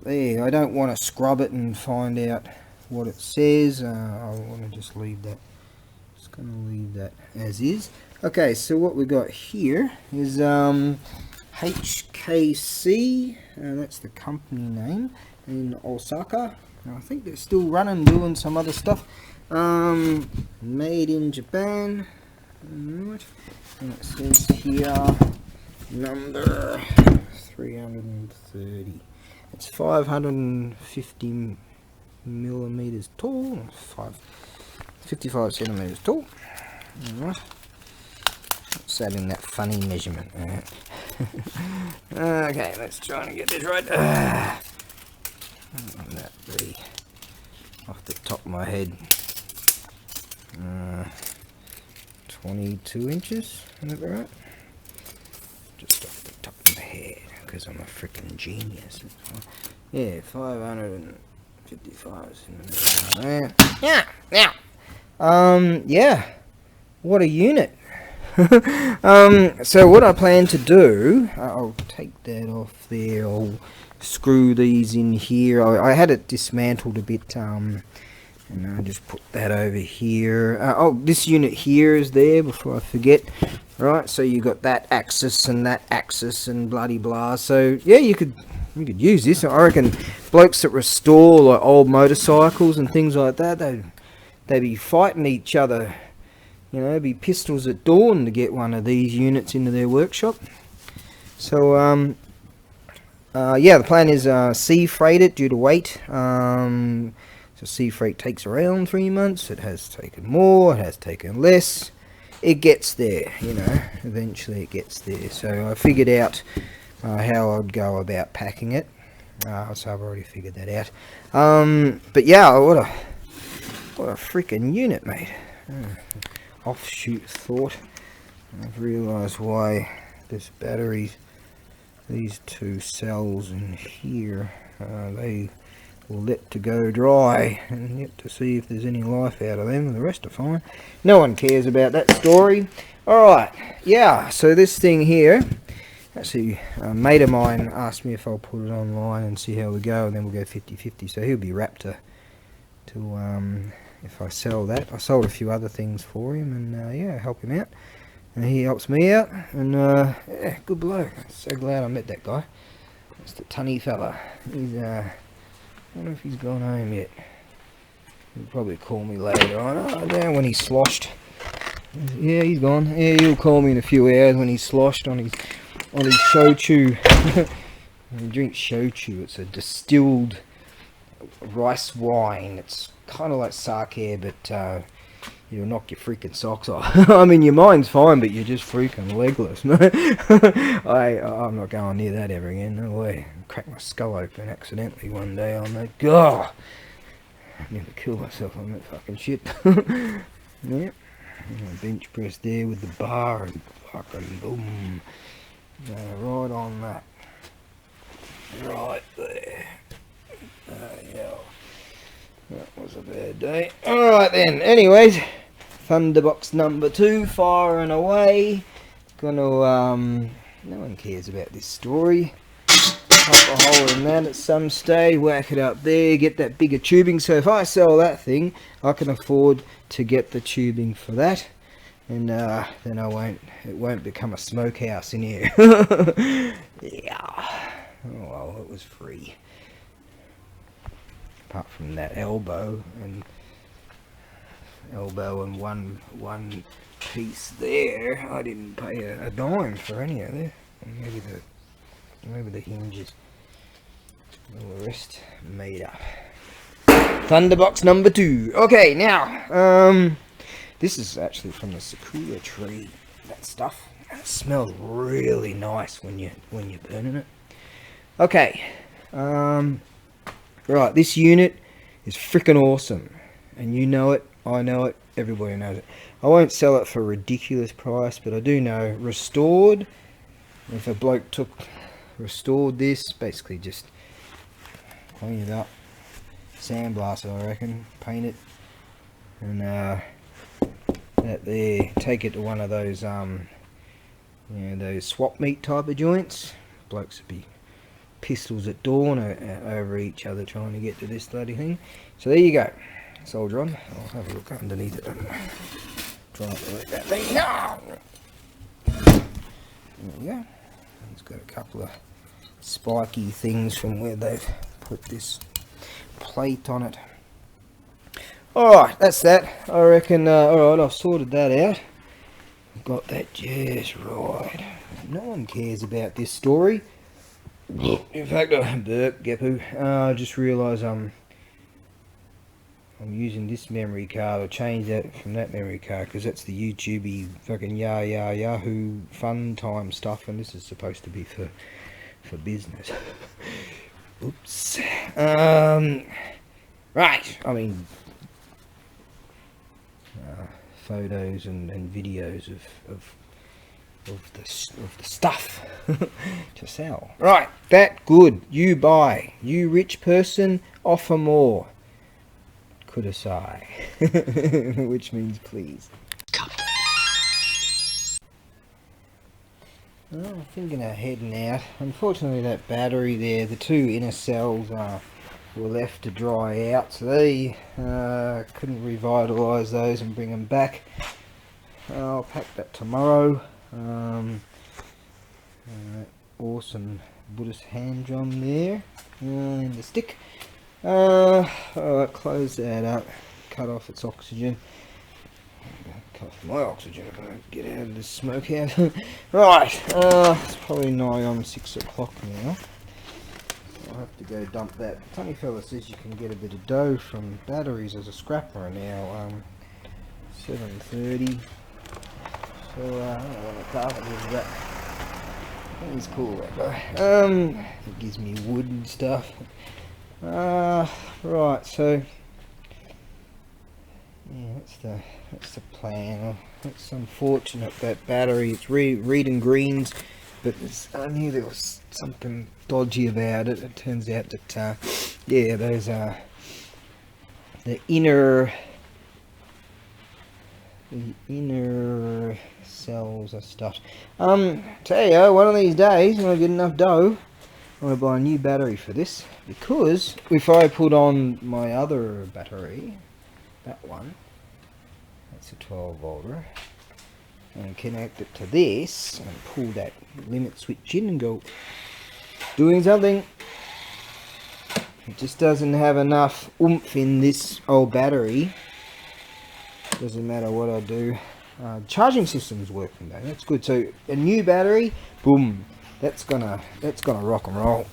There, I don't want to scrub it and find out what it says. I want to just leave that. Just going to leave that as is. Okay, so what we got here is HKC. That's the company name in Osaka. I think they're still running, doing some other stuff. Made in Japan. Right. And it says here number 330. It's 550 millimeters tall, 55 centimeters tall. Alright. What's that in that funny measurement? Okay, let's try and get this right. That be off the top of my head. 22 inches, is that right? Just off the top of the head. because I'm a freaking genius. Yeah, 555 in the middle there. Yeah. Yeah. What a unit. So what I plan to do, I'll take that off there. I'll screw these in here. I had it dismantled a bit, and I'll just put that over here. Oh, this unit here is there before I forget. Right, so you got that axis and bloody blah. So yeah, you could use this. I reckon blokes that restore like old motorcycles and things like that, they'd be fighting each other. You know, be pistols at dawn to get one of these units into their workshop. So, yeah, the plan is sea freight it due to weight. So sea freight takes around 3 months. It has taken more, it has taken less. It gets there, you know, eventually it gets there. So I figured out how I'd go about packing it. So I've already figured that out. But yeah, what a freaking unit, mate. Offshoot thought. I've realised why this batteries, these two cells in here, they will let to go dry, and yet to see if there's any life out of them. The rest are fine. No one cares about that story. Alright, yeah, so this thing here, actually a mate of mine asked me if I'll put it online and see how we go, and then we'll go 50-50, so he'll be wrapped to if I sell that. I sold a few other things for him, and yeah, help him out, and he helps me out, and yeah, good bloke. So glad I met that guy. That's the tunny fella. He's I don't know if he's gone home yet. He'll probably call me later on. Oh, down when he's sloshed. Yeah, he's gone. Yeah, he'll call me in a few hours when he's sloshed on his shochu. When he drinks shochu, it's a distilled rice wine. It's kind of like sake, but you'll knock your freaking socks off. I mean, your mind's fine, but you're just freaking legless. I'm not going near that ever again. No way. Cracked my skull open accidentally one day on that. God, I nearly killed myself on that fucking shit. Yeah. Bench press there with the bar and fucking boom. Right on that. Right there. Yeah. That was a bad day. Alright then, anyways. Thunderbox number 2, firing away. Gonna, no one cares about this story. Pop a hole in that at some stage, whack it up there, get that bigger tubing. So if I sell that thing, I can afford to get the tubing for that. And then it won't become a smokehouse in here. Yeah. Oh well, it was free. Apart from that elbow and one piece there, I didn't pay a dime for any of it. Maybe the hinges. All the rest made up. Thunderbox number 2. Okay, now this is actually from the sakura tree. That stuff. It smells really nice when you're burning it. Okay. Right, this unit is freaking awesome, and you know it, I know it, everybody knows it. I won't sell it for a ridiculous price, but I do know restored. If a bloke restored this, basically just clean it up, sandblast it, I reckon, paint it, and that there, take it to one of those those swap meet type of joints. Blokes would be pistols at dawn over each other trying to get to this bloody thing. So there you go. Soldier on. I'll have a look underneath it. Try to work that thing. No! There we go. It's got a couple of spiky things from where they've put this plate on it. Alright, that's that. I reckon, alright, I've sorted that out. Got that just right. No one cares about this story. In fact, burp, Gepu. I just realised I'm using this memory card. I'll change that from that memory card because that's the YouTubey fucking Yahoo fun time stuff, and this is supposed to be for business. Oops. Right. I mean, photos and videos of of the stuff to sell. Right, that good. You buy. You rich person, offer more. Kudasai. Which means please. Well, I'm thinking of heading out. Unfortunately, that battery there, the two inner cells were left to dry out, so they couldn't revitalise those and bring them back. I'll pack that tomorrow. Awesome Buddhist hand drum there in the stick. I'll close that up, cut off its oxygen. Cut off my oxygen if I don't get out of this smokehouse. Right, it's probably nigh on 6 o'clock now. I'll have to go dump that. Funny fella says you can get a bit of dough from batteries as a scrapper now. 7:30. So I don't know what the carpet is, but he's cool, that guy. It gives me wood and stuff. Right, so yeah, that's the plan. It's unfortunate that battery. It's reading greens, but I knew there was something dodgy about it. It turns out that yeah, those are the inner cells are stuffed. Tell you, one of these days when I get enough dough, I'm gonna buy a new battery for this, because if I put on my other battery, that one, that's a 12 volter, and connect it to this and pull that limit switch in and go doing something, it just doesn't have enough oomph in this old battery. Doesn't matter what I do. Charging system's working though, that's good. So a new battery, boom, that's gonna rock and roll.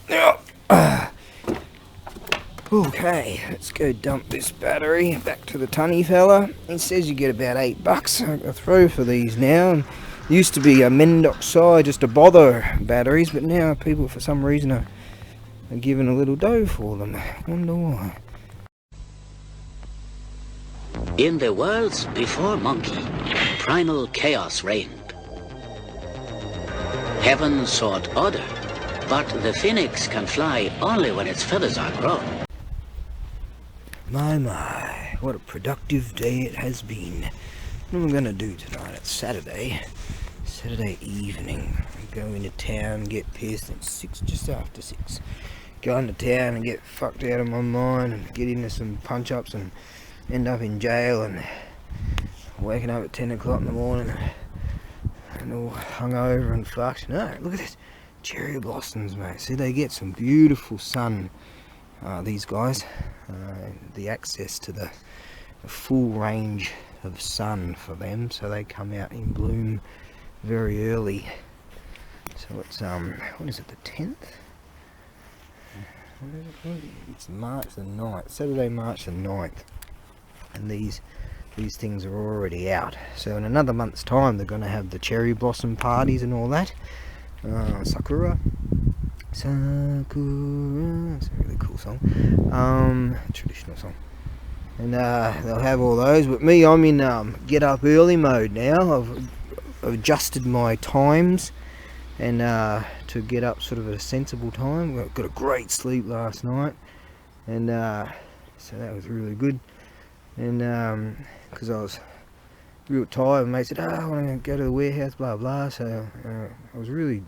Okay, let's go dump this battery back to the tunny fella. He says you get about $8 a throw for these now. And used to be a mendoxide just to bother batteries, but now people for some reason are giving a little dough for them. I wonder why.
In the worlds before Monkey, primal chaos reigned. Heaven sought order, but the phoenix can fly only when its feathers are grown.
My, what a productive day it has been. What am I going to do tonight? It's Saturday evening. Go into town, get pissed at 6, just after 6. Go into town and get fucked out of my mind and get into some punch-ups and end up in jail and waking up at 10 o'clock in the morning and all hungover and fucked. No, look at this. Cherry blossoms, mate. See, they get some beautiful sun, these guys. The access to the full range of sun for them, so they come out in bloom very early. So it's what is it, the 10th? It's March the 9th, Saturday, March the 9th, and these things are already out. So in another month's time they're going to have the cherry blossom parties and all that. Sakura, it's a really cool song, traditional song, and they'll have all those. But me, I'm in get up early mode now. I've adjusted my times and to get up sort of at a sensible time. I got a great sleep last night, and so that was really good. And because I was real tired, and mate said, I want to go to the warehouse, blah blah. So I was really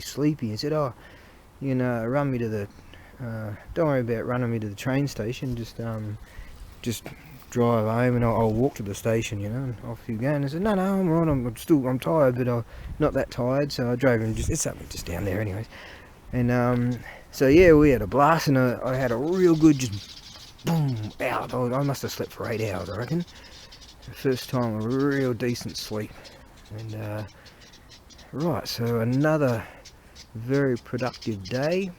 sleepy. He said, you know, run me to the don't worry about running me to the train station, just drive home and I'll walk to the station, you know, and off you go. And I said, no, I'm right, I'm tired, but I'm not that tired. So I drove him it's something just down there anyways. And so yeah, we had a blast, and I had a real good just boom out. I must have slept for 8 hours, I reckon. The first time a real decent sleep. And right, so another very productive day.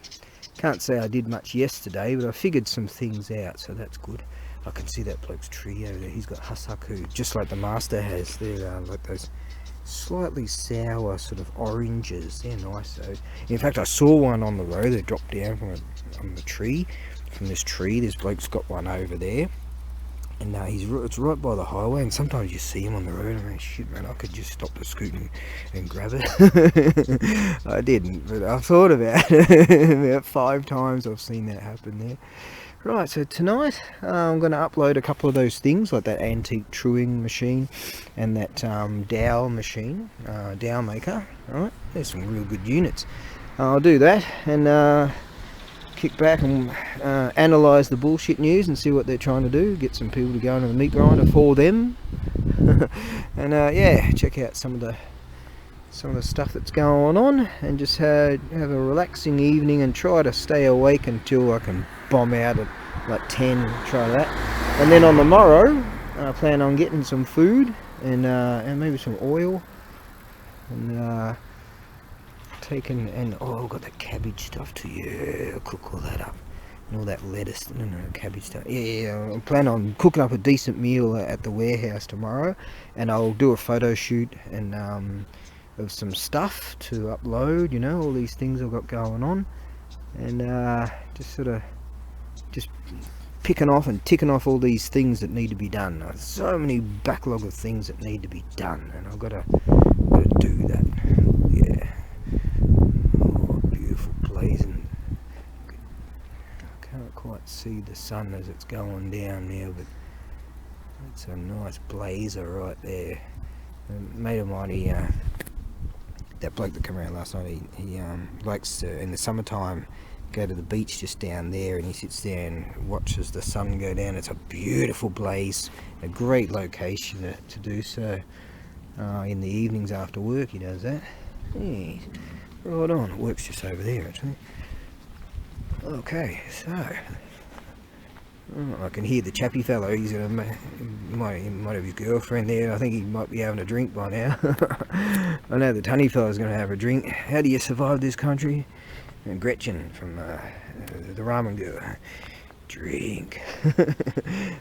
Can't say I did much yesterday, but I figured some things out, so that's good. I can see that bloke's tree over there. He's got hasaku, just like the master has. They're like those slightly sour sort of oranges. They're nice though. In fact, I saw one on the road that dropped down from the tree. From this tree, this bloke's got one over there. And it's right by the highway, and sometimes you see him on the road. I mean, shit, man, I could just stop the scooter and grab it. I didn't, but I've thought about it. About 5 times I've seen that happen there. Right, so tonight I'm going to upload a couple of those things, like that antique truing machine and that dowel machine, dowel maker. Right, there's some real good units. I'll do that and kick back and analyse the bullshit news and see what they're trying to do, get some people to go into the meat grinder for them. And yeah, check out some of the stuff that's going on, and just have a relaxing evening and try to stay awake until I can bomb out at like 10. Try that, and then on the morrow I plan on getting some food and maybe some oil and oh, I've got that cabbage stuff too. Yeah, I'll cook all that up and all that lettuce. No, cabbage stuff. Yeah, I plan on cooking up a decent meal at the warehouse tomorrow, and I'll do a photo shoot and of some stuff to upload, you know, all these things I've got going on, and just picking off and ticking off all these things that need to be done. There's so many backlog of things that need to be done, and I've got to do that. Yeah. Oh, beautiful blazing. I can't quite see the sun as it's going down now, but it's a nice blazer right there. A mate of mine, that bloke that came around last night, he likes to, in the summertime, go to the beach just down there, and he sits there and watches the sun go down. It's a beautiful blaze, a great location to do so. In the evenings after work he does that. Yeah, right on. It works just over there actually. Okay, so I can hear the chappy fellow. He's gonna might have his girlfriend there. I think he might be having a drink by now. I know the tunny fella's gonna have a drink. How do you survive this country? And Gretchen from the ramen girl, drink.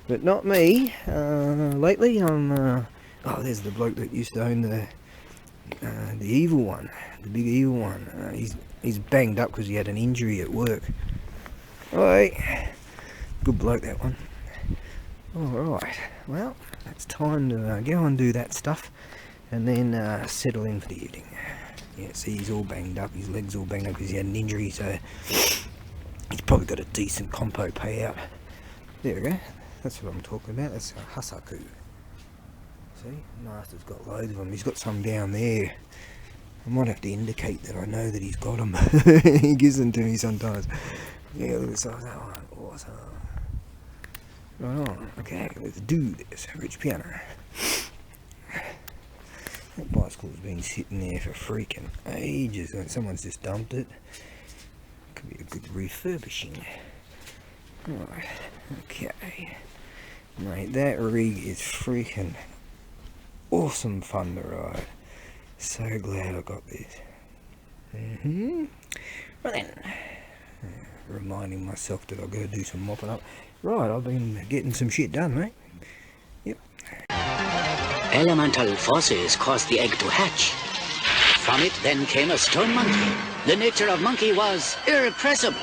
But not me. Lately I'm oh, there's the bloke that used to own the evil one, the big evil one. He's banged up because he had an injury at work. Oi. Good bloke, that one. Alright, well, it's time to go and do that stuff and then settle in for the evening. Yeah, see, he's all banged up, his leg's all banged up because he had an injury, so he's probably got a decent compo payout. There we go, that's what I'm talking about. That's a hasaku. See, Master's got loads of them. He's got some down there. I might have to indicate that I know that he's got them. He gives them to me sometimes. Yeah, look at the size of that one. Awesome. Right on. Okay, let's do this. Rich piano. That bicycle's been sitting there for freaking ages, and someone's just dumped it. Could be a good refurbishing. Right. Okay. Mate, that rig is freaking awesome fun to ride. So glad I got this. Well then, reminding myself that I've got to do some mopping up. Right, I've been getting some shit done, mate. Yep.
Elemental forces caused the egg to hatch. From it then came a stone monkey. The nature of monkey was irrepressible.